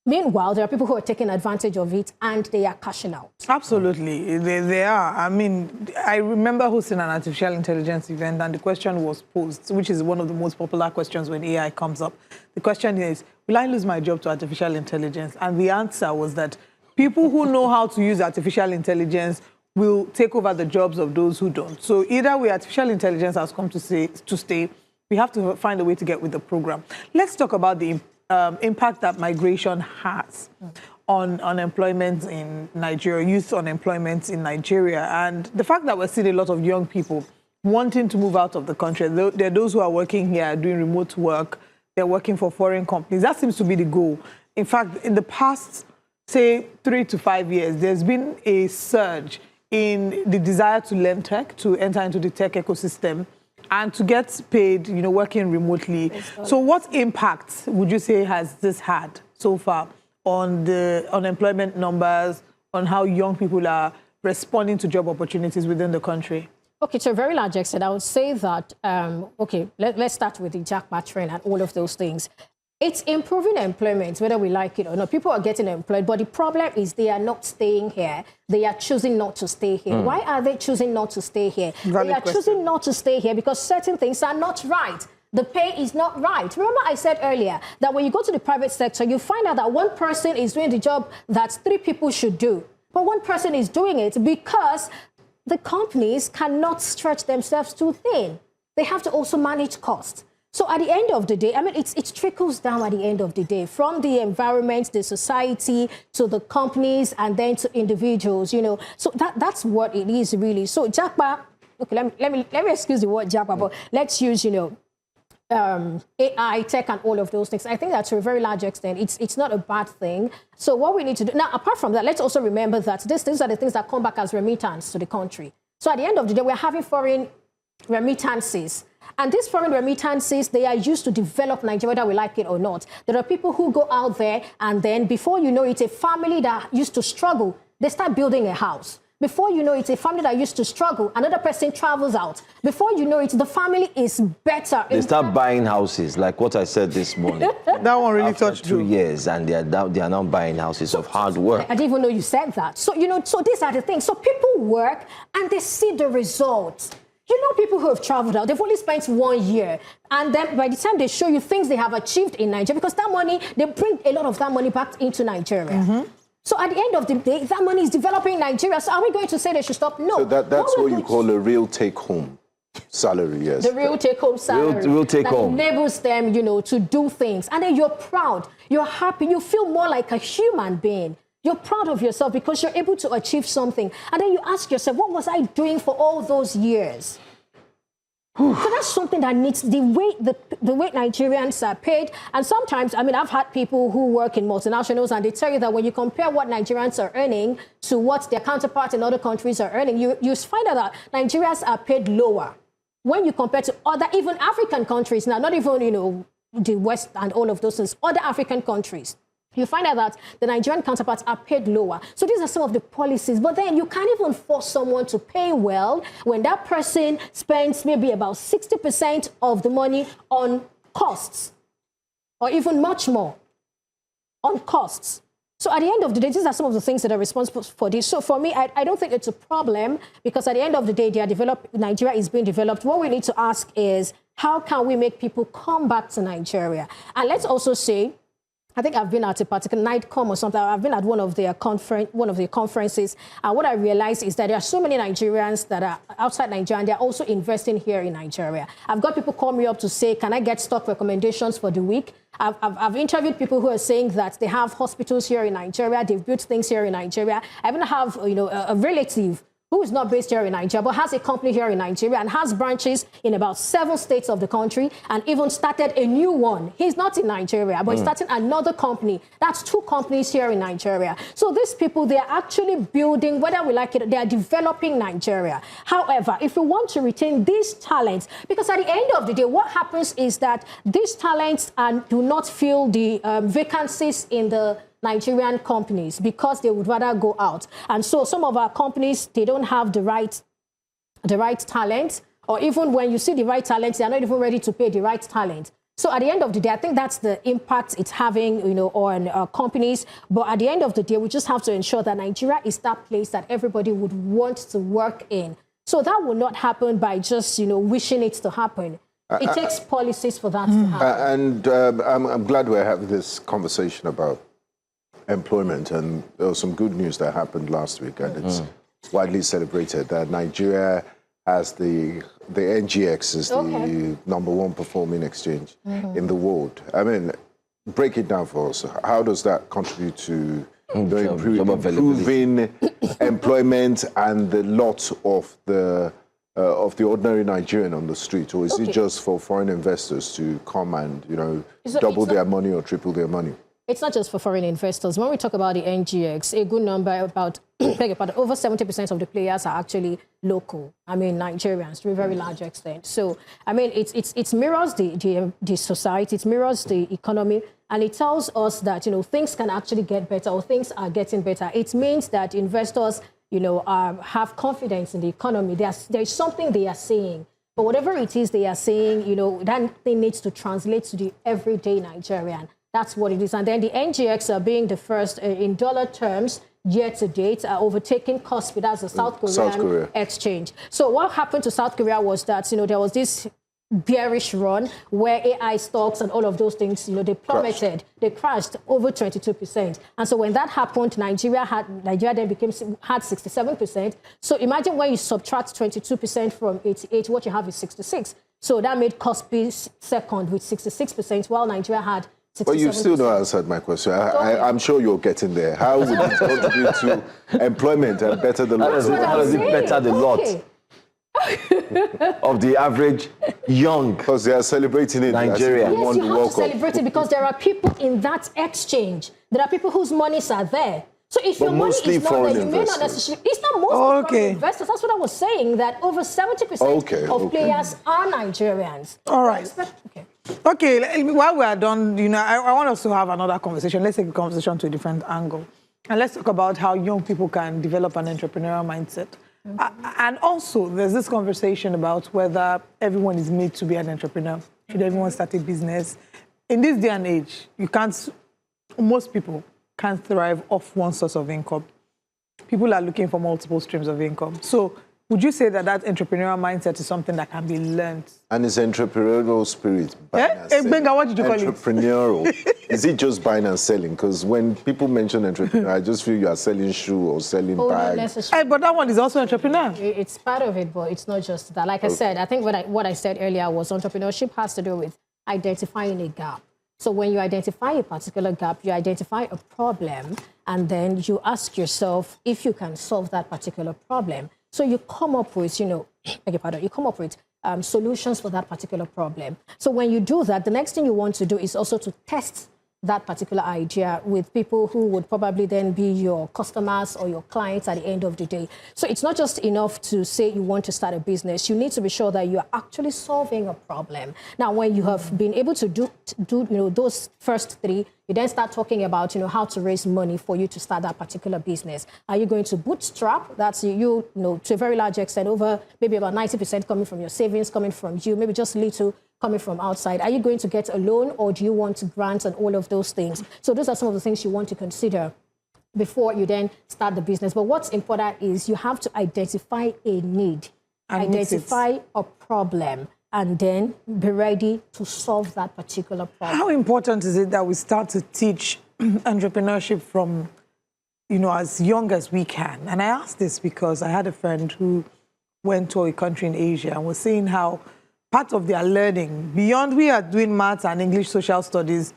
Meanwhile, there are people who are taking advantage of it and they are cashing out. Absolutely, they are. I mean, I remember hosting an artificial intelligence event and the question was posed, which is one of the most popular questions when AI comes up. The question is, will I lose my job to artificial intelligence? And the answer was that people who know how to use artificial intelligence will take over the jobs of those who don't. So either way, artificial intelligence has come to stay. We have to find a way to get with the program. Let's talk about the impact that migration has on unemployment in Nigeria, youth unemployment in Nigeria, and the fact that we're seeing a lot of young people wanting to move out of the country. There are those who are working here, doing remote work. They're working for foreign companies. That seems to be the goal. In fact, in the past, say, 3 to 5 years, there's been a surge in the desire to learn tech, to enter into the tech ecosystem, and to get paid, working remotely. So what impact would you say has this had so far on the unemployment numbers, on how young people are responding to job opportunities within the country? Okay, to a very large extent, I would say that, let's start with the jackpot trend and all of those things. It's improving employment, whether we like it or not. People are getting employed, but the problem is they are not staying here. They are choosing not to stay here. Why are they choosing not to stay here? They are choosing not to stay here because certain things are not right. The pay is not right. Remember I said earlier that when you go to the private sector, you find out that one person is doing the job that 3 people should do. But one person is doing it because the companies cannot stretch themselves too thin. They have to also manage costs. So at the end of the day, I mean, it trickles down at the end of the day, from the environment, the society, to the companies, and then to individuals, So that's what it is, really. So jackpot, okay, let me excuse the word jackpot, but let's use, AI, tech, and all of those things. I think that to a very large extent, it's not a bad thing. So what we need to do, now, apart from that, let's also remember that these are the things that come back as remittance to the country. So at the end of the day, we're having foreign remittances. And these foreign remittances, they are used to develop Nigeria, whether we like it or not. There are people who go out there, and then before you know it, a family that used to struggle, they start building a house. Before you know it, a family that used to struggle, another person travels out. Before you know it, the family is better. They start buying houses, like what I said this morning. That one really touched 2 years, and they are now buying houses of hard work. I didn't even know you said that. So, so these are the things. So people work, and they see the results. People who have traveled out, they've only spent 1 year. And then by the time they show you things they have achieved in Nigeria, because that money, they bring a lot of that money back into Nigeria. So at the end of the day, that money is developing Nigeria. So are we going to say they should stop? No. So that's what you call a real take-home salary, yes. The real take-home salary. Real take-home. That enables them, to do things. And then you're proud. You're happy. You feel more like a human being. You're proud of yourself because you're able to achieve something. And then you ask yourself, what was I doing for all those years? So that's something that needs the way Nigerians are paid. And sometimes, I mean, I've had people who work in multinationals and they tell you that when you compare what Nigerians are earning to what their counterparts in other countries are earning, you find out that Nigerians are paid lower when you compare to other, even African countries. Now, not even, you know, the West and all of those things, other African countries. You find out that the Nigerian counterparts are paid lower. So these are some of the policies. But then you can't even force someone to pay well when that person spends maybe about 60% of the money on costs, or even much more on costs. So at the end of the day, these are some of the things that are responsible for this. So for me, I don't think it's a problem, because at the end of the day, Nigeria is being developed. What we need to ask is, how can we make people come back to Nigeria? And let's also say, I think I've been at a particular NIGHTCOM or something. I've been at one of their conferences. And what I realized is that there are so many Nigerians that are outside Nigeria, and they're also investing here in Nigeria. I've got people call me up to say, can I get stock recommendations for the week? I've interviewed people who are saying that they have hospitals here in Nigeria. They've built things here in Nigeria. I even have, you know, a relative who is not based here in Nigeria, but has a company here in Nigeria and has branches in about 7 states of the country, and even started a new one. He's not in Nigeria, but he's starting another company. That's 2 companies here in Nigeria. So these people, they're actually building, whether we like it, they're developing Nigeria. However, if we want to retain these talents, because at the end of the day, what happens is that these talents do not fill the vacancies in the Nigerian companies, because they would rather go out. And so some of our companies, they don't have the right talent, or even when you see the right talent, they're not even ready to pay the right talent. So at the end of the day, I think that's the impact it's having, you know, on companies. But at the end of the day, we just have to ensure that Nigeria is that place that everybody would want to work in. So that will not happen by just, you know, wishing it to happen. It takes policies for that to happen. And I'm glad we're having this conversation about employment, and there was some good news that happened last week, and it's widely celebrated that Nigeria has the NGX is the #1 performing exchange in the world. I mean, break it down for us. How does that contribute to improving employment and the lot of the ordinary Nigerian on the street, or is it just for foreign investors to come and, you know, double their money or triple their money? It's not just for foreign investors. When we talk about the NGX, a good number, about over 70% of the players are actually local. I mean, Nigerians, to a very large extent. So, I mean, it mirrors the society, it mirrors the economy, and it tells us that, you know, things can actually get better, or things are getting better. It means that investors, you know, have confidence in the economy. There's something they are seeing. But whatever it is they are saying, you know, that thing needs to translate to the everyday Nigerian. That's what it is. And then the NGX are being the first in dollar terms year to date, overtaking Kospi, that's the South Korean exchange. So what happened to South Korea was that, you know, there was this bearish run where AI stocks and all of those things, you know, they plummeted. They crashed over 22%. And so when that happened, Nigeria then had 67%. So imagine when you subtract 22% from 88, what you have is 66. So that made Kospi second with 66%, while Nigeria had 67%. But you still not answered my question. I'm sure you're getting there. How would it contribute to employment and better the lot? How does it better the lot of the average young? Because they are celebrating it. Nigeria. Yes, you have to celebrate it, because there are people in that exchange. There are people whose monies are there. So if your money is not there, you may not necessarily... It's not mostly foreign investors. That's what I was saying, that over 70% of players are Nigerians. All right. Okay, while we are done, you know, I want us to have another conversation. Let's take the conversation to a different angle. And let's talk about how young people can develop an entrepreneurial mindset. And also, there's this conversation about whether everyone is made to be an entrepreneur. Should everyone start a business? In this day and age, most people can't thrive off one source of income. People are looking for multiple streams of income. So would you say that entrepreneurial mindset is something that can be learned? And is entrepreneurial spirit Benga, what did you call it? Entrepreneurial. Is it just buying and selling? Because when people mention entrepreneur, I just feel you are selling shoe or selling bags. But that one is also entrepreneur. It's part of it, but it's not just that. Like I said, I think what I said earlier was entrepreneurship has to do with identifying a gap. So when you identify a particular gap, you identify a problem, and then you ask yourself if you can solve that particular problem. So you come up with, you know, you come up with solutions for that particular problem. So when you do that, the next thing you want to do is also to test that particular idea with people who would probably then be your customers or your clients at the end of the day. So it's not just enough to say you want to start a business. You need to be sure that you're actually solving a problem. Now, when you have been able to do those first three, you then start talking about, how to raise money for you to start that particular business. Are you going to bootstrap? That's to a very large extent, over maybe about 90% coming from your savings, coming from you, maybe just little coming from outside. Are you going to get a loan, or do you want grants and all of those things? So those are some of the things you want to consider before you then start the business. But what's important is you have to identify a need, identify a problem, and then be ready to solve that particular problem. How important is it that we start to teach entrepreneurship from, as young as we can? And I ask this because I had a friend who went to a country in Asia and was saying how part of their learning, beyond we are doing maths and English social studies,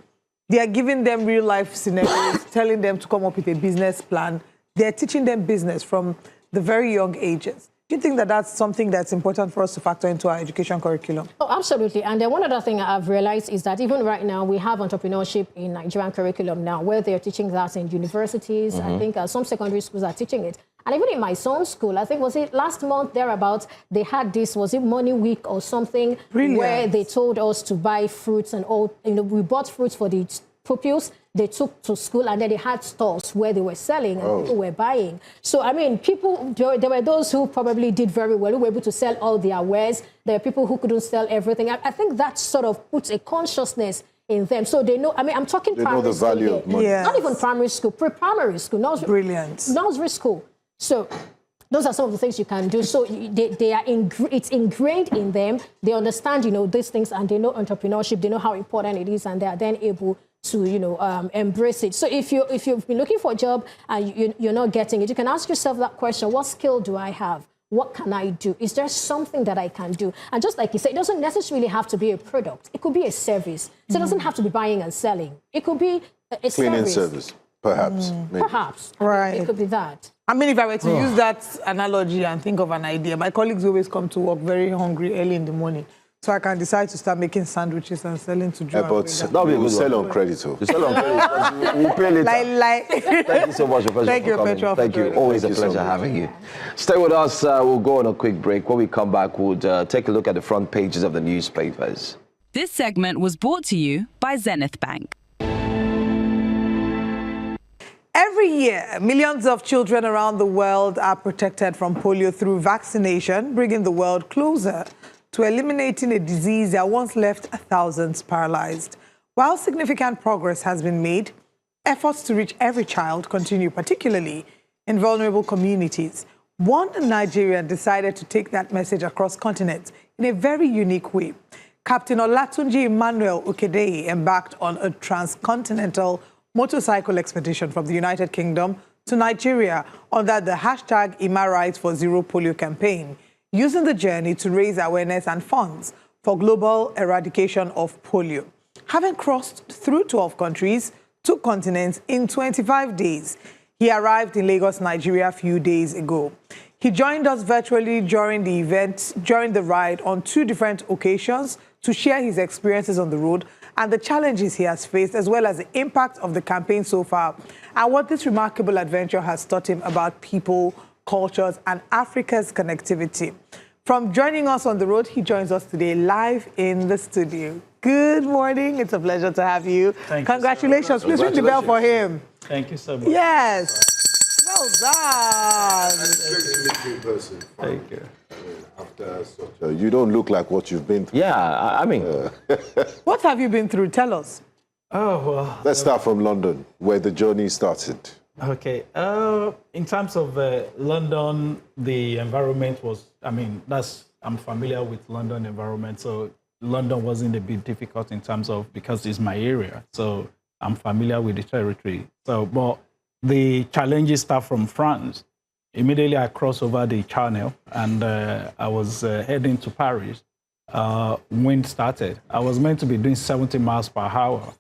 they are giving them real life scenarios, telling them to come up with a business plan. They're teaching them business from the very young ages. Do you think that that's something that's important for us to factor into our education curriculum? Oh, absolutely. And then one other thing I've realized is that even right now, we have entrepreneurship in Nigerian curriculum now, where they're teaching that in universities. I think some secondary schools are teaching it. And even in my son's school, I think, was it last month, thereabouts, they had this, was it Money Week or something, where they told us to buy fruits and all, we bought fruits for the pupils. They took to school, and then they had stores where they were selling and people were buying. So, I mean, there were those who probably did very well, who were able to sell all their wares. There are people who couldn't sell everything. I think that sort of puts a consciousness in them. So they know, I'm talking primary school. They know the value of money. Yes. Not even primary school, pre-primary school. Nursery school. So those are some of the things you can do. So it's ingrained in them. They understand, these things, and they know entrepreneurship. They know how important it is, and they are then able to, embrace it. So if you've been looking for a job and you're not getting it, you can ask yourself that question: what skill do I have? What can I do? Is there something that I can do? And just like you said, it doesn't necessarily have to be a product. It could be a service. So it doesn't have to be buying and selling. It could be a cleaning service, perhaps. Perhaps. Right. It could be that. I mean, if I were to use that analogy and think of an idea, my colleagues always come to work very hungry early in the morning. So I can decide to start making sandwiches and selling to Joe. But we'll sell on credit. We'll sell on credit. We'll pay later. Thank you so much. Thank you, Petra. Thank you. Always a pleasure having you. Stay with us. We'll go on a quick break. When we come back, we'll take a look at the front pages of the newspapers. This segment was brought to you by Zenith Bank. Every year, millions of children around the world are protected from polio through vaccination, bringing the world closer to eliminating a disease that once left thousands paralyzed. While significant progress has been made, efforts to reach every child continue, particularly in vulnerable communities. One Nigerian decided to take that message across continents in a very unique way. Captain Olatunji Emmanuel Okedeyi embarked on a transcontinental motorcycle expedition from the United Kingdom to Nigeria under the hashtag #ImaRights4Zero campaign, using the journey to raise awareness and funds for global eradication of polio. Having crossed through 12 countries, 2 continents in 25 days, he arrived in Lagos, Nigeria a few days ago. He joined us virtually during the ride on 2 different occasions to share his experiences on the road and the challenges he has faced, as well as the impact of the campaign so far, and what this remarkable adventure has taught him about people, cultures, and Africa's connectivity. From joining us on the road, he joins us today live in the studio. Good morning. It's a pleasure to have you. Thank you. Congratulations. Please ring the bell for him. Thank you so much. Yes. Well done. It's great to meet you in person. Thank you. After such you don't look like what you've been through. Yeah, I mean. What have you been through? Tell us. Oh, well. Let's start from London, where the journey started. Okay. In terms of London, the environment was, I'm familiar with London environment, so London wasn't a bit difficult in terms of, because it's my area, so I'm familiar with the territory. So, but the challenges start from France. Immediately I crossed over the channel and I was heading to Paris. Wind started. I was meant to be doing 70 miles per hour.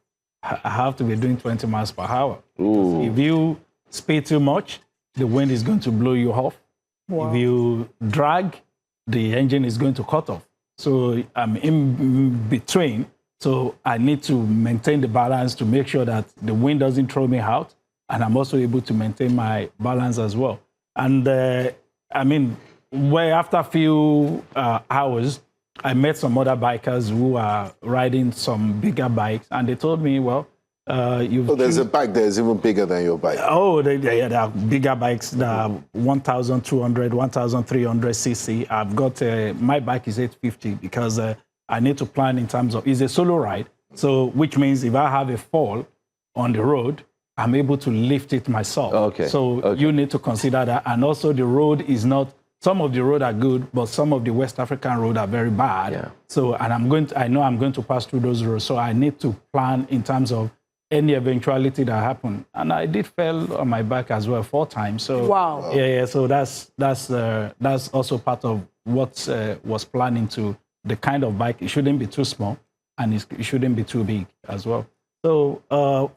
I have to be doing 20 miles per hour. If you speed too much, the wind is going to blow you off. Wow. If you drag, the engine is going to cut off. So I'm in between. So I need to maintain the balance to make sure that the wind doesn't throw me out. And I'm also able to maintain my balance as well. And I mean, after a few hours, I met some other bikers who are riding some bigger bikes. And they told me, well, there's a bike that is even bigger than your bike. Oh, there are bigger bikes that are 1,200, 1,300 cc. I've got, my bike is 850 because I need to plan in terms of, it's a solo ride. So, which means if I have a fall on the road, I'm able to lift it myself. Okay. So you need to consider that. And also the road is not, some of the road are good, but some of the West African road are very bad. Yeah. So, and I know I'm going to pass through those roads. So I need to plan in terms of any eventuality that happened. And I did fall on my back as well 4 times. So wow. Yeah. So that's also part of what was planning to the kind of bike. It shouldn't be too small and it shouldn't be too big as well. So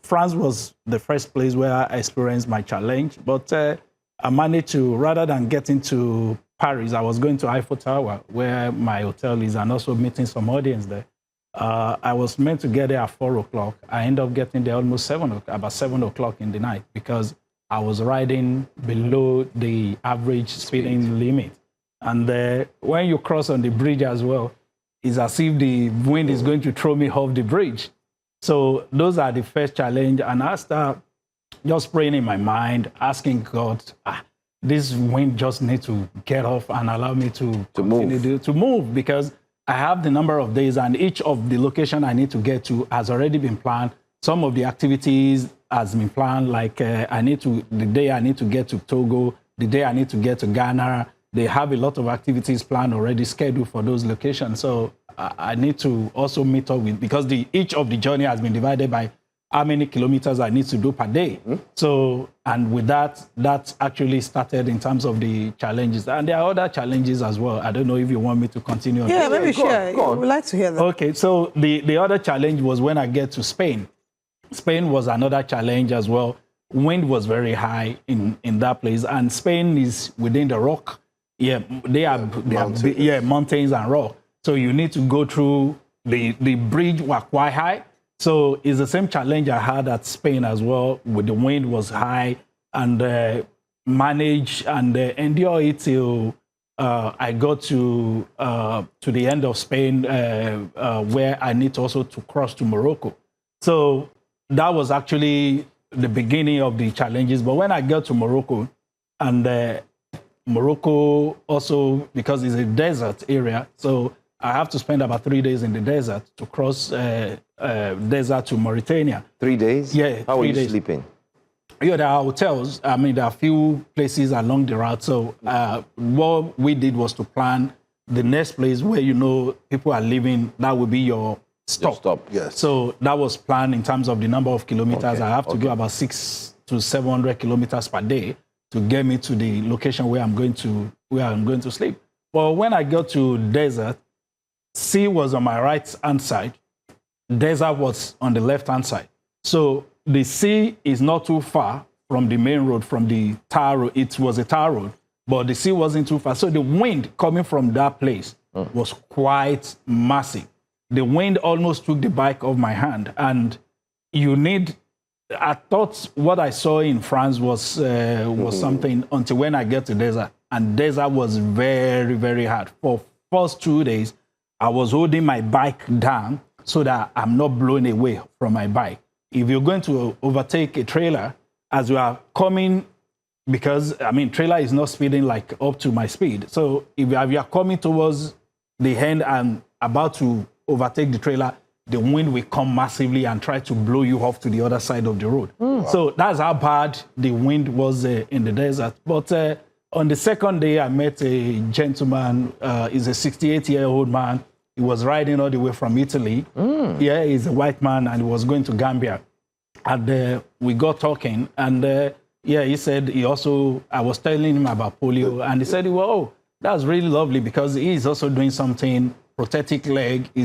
France was the first place where I experienced my challenge, but I managed to, rather than getting to Paris, I was going to Eiffel Tower, where my hotel is, and also meeting some audience there. I was meant to get there at 4 o'clock. I ended up getting there almost about 7 o'clock in the night because I was riding below the average speeding limit. And when you cross on the bridge as well, it's as if the wind is going to throw me off the bridge. So those are the first challenge. And I start just praying in my mind, asking God, this wind just needs to get off and allow me to move, because I have the number of days and each of the location I need to get to has already been planned. Some of the activities has been planned, like the day I need to get to Togo, the day I need to get to Ghana. They have a lot of activities planned already, scheduled for those locations. So I need to also meet up with, because each of the journey has been divided by how many kilometers I need to do per day. Mm-hmm. So, and with that actually started in terms of the challenges. And there are other challenges as well. I don't know if you want me to continue. Yeah, maybe share. We'd like to hear that. Okay, so the other challenge was when I get to Spain. Spain was another challenge as well. Wind was very high in that place. And Spain is within the rock. Yeah, they are mountains and rock. So you need to go through the bridge were quite high. So it's the same challenge I had at Spain as well, with the wind was high, and manage and endure it till I got to the end of Spain, where I need also to cross to Morocco. So that was actually the beginning of the challenges. But when I got to Morocco, and Morocco also, because it's a desert area, so I have to spend about 3 days in the desert to cross desert to Mauritania. 3 days? Yeah. How are you sleeping? Yeah, there are hotels. I mean, there are a few places along the route. So what we did was to plan the next place where people are living. That would be your stop. Yes. So that was planned in terms of the number of kilometers. Okay. I have to go about 600 to 700 kilometers per day to get me to the location where I'm going to sleep. But when I got to desert, sea was on my right-hand side. Desert was on the left-hand side. So the sea is not too far from the main road, from the tar road. It was a tar road, but the sea wasn't too far. So the wind coming from that place was quite massive. The wind almost took the bike off my hand. And I thought what I saw in France was something until when I get to desert. And desert was very, very hard. For first 2 days, I was holding my bike down so that I'm not blown away from my bike. If you're going to overtake a trailer, as you are coming, because, trailer is not speeding like up to my speed. So if you are coming towards the end and about to overtake the trailer, the wind will come massively and try to blow you off to the other side of the road. Wow. So that's how bad the wind was in the desert. But on the second day, I met a gentleman. He's a 68-year-old man. He was riding all the way from Italy. Yeah, he's a white man, and he was going to Gambia. And we got talking, and he said I was telling him about polio, and he said, well, that's really lovely, because he's also doing something, prosthetic leg. He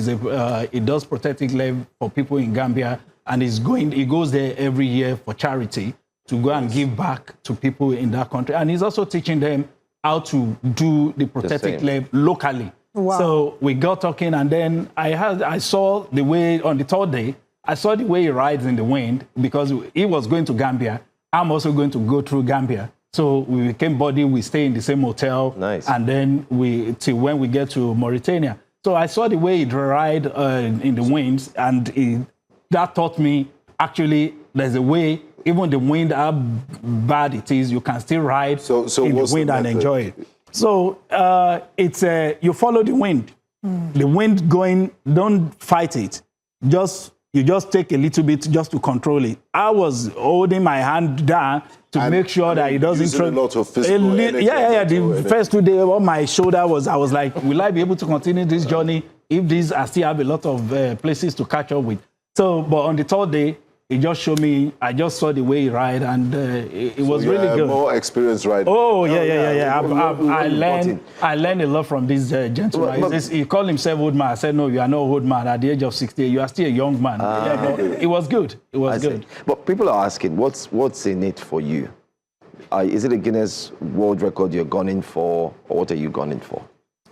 does prosthetic leg for people in Gambia, and he goes there every year for charity to go and give back to people in that country. And he's also teaching them how to do the prosthetic leg locally. Wow. So we got talking, and then I saw the way on the third day, I saw the way he rides in the wind because he was going to Gambia. I'm also going to go through Gambia. So we became buddy. We stay in the same hotel. Nice. And then till when we get to Mauritania. So I saw the way he'd ride in the winds, and that taught me actually there's a way, even the wind, how bad it is, you can still ride in the wind and enjoy it. So it's you follow the wind. The wind going, don't fight it. You just take a little bit just to control it. I was holding my hand down to make sure that it doesn't a lot of physical energy. The first 2 days on my shoulder I was like, will I be able to continue this journey if I still have a lot of places to catch up with? So, but on the third day, it just showed me, I just saw the way he ride, and it was really good. More experience riding. Oh, yeah. I learned a lot from this gentleman. He called himself old man. I said, no, you are not old man. At the age of 60, you are still a young man. It was good. It was good. But people are asking, what's in it for you? Is it a Guinness World Record you're gunning for, or what are you gunning for?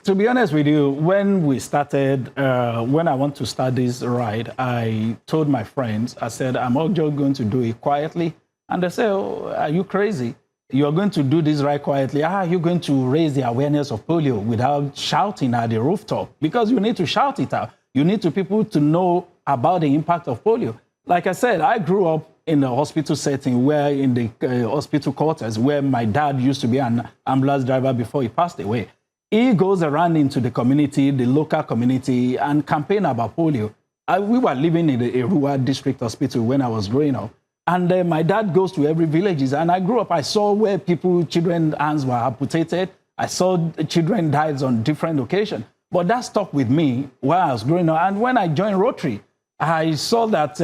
To be honest with you, when we started, when I want to start this ride, I told my friends, I said, I'm all just going to do it quietly. And they said, oh, are you crazy? You're going to do this ride quietly. How are you going to raise the awareness of polio without shouting at the rooftop? Because you need to shout it out. You need people to know about the impact of polio. Like I said, I grew up in a hospital setting where in the hospital quarters where my dad used to be an ambulance driver before he passed away. He goes around into the community, the local community, and campaign about polio. We were living in a rural district hospital when I was growing up. And my dad goes to every villages. And I grew up, I saw where children's hands were amputated. I saw children died on different occasions. But that stuck with me while I was growing up. And when I joined Rotary, I saw that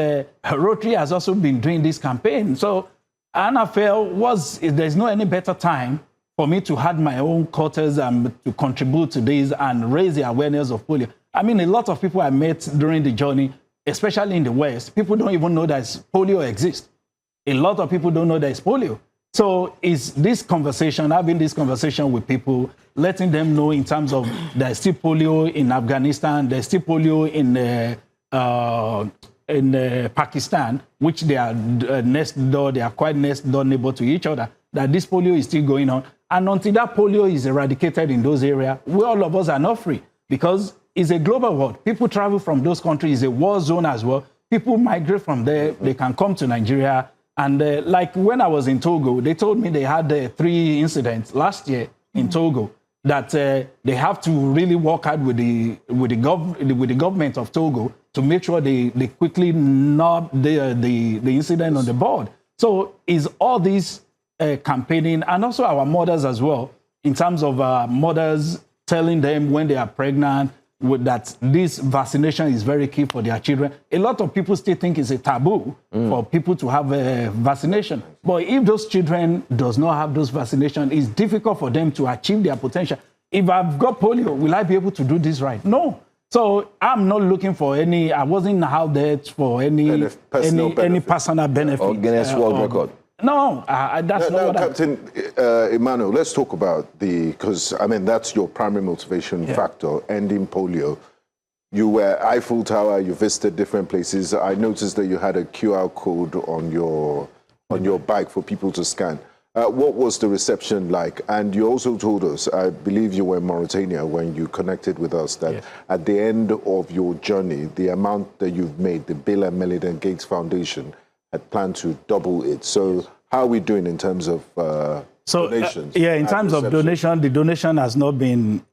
Rotary has also been doing this campaign. So, and I felt there's no any better time for me to have my own quarters and to contribute to this and raise the awareness of polio. I mean, a lot of people I met during the journey, especially in the West, people don't even know that polio exists. A lot of people don't know there's polio. So it's this conversation, having this conversation with people, letting them know in terms of there's still polio in Afghanistan, there's still polio in Pakistan, which they are next door, they are quite next door neighbor to each other, that this polio is still going on. And until that polio is eradicated in those areas, all of us are not free because it's a global world. People travel from those countries, it's a war zone as well. People migrate from there, they can come to Nigeria. And like when I was in Togo, they told me they had 3 incidents last year in Togo that they have to really work hard with the government of Togo to make sure they quickly knob the incident on the board. So is all these campaigning, and also our mothers as well, in terms of mothers telling them when they are pregnant that this vaccination is very key for their children. A lot of people still think it's a taboo for people to have a vaccination. But if those children does not have those vaccinations, it's difficult for them to achieve their potential. If I've got polio, will I be able to do this right? No. So I'm not looking for I wasn't out there for any personal benefit. Or Guinness World Record. No, that's not what Captain Emmanuel, let's talk about because, I mean, that's your primary motivation factor, ending polio. You were Eiffel Tower, you visited different places. I noticed that you had a QR code on your bike for people to scan. What was the reception like? And you also told us, I believe you were in Mauritania when you connected with us, that at the end of your journey, the amount that you've made, the Bill and Melinda Gates Foundation had planned to double it. So how are we doing in terms of donations? In terms of donation, the donation has not been,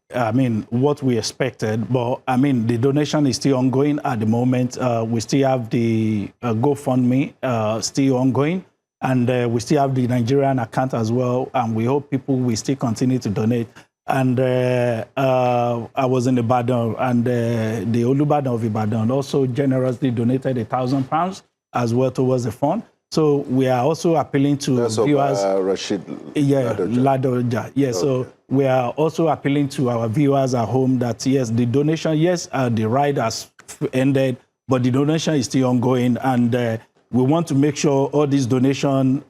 what we expected. But, the donation is still ongoing at the moment. We still have the GoFundMe still ongoing. And we still have the Nigerian account as well. And we hope people will still continue to donate. And I was in Ibadan, and the Olubadan of Ibadan also generously donated £1,000 as well towards the fund. So we are also appealing to viewers. Rashid Ladoja. Yes, so we are also appealing to our viewers at home that yes, the donation, the ride has ended, but the donation is still ongoing, and we want to make sure all this donation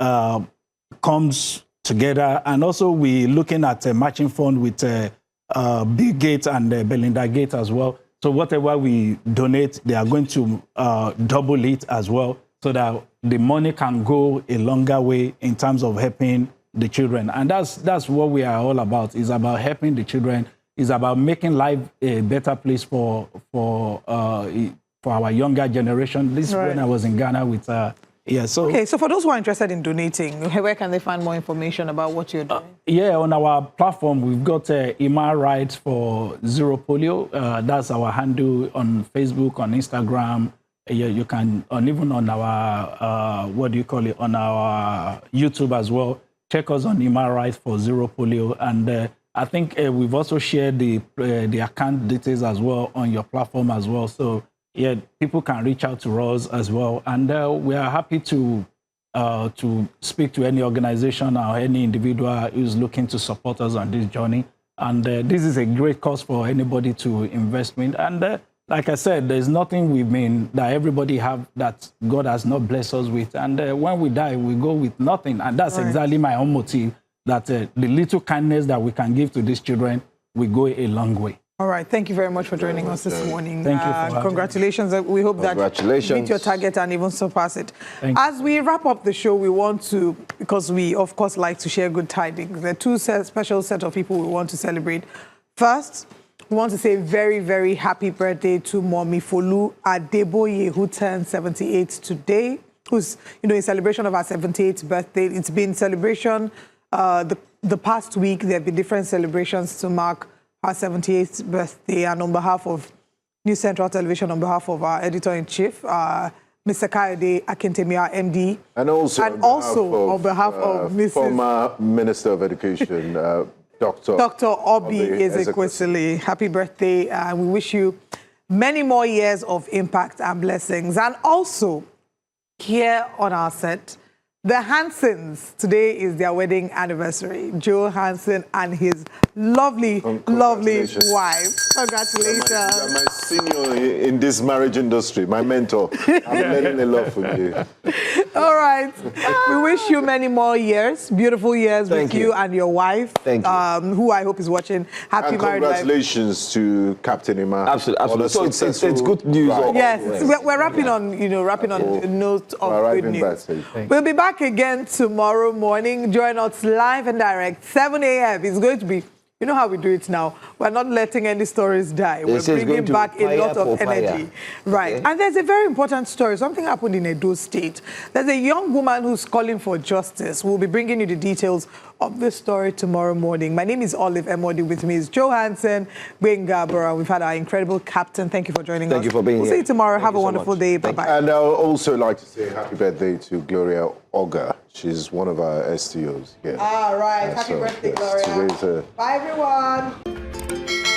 comes together. And also we're looking at a matching fund with Bill Gates and Belinda Gates as well. So whatever we donate, they are going to double it as well, so that the money can go a longer way in terms of helping the children. And that's what we are all about. It's about helping the children. It's about making life a better place for our younger generation. This is when I was in Ghana with Okay, so for those who are interested in donating, where can they find more information about what you're doing? On our platform, we've got Ima Rights for Zero Polio. That's our handle on Facebook, on Instagram. You can, and even on our, on our YouTube as well. Check us on Ima Rights for Zero Polio. And I think we've also shared the account details as well on your platform as well. So people can reach out to us as well. And we are happy to speak to any organization or any individual who's looking to support us on this journey. And this is a great cause for anybody to invest in. And like I said, there's nothing that everybody have that God has not blessed us with. And when we die, we go with nothing. And that's exactly my own motive, that the little kindness that we can give to these children will go a long way. All right. Thank you very much for joining us this morning. Thank you. Congratulations. We hope that you meet your target and even surpass it. As we wrap up the show, we want to, because we, of course, like to share good tidings. There are two special set of people we want to celebrate. First, we want to say very, very happy birthday to Mommy Folu Adeboye, who turned 78 today, who's, in celebration of her 78th birthday. It's been celebration the past week. There have been different celebrations to mark her 78th birthday, and on behalf of News Central Television, on behalf of our editor-in-chief, Mr. Kayode Akintemia, MD, and also on behalf of Mrs. former Minister of Education, Dr. Obi Ezekwesili. Happy birthday, and we wish you many more years of impact and blessings. And also, here on our set, the Hansons. Today is their wedding anniversary. Joe Hanson and his lovely wife. Congratulations. You're my senior in this marriage industry, my mentor. I'm learning a lot from you. All right. We wish you many more years, beautiful years with you and your wife. Thank you. Who I hope is watching. Happy married life. Congratulations to Captain Ima. Absolutely. So it's good news. Yes, we're wrapping on, a note of good news. We'll be back again tomorrow morning. Join us live and direct, 7 a.m. It's going to be, you know how we do it now. We're not letting any stories die. We're bringing back a lot of energy. Right. And there's a very important story. Something happened in Edo State. There's a young woman who's calling for justice. We'll be bringing you the details of this story tomorrow morning. My name is Olive Emodi. With me is Joe Hanson, Benga Bora. We've had our incredible captain. Thank you for joining us. Thank you for being here. We'll see you tomorrow. Have a wonderful day. Bye-bye. And I would also like to say happy birthday to Gloria Oga. She's one of our STOs here. All right. Happy birthday, Gloria. Today's Bye, everyone.